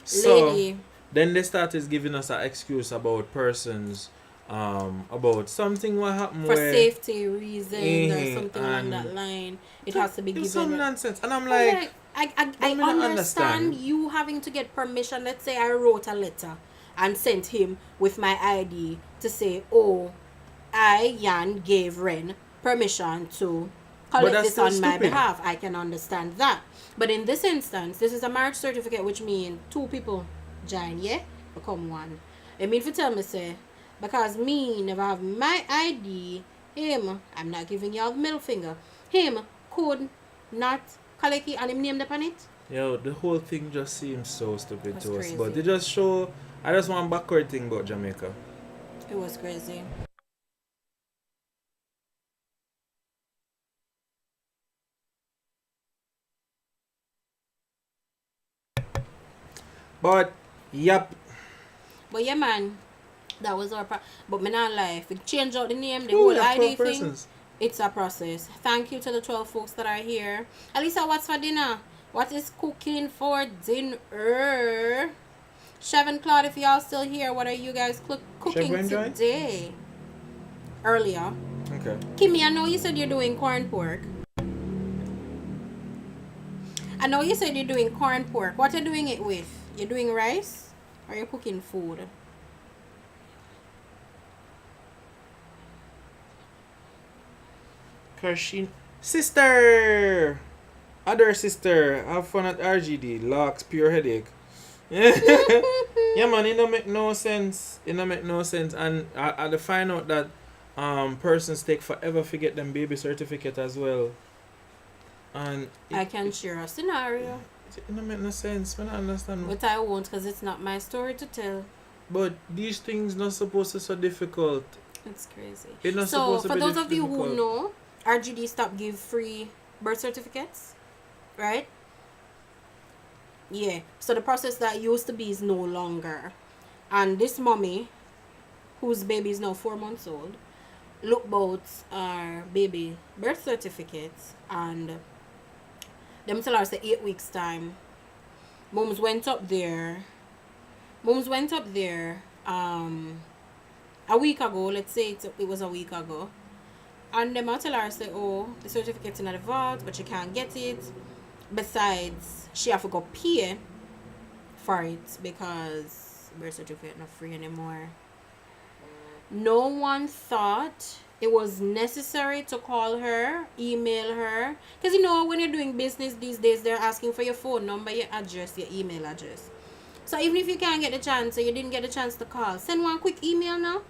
Speaker 2: So
Speaker 1: lady.
Speaker 2: then they started giving us an excuse about persons, about something what happened
Speaker 1: For
Speaker 2: where
Speaker 1: safety reasons or
Speaker 2: Mhm,
Speaker 1: something along
Speaker 2: and
Speaker 1: that line, it has to be
Speaker 2: it was some
Speaker 1: given.
Speaker 2: nonsense, and I'm
Speaker 1: I was
Speaker 2: like,
Speaker 1: I
Speaker 2: me not
Speaker 1: understand
Speaker 2: understand.
Speaker 1: you having to get permission. Let's say I wrote a letter and sent him with my ID to say, oh, I, Yan, gave Ren permission to collect
Speaker 2: that's
Speaker 1: this
Speaker 2: still
Speaker 1: on my
Speaker 2: stupid.
Speaker 1: behalf. I can understand that. But in this instance, this is a marriage certificate, which means two people join, yeah? Become one. It mean for tell me, say, because me never have my ID, him, I'm not giving y'all the middle finger, him could not collect it and him named upon it.
Speaker 2: yo, the whole thing just seems so stupid
Speaker 1: That's
Speaker 2: to us.
Speaker 1: crazy.
Speaker 2: But they just show. I just want backward thing about Jamaica.
Speaker 1: It was crazy.
Speaker 2: But yep,
Speaker 1: But yeah, man, that was our but me not lie. If we change out the name, the
Speaker 2: Ooh,
Speaker 1: whole
Speaker 2: we have 12
Speaker 1: ID thing,
Speaker 2: persons.
Speaker 1: it's a process. Thank you to the 12 folks that are here. Alisa, what's for dinner? What is cooking for dinner? Chev and Claude, if y'all still here, what are you guys cooking
Speaker 2: Chef Enjoy?
Speaker 1: today? Earlier.
Speaker 2: Okay.
Speaker 1: Kimmy, I know you said you're doing corn pork. I know you said you're doing corn pork. What are you doing it with? You're doing rice? Or you're cooking food?
Speaker 2: Kershin. Sister! Other sister. Have fun at RGD. Locks, pure headache. Yeah, man, it don't make no sense. It don't make no sense. And I find out that persons take forever to get them baby certificate as well. And
Speaker 1: I can share a scenario.
Speaker 2: it don't make no sense. I don't understand.
Speaker 1: But I won't because it's not my story to tell.
Speaker 2: But these things not supposed to be so difficult.
Speaker 1: It's crazy.
Speaker 2: It's not
Speaker 1: So,
Speaker 2: supposed to
Speaker 1: for
Speaker 2: be
Speaker 1: those of you who
Speaker 2: difficult.
Speaker 1: know, RGD stopped give free birth certificates, right? Yeah. So, the process that used to be is no longer. And this mommy, whose baby is now 4 months old, look both our baby birth certificates and them tell her say 8 weeks time. Mums went up there a week ago. Let's say it was a week ago, and them tell her say, oh, the certificate's in the vault, but she can't get it. Besides, she have to go pay for it because birth certificate not free anymore. No one thought it was necessary to call her, email her, because when you're doing business these days, they're asking for your phone number, your address, your email address. So even if you can't get the chance or you didn't get a chance to call, send one quick email now.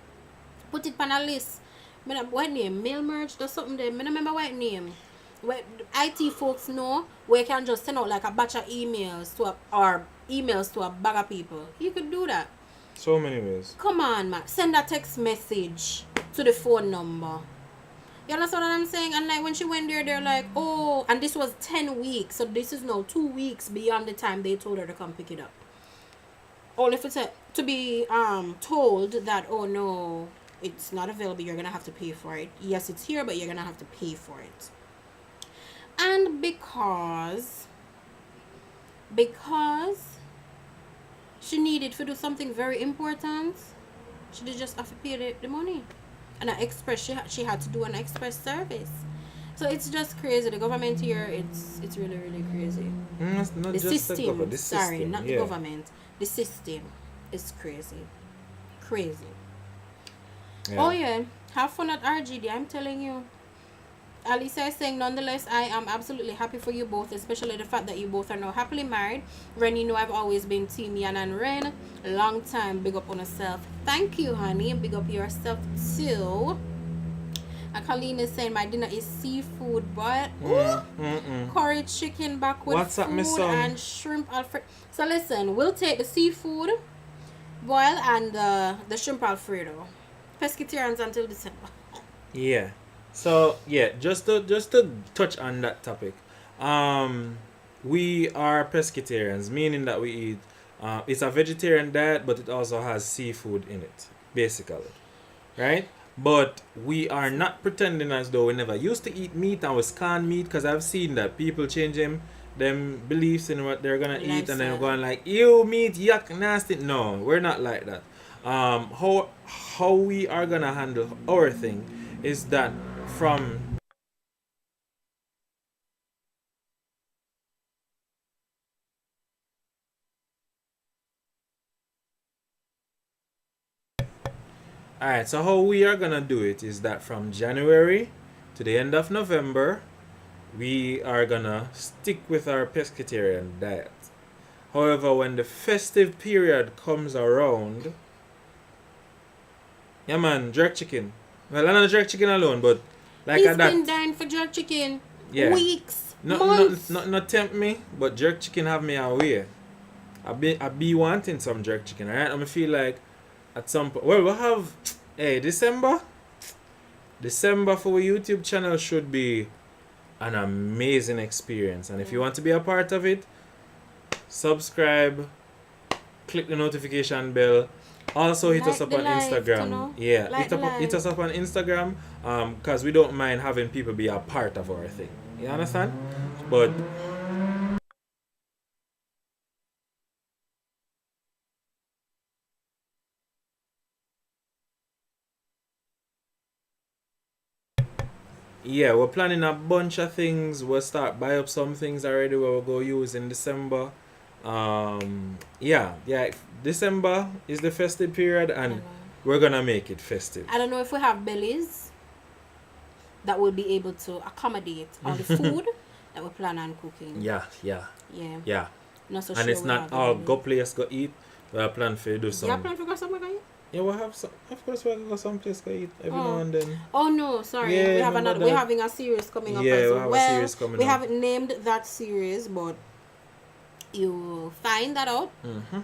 Speaker 1: Put it on a list. What name? Mail merge or something there. I don't remember what name. Where IT folks know where you can just send out like a batch of emails to a bag of people. You could do that.
Speaker 2: So many ways.
Speaker 1: Come on, man. Send a text message to the phone number. You understand what I'm saying? And like when she went there, they're like, oh, and this was 10 weeks. So this is now 2 weeks beyond the time they told her to come pick it up. Only for to be told that, oh no, it's not available, you're gonna have to pay for it. Yes, it's here, but you're gonna have to pay for it. And because she needed to do something very important, she did just have to pay the money. And an express, she had to do an express service. So it's just crazy. The government here, it's really, really crazy.
Speaker 2: It's not
Speaker 1: The
Speaker 2: just
Speaker 1: system,
Speaker 2: the government. The
Speaker 1: sorry,
Speaker 2: system,
Speaker 1: not
Speaker 2: yeah.
Speaker 1: the government. The system is crazy. Crazy.
Speaker 2: Yeah.
Speaker 1: Oh yeah, have fun at RGD, I'm telling you. Alisa is saying, nonetheless, I am absolutely happy for you both, especially the fact that you both are now happily married. Ren, you know I've always been Team Yan and Ren. Long time, big up on yourself. Thank you, honey. Big up yourself too. And Colleen is saying, my dinner is seafood, but curry chicken back with
Speaker 2: What's up, my
Speaker 1: food
Speaker 2: son?
Speaker 1: and shrimp alfredo. So listen, we'll take the seafood boil and the shrimp alfredo. Pescatarians until December.
Speaker 2: Yeah. So yeah, just to touch on that topic, we are pescatarians, meaning that we eat. It's a vegetarian diet, but it also has seafood in it, basically, right? But we are not pretending as though we never used to eat meat and we scan meat, because I've seen that people change them beliefs in what they're gonna eat, and then going like, ew, meat, yuck, nasty. No, we're not like that. How we are gonna handle our thing is that from Alright, so how we are gonna do it is that from January to the end of November, we are gonna stick with our pescatarian diet. However, when the festive period comes around, yeah man, jerk chicken. Well, I'm not jerk chicken alone, but like
Speaker 1: He's
Speaker 2: at that.
Speaker 1: been dying for jerk chicken
Speaker 2: Yeah.
Speaker 1: weeks,
Speaker 2: Not
Speaker 1: months.
Speaker 2: tempt me, but jerk chicken have me away. I be wanting some jerk chicken, alright? I feel like at some point, well, we'll have, December for our YouTube channel should be an amazing experience. And if you want to be a part of it, subscribe, click the notification bell. Also hit
Speaker 1: Like
Speaker 2: us up
Speaker 1: the
Speaker 2: on
Speaker 1: live,
Speaker 2: Instagram.
Speaker 1: you know?
Speaker 2: Yeah,
Speaker 1: Like the
Speaker 2: hit us up on Instagram, because we don't mind having people be a part of our thing. You understand? But yeah, we're planning a bunch of things. We'll start buy up some things already we'll go use in December. Yeah, December is the festive period, and we're gonna make it festive.
Speaker 1: I don't know if we have bellies that will be able to accommodate all the food that we plan on cooking.
Speaker 2: Yeah.
Speaker 1: Yeah. Not so
Speaker 2: And
Speaker 1: sure
Speaker 2: it's
Speaker 1: we
Speaker 2: not
Speaker 1: have the
Speaker 2: all
Speaker 1: belly.
Speaker 2: go place go eat. We're plan to do
Speaker 1: You
Speaker 2: some.
Speaker 1: have plan to go somewhere, guys?
Speaker 2: Yeah, we'll have some. Of course, we'll go someplace go eat every
Speaker 1: Oh.
Speaker 2: now and then.
Speaker 1: Oh no, sorry.
Speaker 2: Yeah,
Speaker 1: we have
Speaker 2: remember
Speaker 1: another. We're
Speaker 2: that?
Speaker 1: having a series coming up
Speaker 2: Yeah,
Speaker 1: as
Speaker 2: we have a
Speaker 1: well.
Speaker 2: series coming
Speaker 1: we
Speaker 2: up.
Speaker 1: haven't named that series, but you will find that out
Speaker 2: Mm-hmm.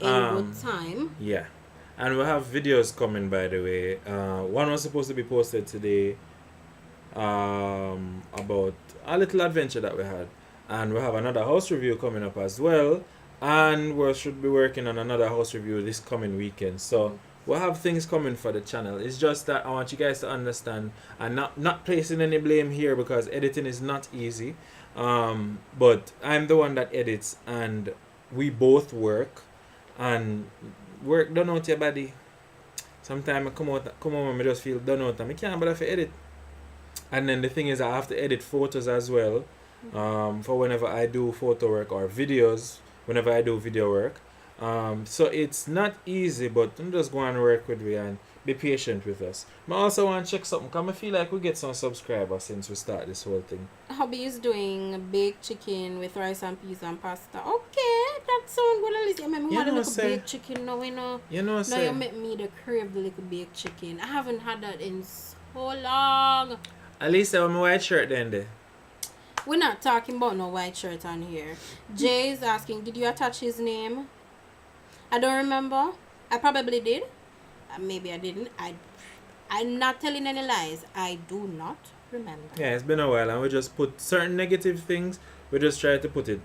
Speaker 1: in good time.
Speaker 2: Yeah, and we'll have videos coming, by the way. One was supposed to be posted today, about a little adventure that we had, and we'll have another house review coming up as well, and we should be working on another house review this coming weekend. So we'll have things coming for the channel. It's just that I want you guys to understand, and not placing any blame here, because editing is not easy. But I'm the one that edits, and we both work, and work done out your body. Sometimes I come home and I just feel done out and I can't bother to edit. And then the thing is, I have to edit photos as well, for whenever I do photo work, or videos whenever I do video work. So it's not easy, but I'm just going to work with me and be patient with us. I also want to check something, because I feel like we get some subscribers since we start this whole thing.
Speaker 1: Hubby is doing baked chicken with rice and peas and pasta. Okay, that sound good, Alicia. I remember
Speaker 2: You
Speaker 1: had a
Speaker 2: know,
Speaker 1: little
Speaker 2: say-
Speaker 1: baked chicken now, you know.
Speaker 2: You know,
Speaker 1: Now
Speaker 2: say,
Speaker 1: you make me the crave the little baked chicken. I haven't had that in so long.
Speaker 2: at least I have my white shirt then there.
Speaker 1: We're not talking about no white shirt on here. Jay is asking, did you attach his name? I don't remember. I probably did. Maybe I didn't. I'm not telling any lies. I do not remember.
Speaker 2: Yeah, it's been a while, and we just put certain negative things. We just try to put it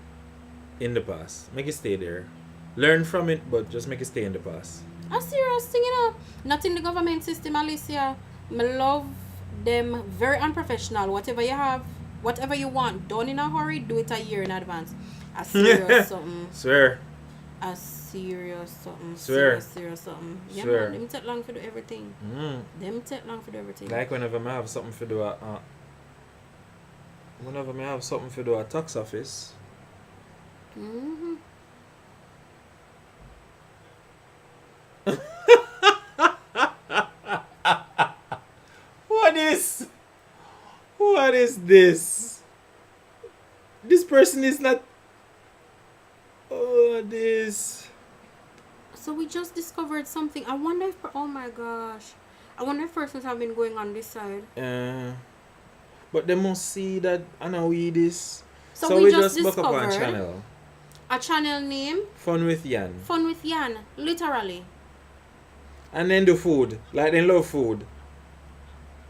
Speaker 2: in the past, make it stay there. Learn from it, but just make it stay in the past.
Speaker 1: A serious thing, you know. Not in the government system, Alicia. I love them very unprofessional. Whatever you have, whatever you want, done in a hurry, do it a year in advance. A serious something.
Speaker 2: Swear.
Speaker 1: A serious something.
Speaker 2: Swear.
Speaker 1: Serious something. Yeah,
Speaker 2: Swear.
Speaker 1: man. Them take long to do everything. Them take long to do everything.
Speaker 2: Like whenever I have something to do at whenever I have something to do at tax office.
Speaker 1: Mm-hmm.
Speaker 2: What is this? This person is not. Oh, this.
Speaker 1: So we just discovered something. I wonder if, oh my gosh, I wonder if persons have been going on this side.
Speaker 2: But they must see that I know we this.
Speaker 1: So we just
Speaker 2: look up on
Speaker 1: discovered
Speaker 2: channel.
Speaker 1: a channel name,
Speaker 2: Fun with Yan.
Speaker 1: Fun with Yan, literally.
Speaker 2: And then the food. Like they love food.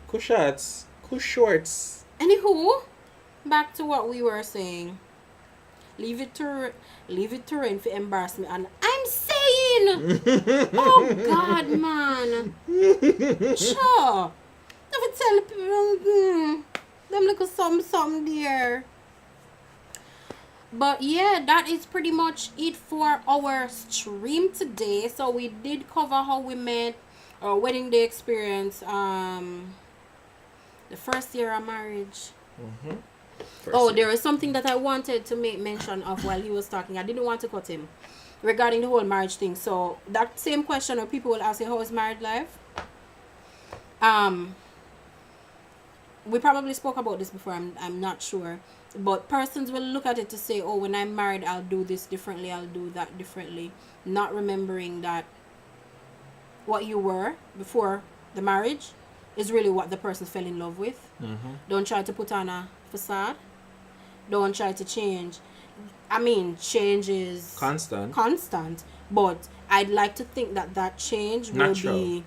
Speaker 2: Kush shots. Kush shorts.
Speaker 1: Anywho, back to what we were saying. Leave it to Rain for embarrass me, and I'm saying, oh God, man, sure. Never tell people them little something there. But yeah, that is pretty much it for our stream today. So we did cover how we met, our wedding day experience, the first year of marriage. There is something that I wanted to make mention of while he was talking. I didn't want to cut him regarding the whole marriage thing. So that same question, or people will ask you, how is married life? We probably spoke about this before. I'm not sure, but persons will look at it to say, oh, when I'm married, I'll do this differently, I'll do that differently, not remembering that what you were before the marriage is really what the person fell in love with. Don't try to put on a facade. Don't try to change. I mean, change is constant, but I'd like to think that change will be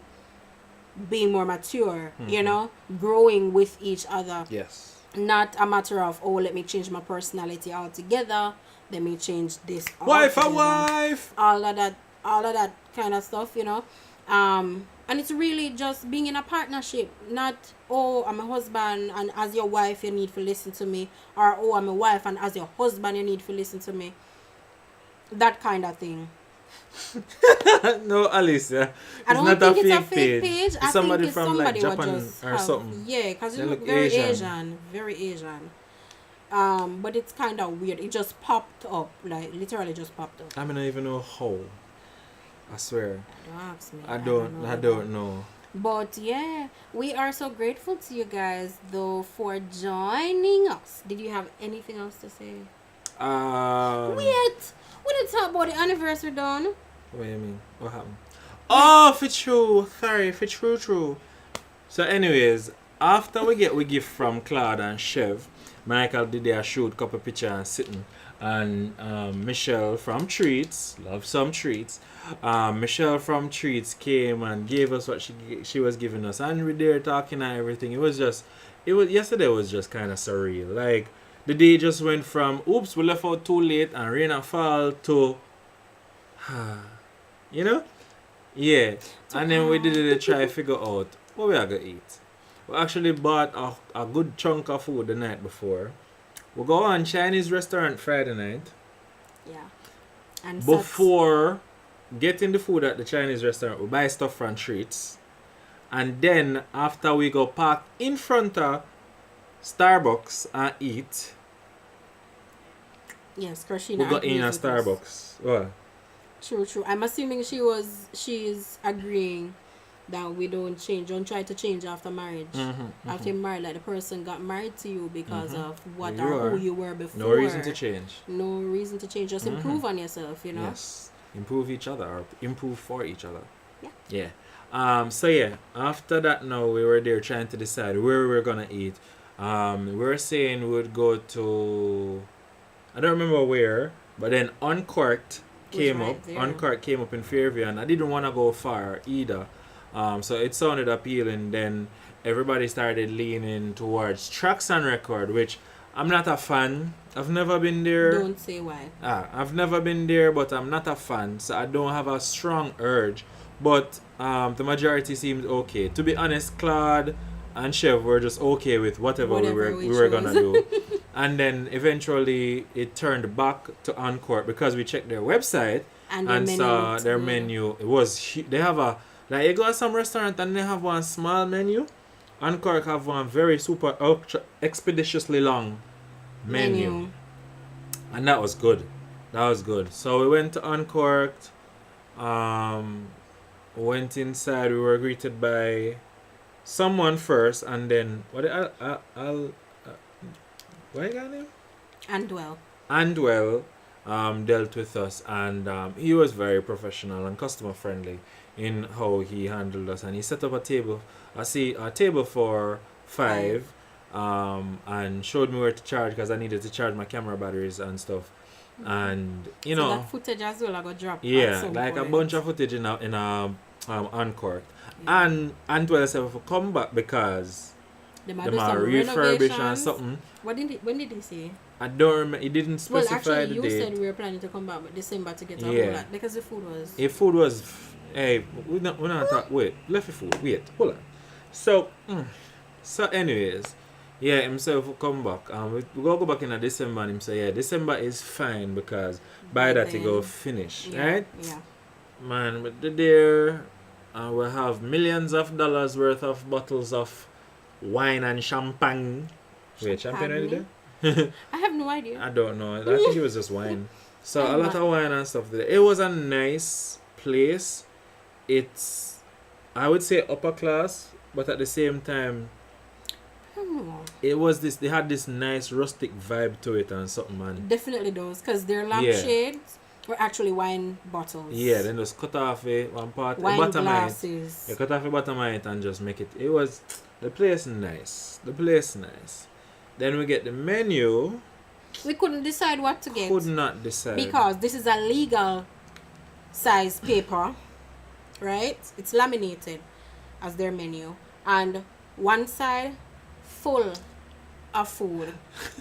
Speaker 1: being more mature, you know, growing with each other.
Speaker 2: Yes.
Speaker 1: Not a matter of, oh, let me change my personality altogether, let me change this
Speaker 2: Wife
Speaker 1: altogether.
Speaker 2: wife.
Speaker 1: All of that kind of stuff, you know. And it's really just being in a partnership, not, oh, I'm a husband and as your wife you need to listen to me, or oh, I'm a wife and as your husband you need to listen to me. That kind of thing.
Speaker 2: No, Alicia.
Speaker 1: I don't
Speaker 2: not
Speaker 1: think it's a
Speaker 2: fake
Speaker 1: fake page. I
Speaker 2: somebody
Speaker 1: think it's
Speaker 2: from like
Speaker 1: somebody
Speaker 2: Japan
Speaker 1: would just
Speaker 2: or
Speaker 1: have,
Speaker 2: something.
Speaker 1: yeah, because
Speaker 2: They
Speaker 1: it look
Speaker 2: look
Speaker 1: very
Speaker 2: Asian.
Speaker 1: Very Asian. But it's kind of weird. It just popped up, like literally just popped up.
Speaker 2: I mean, I don't even know how. I swear.
Speaker 1: Don't ask me.
Speaker 2: I don't know.
Speaker 1: But yeah, we are so grateful to you guys though for joining us. Did you have anything else to say? Wait, we didn't talk about the anniversary, done.
Speaker 2: What do you mean? What happened? Oh, for true. Sorry, for true. So, anyways, after we get we gift from Claude and Chev, Michael did their shoot, couple picture and sitting, and Michelle from Treats, love some treats. Michelle from Treats came and gave us what she was giving us, and we there talking and everything. Yesterday was just kind of surreal. Like the day just went from oops, we left out too late and rain and fall to you know, yeah. And then we did it to try figure out what we are gonna eat. We actually bought a good chunk of food the night before. We go on Chinese restaurant Friday night.
Speaker 1: Yeah. And
Speaker 2: Before getting the food at the Chinese restaurant, we buy stuff from Treats. And then after we go park in front of Starbucks and eat,
Speaker 1: yes, Krishina
Speaker 2: we got
Speaker 1: agrees
Speaker 2: in a
Speaker 1: with us.
Speaker 2: Starbucks. What?
Speaker 1: True. I'm assuming she's agreeing that we don't try to change after marriage. After you're married, like the person got married to you because of what
Speaker 2: You
Speaker 1: or
Speaker 2: are.
Speaker 1: who you were before.
Speaker 2: No reason to change.
Speaker 1: No reason to change. Just improve on yourself, you know.
Speaker 2: Yes. Improve each other or improve for each other.
Speaker 1: Yeah.
Speaker 2: Yeah. So yeah, after that now we were there trying to decide where we were gonna eat. We were saying we would go to, I don't remember where, but then Uncorked came
Speaker 1: right
Speaker 2: up.
Speaker 1: there.
Speaker 2: Uncorked came up in Fairview, and I didn't want to go far either. So it sounded appealing. Then everybody started leaning towards Tracks and Record, which I'm not a fan. I've never been there.
Speaker 1: Don't say why.
Speaker 2: I've never been there, but I'm not a fan, so I don't have a strong urge. But the majority seemed okay. To be honest, Claude and Chev were just okay with whatever
Speaker 1: Whatever
Speaker 2: we
Speaker 1: we
Speaker 2: were gonna
Speaker 1: chose.
Speaker 2: do. And then eventually it turned back to Encore because we checked their website
Speaker 1: And
Speaker 2: and
Speaker 1: their menu
Speaker 2: saw
Speaker 1: looked
Speaker 2: their
Speaker 1: good.
Speaker 2: menu. It was they have a, like, you go to some restaurant and they have one small menu. Encore have one very super ultra expeditiously long menu. And that was good. That was good. So we went to Uncorked. Went inside. We were greeted by someone first, and then what? What you got name?
Speaker 1: And well.
Speaker 2: Andwell dealt with us, and he was very professional and customer friendly in how he handled us, and he set up a table. A table for 5. And showed me where to charge because I needed to charge my camera batteries and stuff. And you
Speaker 1: So
Speaker 2: know,
Speaker 1: that footage as well I got dropped.
Speaker 2: yeah, like a bunch of footage in Uncorked. And Antwell said if we come back because
Speaker 1: They might
Speaker 2: they
Speaker 1: do
Speaker 2: might
Speaker 1: some
Speaker 2: refurbish and
Speaker 1: renovations.
Speaker 2: something.
Speaker 1: When did he say?
Speaker 2: I don't remember. He didn't
Speaker 1: Well,
Speaker 2: specify
Speaker 1: actually,
Speaker 2: the
Speaker 1: you
Speaker 2: date.
Speaker 1: said we were planning to come back with December to get a
Speaker 2: Yeah.
Speaker 1: whole lot because the food was.
Speaker 2: If food was, hey, we're not talk. Wait, left the food. Wait, hold on. So anyways, yeah, himself will come back. We go back in a December, and him say, yeah, December is fine because by that he go
Speaker 1: then-
Speaker 2: finish,
Speaker 1: Yeah,
Speaker 2: right?
Speaker 1: Yeah.
Speaker 2: Man, with the there, we'll have millions of dollars worth of bottles of wine and champagne. Wait, champagne already there?
Speaker 1: I have no idea.
Speaker 2: I don't know. I think it was just wine. So a lot of wine and stuff there. It was a nice place. It's, I would say, upper class, but at the same time, it was this. They had this nice rustic vibe to it and something, man.
Speaker 1: Definitely does because their lampshades were actually wine bottles.
Speaker 2: Yeah, then just cut off one part,
Speaker 1: wine
Speaker 2: the bottom of it.
Speaker 1: glasses.
Speaker 2: You cut off the bottom of it and just make it. It was the place nice. The place nice. Then we get the menu.
Speaker 1: We couldn't decide what to get
Speaker 2: Could not decide
Speaker 1: because this is a legal size paper, right? It's laminated as their menu, and one side full of food,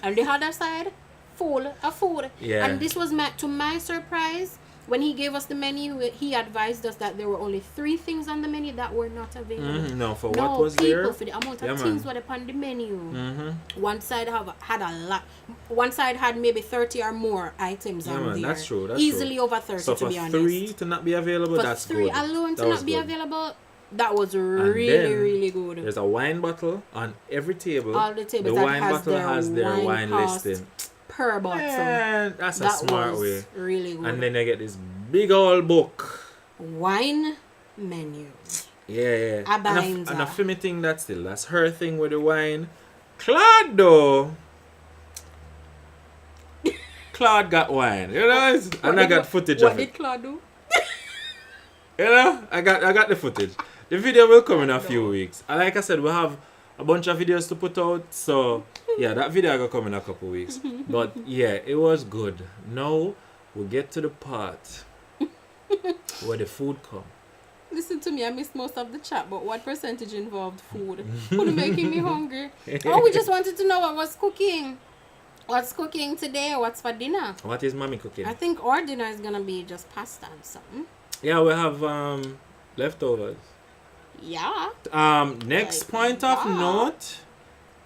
Speaker 1: and the other side full of food.
Speaker 2: Yeah.
Speaker 1: And this was to my surprise. When he gave us the menu, he advised us that there were only 3 things on the menu that were not available.
Speaker 2: No, for
Speaker 1: No
Speaker 2: what was
Speaker 1: people
Speaker 2: there.
Speaker 1: for the amount of
Speaker 2: Yeah,
Speaker 1: things
Speaker 2: man.
Speaker 1: were upon the menu.
Speaker 2: Mm-hmm.
Speaker 1: One side had a lot. One side had maybe 30 or more items
Speaker 2: Yeah,
Speaker 1: on
Speaker 2: man,
Speaker 1: there.
Speaker 2: that's true. That's
Speaker 1: Easily
Speaker 2: true.
Speaker 1: over 30
Speaker 2: So
Speaker 1: to
Speaker 2: for
Speaker 1: be honest.
Speaker 2: 3 to not be available,
Speaker 1: For
Speaker 2: that's
Speaker 1: 3
Speaker 2: good.
Speaker 1: alone to
Speaker 2: That was
Speaker 1: not be
Speaker 2: good.
Speaker 1: available, that was
Speaker 2: And
Speaker 1: really,
Speaker 2: then
Speaker 1: really good.
Speaker 2: There's a wine bottle on every table.
Speaker 1: All the tables
Speaker 2: the
Speaker 1: that
Speaker 2: wine
Speaker 1: has
Speaker 2: bottle
Speaker 1: their
Speaker 2: has their wine
Speaker 1: cost
Speaker 2: listing.
Speaker 1: per bottle.
Speaker 2: Man, that's a
Speaker 1: That
Speaker 2: smart
Speaker 1: was
Speaker 2: way.
Speaker 1: really good.
Speaker 2: And then they get this big old book.
Speaker 1: Wine menu.
Speaker 2: Yeah.
Speaker 1: A
Speaker 2: And a
Speaker 1: binder.
Speaker 2: Fimi thing that's her thing with the wine. Claude though. Claude got wine, you know, and I got footage
Speaker 1: What
Speaker 2: of
Speaker 1: did
Speaker 2: it.
Speaker 1: Claude do?
Speaker 2: You know, I got the footage. The video will come in a few weeks. And like I said, we have a bunch of videos to put out. So yeah, that video will come in a couple weeks. But yeah, it was good. Now we get to the part where the food come.
Speaker 1: Listen to me, I missed most of the chat, but what percentage involved food? Food making me hungry. Oh, we just wanted to know what was cooking. What's cooking today? What's for dinner?
Speaker 2: What is mommy cooking?
Speaker 1: I think our dinner is gonna be just pasta and something.
Speaker 2: Yeah, we have leftovers.
Speaker 1: Yeah.
Speaker 2: Next
Speaker 1: Like,
Speaker 2: point of
Speaker 1: yeah.
Speaker 2: note,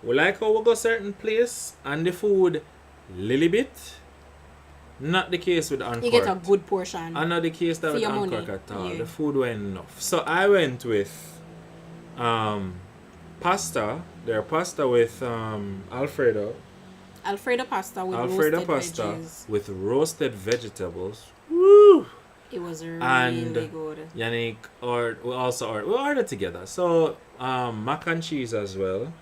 Speaker 2: we like how we go certain place and the food little bit. Not the case with Uncorked.
Speaker 1: You get a good portion.
Speaker 2: And not the case that
Speaker 1: For
Speaker 2: with
Speaker 1: your money,
Speaker 2: Uncorked at all.
Speaker 1: yeah.
Speaker 2: The food went enough. So I went with pasta. Their pasta with Alfredo.
Speaker 1: Alfredo pasta with
Speaker 2: Alfredo
Speaker 1: roasted
Speaker 2: pasta
Speaker 1: veggies.
Speaker 2: with roasted vegetables. Woo!
Speaker 1: It was really
Speaker 2: And
Speaker 1: good.
Speaker 2: Yannick we ordered together. So mac and cheese as well.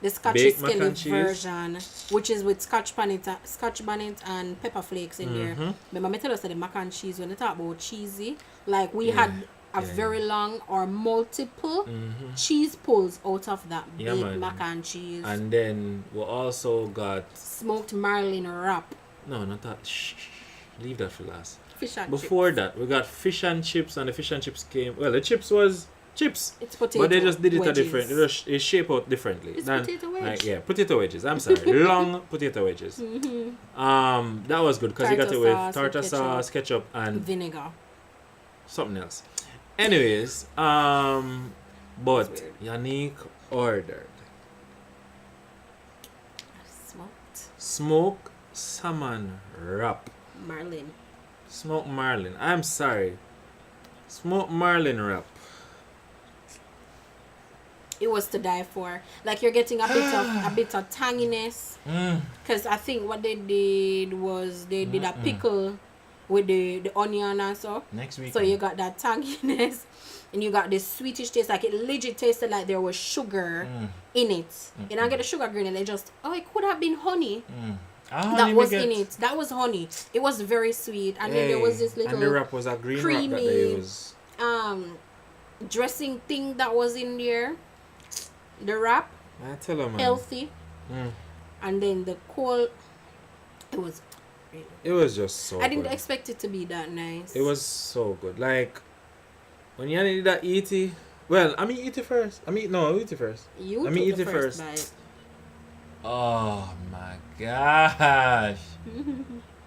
Speaker 1: The Scotch
Speaker 2: Baked mac
Speaker 1: Skelly
Speaker 2: and cheese.
Speaker 1: version, which is with Scotch bonnet and pepper flakes in there.
Speaker 2: Mhm.
Speaker 1: Remember, I tell us that the mac and cheese, when they talk about cheesy, like we had a
Speaker 2: yeah,
Speaker 1: very long or multiple
Speaker 2: Mhm.
Speaker 1: cheese pulls out of that
Speaker 2: Yeah,
Speaker 1: baked
Speaker 2: man.
Speaker 1: mac and cheese.
Speaker 2: And then we also got
Speaker 1: Smoked marlin wrap,
Speaker 2: no, not that. Leave that for last.
Speaker 1: fish and
Speaker 2: Before
Speaker 1: chips.
Speaker 2: that, we got fish and chips, and the fish and chips came. Well, the chips was chips,
Speaker 1: It's potato.
Speaker 2: but they just did it a
Speaker 1: wedges.
Speaker 2: different. It shape out differently.
Speaker 1: It's potato wedge.
Speaker 2: Like, yeah, potato wedges. I'm sorry, long potato wedges. That was good because you got it with
Speaker 1: Tartar sauce,
Speaker 2: tartar
Speaker 1: with
Speaker 2: sauce, ketchup, and
Speaker 1: Vinegar.
Speaker 2: something else. Anyways, but
Speaker 1: That's weird.
Speaker 2: Yannick ordered
Speaker 1: Smoked
Speaker 2: smoked salmon wrap.
Speaker 1: marlin.
Speaker 2: Smoked marlin. I'm sorry. Smoked marlin wrap.
Speaker 1: It was to die for. Like you're getting a bit of tanginess.
Speaker 2: Mm.
Speaker 1: Because I think what they did was they did a pickle with the onion and so.
Speaker 2: Next week.
Speaker 1: So you got that tanginess and you got this sweetish taste. Like it legit tasted like there was sugar in it. You don't get the sugar grain and it just, it could have been honey that was in it. That was honey. It was very sweet. And then there was this
Speaker 2: and the
Speaker 1: little
Speaker 2: wrap was a green wrap that
Speaker 1: creamy,
Speaker 2: they use.
Speaker 1: dressing thing that was in there. The wrap,
Speaker 2: I tell her, man.
Speaker 1: healthy.
Speaker 2: Mm.
Speaker 1: And then the cold, it was really
Speaker 2: It was just so
Speaker 1: I didn't
Speaker 2: good.
Speaker 1: expect it to be that nice.
Speaker 2: It was so good. Like, when you did that eaty, well, I mean eat it first. I mean eat it first.
Speaker 1: You
Speaker 2: let
Speaker 1: took
Speaker 2: me eat
Speaker 1: the
Speaker 2: it
Speaker 1: first
Speaker 2: first.
Speaker 1: bite.
Speaker 2: Oh my gosh.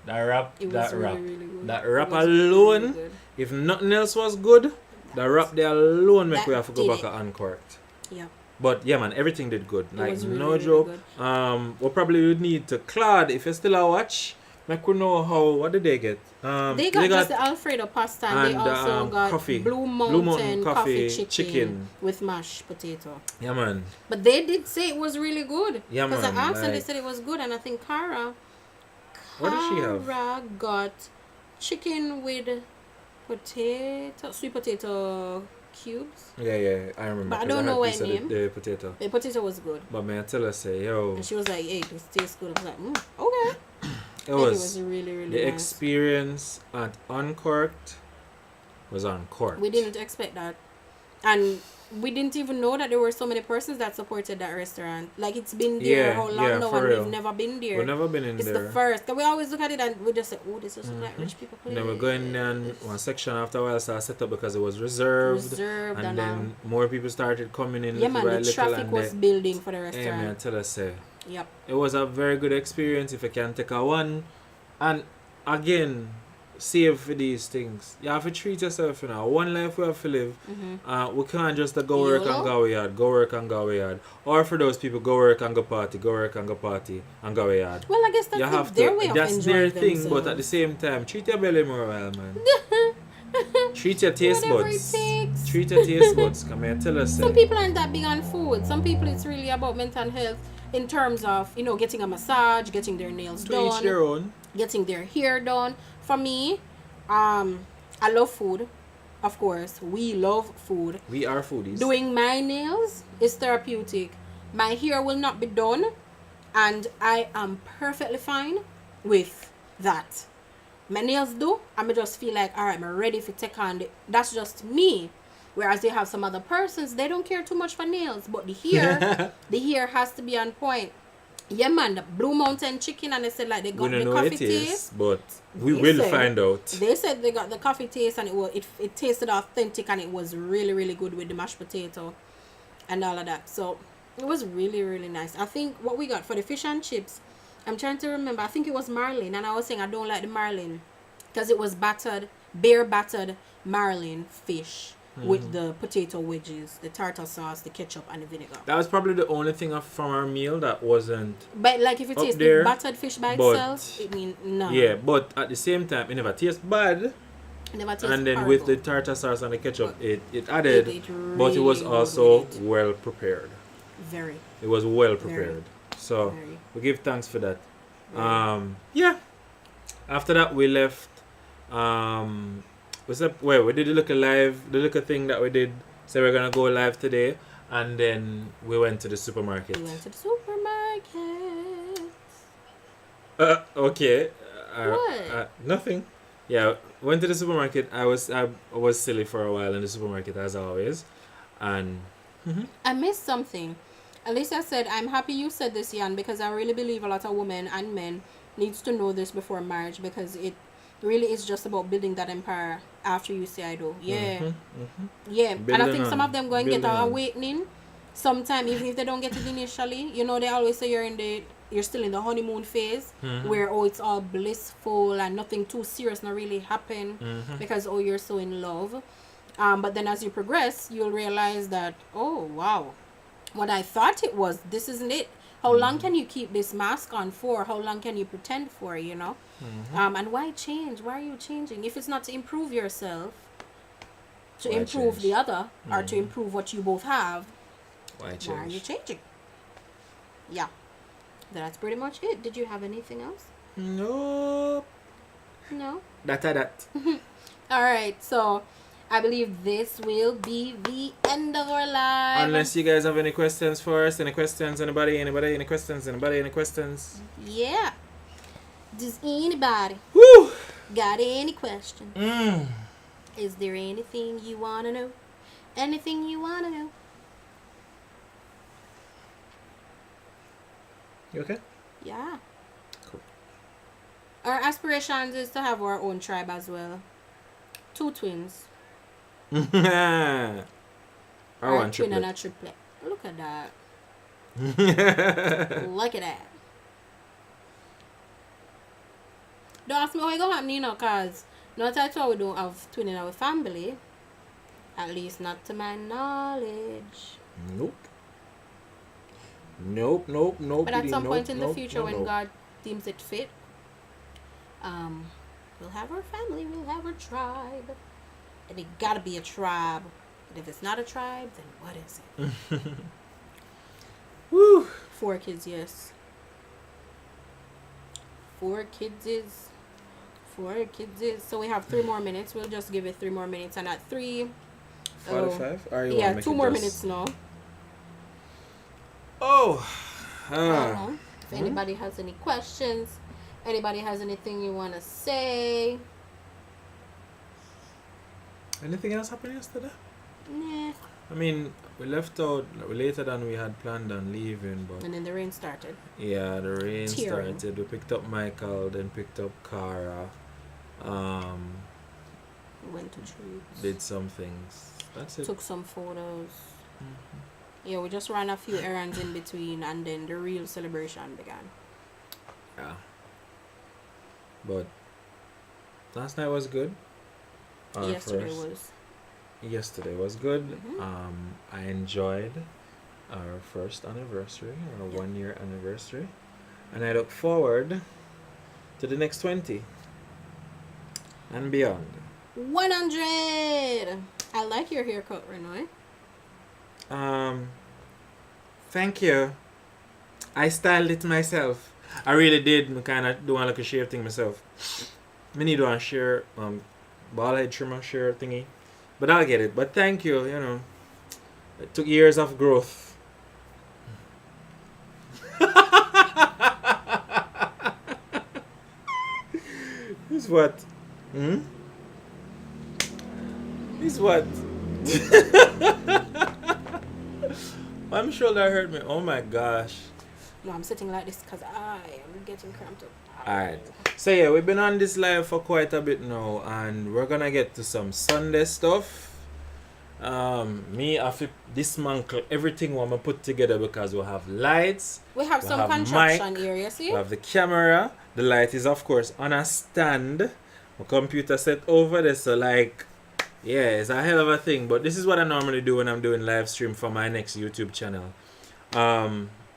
Speaker 2: that wrap,
Speaker 1: It was
Speaker 2: that
Speaker 1: really,
Speaker 2: wrap.
Speaker 1: really good.
Speaker 2: That
Speaker 1: It
Speaker 2: wrap
Speaker 1: was really,
Speaker 2: alone,
Speaker 1: really good.
Speaker 2: if nothing else was good, that wrap there alone make
Speaker 1: that
Speaker 2: we have to go
Speaker 1: did
Speaker 2: back
Speaker 1: it.
Speaker 2: and uncorked.
Speaker 1: Yeah.
Speaker 2: But yeah, man, everything did good. Like
Speaker 1: was really,
Speaker 2: no
Speaker 1: really
Speaker 2: joke.
Speaker 1: good.
Speaker 2: We probably would need to Claude if you still a watch. Make we know how. What did they get?
Speaker 1: They got just the Alfredo pasta and they
Speaker 2: and,
Speaker 1: also got
Speaker 2: coffee.
Speaker 1: Blue
Speaker 2: Blue
Speaker 1: Mountain,
Speaker 2: Mountain
Speaker 1: coffee
Speaker 2: coffee
Speaker 1: chicken with mashed potato.
Speaker 2: Yeah, man.
Speaker 1: But they did say it was really good.
Speaker 2: Yeah,
Speaker 1: Because I
Speaker 2: man,
Speaker 1: asked and they
Speaker 2: like-
Speaker 1: said it was good, and I think Cara
Speaker 2: What did she have?
Speaker 1: got chicken with sweet potato cubes.
Speaker 2: Yeah, I remember.
Speaker 1: But I
Speaker 2: 'cause
Speaker 1: don't
Speaker 2: had
Speaker 1: know what
Speaker 2: piece of
Speaker 1: name.
Speaker 2: The potato.
Speaker 1: The potato was good.
Speaker 2: But man, I tell her say, yo,
Speaker 1: And she was like, hey, this tastes good. I was like, okay.
Speaker 2: it
Speaker 1: And
Speaker 2: was,
Speaker 1: really, really
Speaker 2: the
Speaker 1: nice.
Speaker 2: experience at Uncorked was Uncorked.
Speaker 1: We didn't expect that. And we didn't even know that there were so many persons that supported that restaurant. Like, it's been there
Speaker 2: Yeah,
Speaker 1: how long
Speaker 2: yeah,
Speaker 1: now,
Speaker 2: for
Speaker 1: and
Speaker 2: real.
Speaker 1: we've never been there.
Speaker 2: We've never been in
Speaker 1: It's
Speaker 2: there.
Speaker 1: the first. 'Cause we always look at it and we just say, oh, this is like rich people place.
Speaker 2: And then we're going in one section after a while, so I set up because it was reserved.
Speaker 1: Reserved
Speaker 2: And then more people started coming in.
Speaker 1: yeah,
Speaker 2: little
Speaker 1: man,
Speaker 2: by
Speaker 1: the
Speaker 2: little,
Speaker 1: traffic
Speaker 2: and
Speaker 1: was
Speaker 2: then-
Speaker 1: building for the
Speaker 2: Hey, man,
Speaker 1: restaurant.
Speaker 2: tell us, say,
Speaker 1: Yep.
Speaker 2: it was a very good experience if you can take a one. And again, save for these things. You have to treat yourself, you know. One life we have to live. We can't just go work
Speaker 1: YOLO?
Speaker 2: and go yard, go work and go yard. Or for those people, go work and go party, go work and go party and go yard.
Speaker 1: Well, I guess
Speaker 2: You
Speaker 1: that's
Speaker 2: have
Speaker 1: their
Speaker 2: to.
Speaker 1: way of
Speaker 2: That's
Speaker 1: enjoying
Speaker 2: their thing,
Speaker 1: themselves.
Speaker 2: but at the same time, treat your belly more well, man. Treat your taste
Speaker 1: Whatever
Speaker 2: buds.
Speaker 1: it takes.
Speaker 2: Treat your taste buds. Come here, tell us.
Speaker 1: Some people aren't that big on food. Some people, it's really about mental health in terms of, getting a massage, getting their nails
Speaker 2: to each
Speaker 1: done,
Speaker 2: their own.
Speaker 1: getting their hair done. For me, I love food. Of course, we love food.
Speaker 2: We are foodies.
Speaker 1: Doing my nails is therapeutic. My hair will not be done, and I am perfectly fine with that. My nails do, I just feel like, all right, I'm ready to take on the, that's just me. Whereas you have some other persons, they don't care too much for nails, but the hair has to be on point. Yeah, man, the Blue Mountain chicken, and they said like they
Speaker 2: We
Speaker 1: got
Speaker 2: don't
Speaker 1: the
Speaker 2: know
Speaker 1: coffee
Speaker 2: it is,
Speaker 1: taste.
Speaker 2: but we
Speaker 1: They
Speaker 2: will
Speaker 1: said-
Speaker 2: find out.
Speaker 1: They said they got the coffee taste, and it tasted authentic, and it was really, really good with the mashed potato and all of that. So it was really, really nice. I think what we got for the fish and chips, I'm trying to remember. I think it was marlin, and I was saying I don't like the marlin because it was bare battered marlin fish with the potato wedges, the tartar sauce, the ketchup, and the vinegar.
Speaker 2: That was probably the only thing from our meal that wasn't.
Speaker 1: But like if you
Speaker 2: Up
Speaker 1: taste
Speaker 2: there,
Speaker 1: the battered fish by
Speaker 2: but-
Speaker 1: itself, it mean no.
Speaker 2: Yeah, but at the same time, it never tastes bad.
Speaker 1: It never tastes
Speaker 2: And then
Speaker 1: horrible.
Speaker 2: with the tartar sauce and the ketchup, it added,
Speaker 1: It
Speaker 2: but it was
Speaker 1: really
Speaker 2: also
Speaker 1: good with it.
Speaker 2: well prepared.
Speaker 1: Very.
Speaker 2: It was well prepared. So
Speaker 1: Very.
Speaker 2: we give thanks for that.
Speaker 1: Very.
Speaker 2: Yeah. After that, we left what's up? Wait, we did the little thing that we did. So we're gonna go live today, and then we went to the supermarket.
Speaker 1: We went to the supermarket.
Speaker 2: Okay.
Speaker 1: What?
Speaker 2: Nothing. Yeah, went to the supermarket. I was silly for a while in the supermarket as always, and
Speaker 1: I missed something. Alicia said, I'm happy you said this, Jan, because I really believe a lot of women and men needs to know this before marriage, because it really is just about building that empire after you say I do. Yeah. Yeah. And I
Speaker 2: Building
Speaker 1: think some
Speaker 2: on.
Speaker 1: of them go and get
Speaker 2: Building
Speaker 1: an
Speaker 2: on.
Speaker 1: awakening sometime, even if they don't get it initially. You know, they always say you're still in the honeymoon phase where it's all blissful and nothing too serious not really happen because you're so in love. But then as you progress, you'll realize that, oh wow, what I thought it was, this isn't it. How long can you keep this mask on for? How long can you pretend for, you know? And why change? Why are you changing? If it's not to improve yourself, to
Speaker 2: Why
Speaker 1: improve
Speaker 2: change?
Speaker 1: the other, or to improve what you both have,
Speaker 2: why
Speaker 1: why are you
Speaker 2: change?
Speaker 1: changing? Yeah. That's pretty much it. Did you have anything else?
Speaker 2: No.
Speaker 1: No?
Speaker 2: That.
Speaker 1: Alright, so I believe this will be the end of our live.
Speaker 2: Unless you guys have any questions for us. Any questions? Anybody? Any questions? Any questions?
Speaker 1: Yeah. Does anybody
Speaker 2: Woo!
Speaker 1: got any questions? Is there anything you want to know? Anything you want to know?
Speaker 2: You okay?
Speaker 1: Yeah.
Speaker 2: Cool.
Speaker 1: Our aspirations is to have our own tribe as well. 2 twins.
Speaker 2: Or
Speaker 1: Or a
Speaker 2: one
Speaker 1: twin and a
Speaker 2: triplet.
Speaker 1: triplet. Look at that. Look at that. Don't ask me how it gonna happen, you know, cause not at all we don't have twin in our family. At least not to my knowledge.
Speaker 2: Nope.
Speaker 1: But at some point in the
Speaker 2: nope,
Speaker 1: future, when
Speaker 2: nope.
Speaker 1: God deems it fit, we'll have our family, we'll have our tribe. And it gotta be a tribe. And if it's not a tribe, then what is it?
Speaker 2: Woo!
Speaker 1: 4 kids, yes. 4 kids is. 4 kids is. So we have 3 more minutes. We'll just give it 3 more minutes. And at 3.
Speaker 2: 45? Or you
Speaker 1: Yeah,
Speaker 2: wanna make
Speaker 1: 2
Speaker 2: it
Speaker 1: more
Speaker 2: just-
Speaker 1: minutes now.
Speaker 2: Oh!
Speaker 1: I don't know. If anybody has any questions, anybody has anything you want to say.
Speaker 2: Anything else happened yesterday?
Speaker 1: Nah.
Speaker 2: I mean, we left out later than we had planned on leaving, but
Speaker 1: And then the rain started.
Speaker 2: yeah, the rain
Speaker 1: Tearing.
Speaker 2: started. We picked up Michael, then picked up Cara.
Speaker 1: We went to treats.
Speaker 2: Did some things. That's it.
Speaker 1: Took some photos. Yeah, we just ran a few errands in between, and then the real celebration began.
Speaker 2: Yeah. But last night was good. Our
Speaker 1: Yesterday
Speaker 2: first-
Speaker 1: was.
Speaker 2: Yesterday was good.
Speaker 1: Mhm.
Speaker 2: I enjoyed our first anniversary, our
Speaker 1: Yeah.
Speaker 2: 1-year anniversary, and I look forward to the next 20 and beyond.
Speaker 1: 100! I like your haircut, Renoy.
Speaker 2: Thank you. I styled it myself. I really did. I kind of do want like a shave thing myself. I need one share, ball head trimmer share thingy, but I'll get it. But thank you. You know, it took years of growth. Is what? Is what? My shoulder hurt me. Oh my gosh.
Speaker 1: No, I'm sitting like this because I am getting cramped up.
Speaker 2: Alright. So yeah, we've been on this live for quite a bit now, and we're gonna get to some Sunday stuff. Me I feel dismantle everything what I put together because we have lights,
Speaker 1: We have
Speaker 2: We
Speaker 1: some
Speaker 2: have
Speaker 1: contraption
Speaker 2: mic,
Speaker 1: here, you see?
Speaker 2: we have the camera, the light is of course on a stand. My computer set over there, so like yeah, it's a hell of a thing. But this is what I normally do when I'm doing live stream for my next YouTube channel.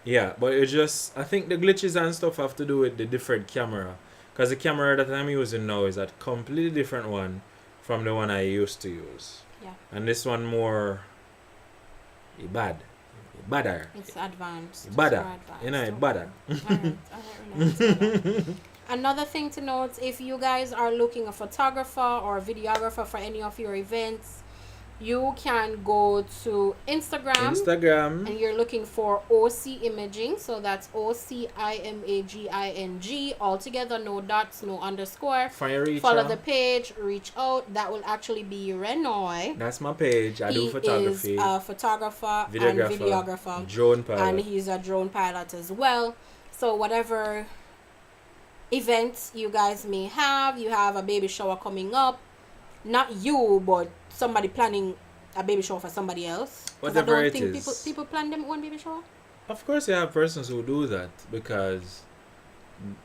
Speaker 2: Yeah, but it's just I think the glitches and stuff have to do with the different camera, because the camera that I'm using now is a completely different one from the one I used to use.
Speaker 1: Yeah.
Speaker 2: And this one more badder.
Speaker 1: It's advanced.
Speaker 2: Badder.
Speaker 1: It's more advanced.
Speaker 2: You know,
Speaker 1: Okay.
Speaker 2: badder.
Speaker 1: Alright, Renee, it's better. another thing to note, if you guys are looking a photographer or a videographer for any of your events, you can go to Instagram. And you're looking for OC Imaging. So that's OCIMAGING. All together, no dots, no underscore. Follow the page, reach out. That will actually be Renoy.
Speaker 2: That's my page. I do photography.
Speaker 1: He is a photographer and videographer.
Speaker 2: Drone pilot.
Speaker 1: And he's a drone pilot as well. So whatever events you guys may have, you have a baby shower coming up. Not you, but somebody planning a baby shower for somebody else.
Speaker 2: Whatever
Speaker 1: I don't
Speaker 2: it
Speaker 1: think
Speaker 2: is.
Speaker 1: people plan them one baby shower.
Speaker 2: Of course, you have persons who do that because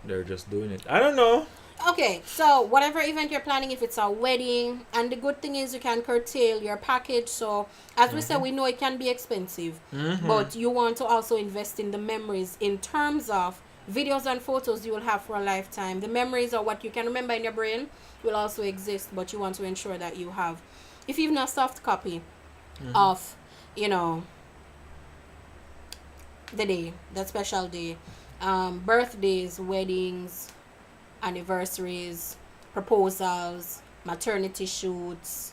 Speaker 2: they're just doing it. I don't know.
Speaker 1: Okay, so whatever event you're planning, if it's a wedding, and the good thing is you can curtail your package. So as we said, we know it can be expensive, but you want to also invest in the memories in terms of videos and photos you will have for a lifetime. The memories are what you can remember in your brain will also exist, but you want to ensure that you have, if even a soft copy of, you know, the day, that special day, birthdays, weddings, anniversaries, proposals, maternity shoots,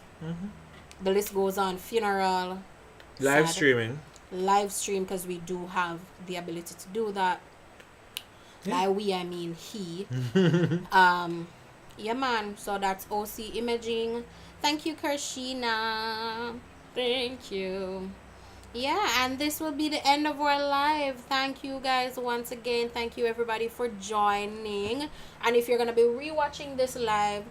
Speaker 1: the list goes on, funeral,
Speaker 2: Live
Speaker 1: sad-
Speaker 2: streaming.
Speaker 1: live stream, because we do have the ability to do that.
Speaker 2: Yeah.
Speaker 1: By we, I mean he. Yeah, man. So that's OC Imaging. Thank you, Karshina. Thank you. Yeah, and this will be the end of our live. Thank you guys once again. Thank you everybody for joining. And if you're gonna be rewatching this live,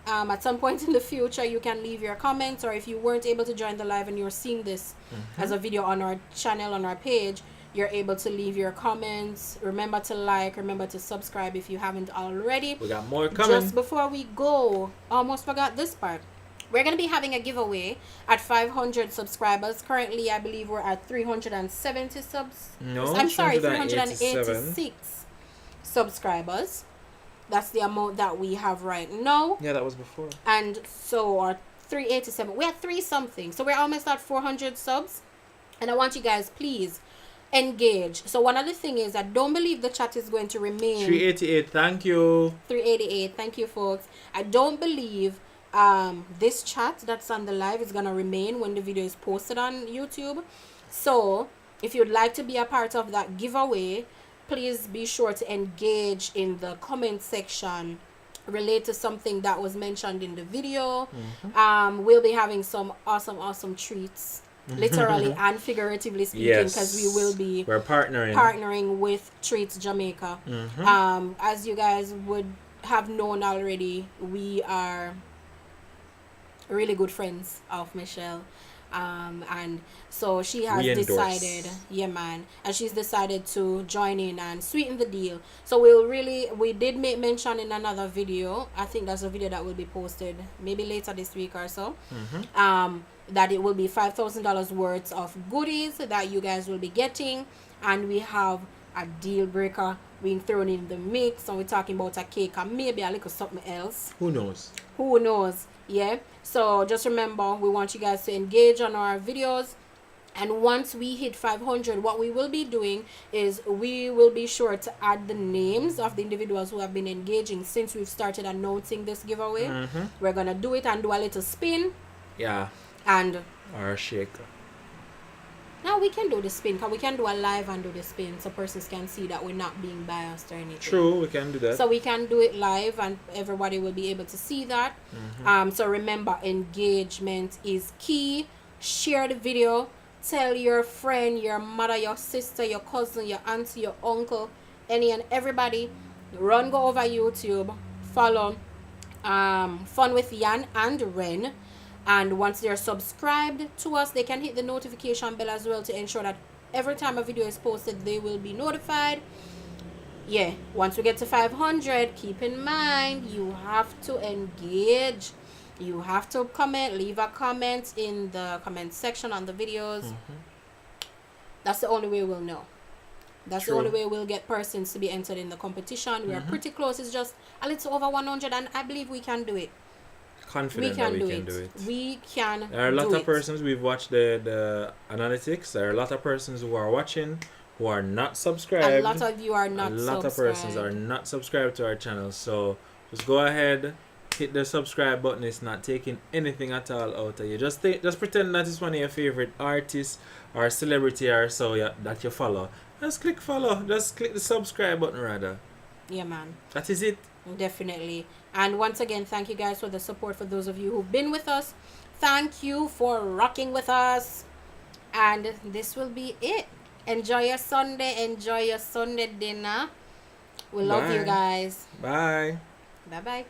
Speaker 1: at some point in the future, you can leave your comments, or if you weren't able to join the live and you're seeing this as a video on our channel, on our page, you're able to leave your comments. Remember to like, remember to subscribe if you haven't already.
Speaker 2: We got more coming.
Speaker 1: Just before we go, almost forgot this part. We're going to be having a giveaway at 500 subscribers. Currently, I believe we're at 370 subs.
Speaker 2: No,
Speaker 1: I'm sorry,
Speaker 2: 387.
Speaker 1: 386 subscribers. That's the amount that we have right now.
Speaker 2: Yeah, that was before.
Speaker 1: And so, or 387. We're at 3 something. So we're almost at 400 subs. And I want you guys, please, engage. So one other thing is, I don't believe the chat is going to remain
Speaker 2: 388. Thank you.
Speaker 1: 388. Thank you, folks. I don't believe this chat that's on the live is gonna remain when the video is posted on YouTube. So if you'd like to be a part of that giveaway, please be sure to engage in the comment section, relate to something that was mentioned in the video. We'll be having some awesome treats, literally and figuratively speaking, because we will be
Speaker 2: we're partnering
Speaker 1: with Treats Jamaica. As you guys would have known already, we are really good friends of Michelle, and so she has
Speaker 2: We endorse.
Speaker 1: decided, yeah man, and she's decided to join in and sweeten the deal. So we did make mention in another video, I think that's a video that will be posted maybe later this week or so, that it will be $5,000 worth of goodies that you guys will be getting, and we have a deal breaker being thrown in the mix, and we're talking about a cake and maybe a little something else.
Speaker 2: Who knows?
Speaker 1: Yeah, so just remember, we want you guys to engage on our videos, and once we hit 500, what we will be doing is we will be sure to add the names of the individuals who have been engaging since we've started announcing this giveaway. We're gonna do it and do a little spin,
Speaker 2: Yeah.
Speaker 1: and
Speaker 2: Or a shaker.
Speaker 1: now we can do the spin, because we can do a live and do the spin, so persons can see that we're not being biased or anything.
Speaker 2: True, we can do that.
Speaker 1: So we can do it live and everybody will be able to see that. So remember, engagement is key. Share the video. Tell your friend, your mother, your sister, your cousin, your auntie, your uncle, any and everybody. Go over YouTube. Follow Fun with Yan and Ren. And once they're subscribed to us, they can hit the notification bell as well to ensure that every time a video is posted, they will be notified. Yeah, once we get to 500, keep in mind, you have to engage. You have to comment, leave a comment in the comment section on the videos. That's the only way we'll know. That's
Speaker 2: True.
Speaker 1: the only way we'll get persons to be entered in the competition. We are pretty close. It's just a little over 100, and I believe we can do it.
Speaker 2: Confident that we can do it.
Speaker 1: We can
Speaker 2: There are a lot
Speaker 1: do
Speaker 2: of
Speaker 1: it.
Speaker 2: persons, we've watched the analytics. There are a lot of persons who are watching, who are not subscribed.
Speaker 1: A lot of you are not
Speaker 2: A lot of persons are not subscribed to our channel. So just go ahead, hit the subscribe button. It's not taking anything at all out of you. Just pretend that it's one of your favorite artists or celebrity or so that you follow. Just click follow. Just click the subscribe button rather.
Speaker 1: Yeah, man.
Speaker 2: That is it.
Speaker 1: Definitely. And once again, thank you guys for the support. For those of you who've been with us, thank you for rocking with us. And this will be it. Enjoy your Sunday. Enjoy your Sunday dinner. We love you
Speaker 2: Bye.
Speaker 1: guys.
Speaker 2: Bye.
Speaker 1: Bye bye.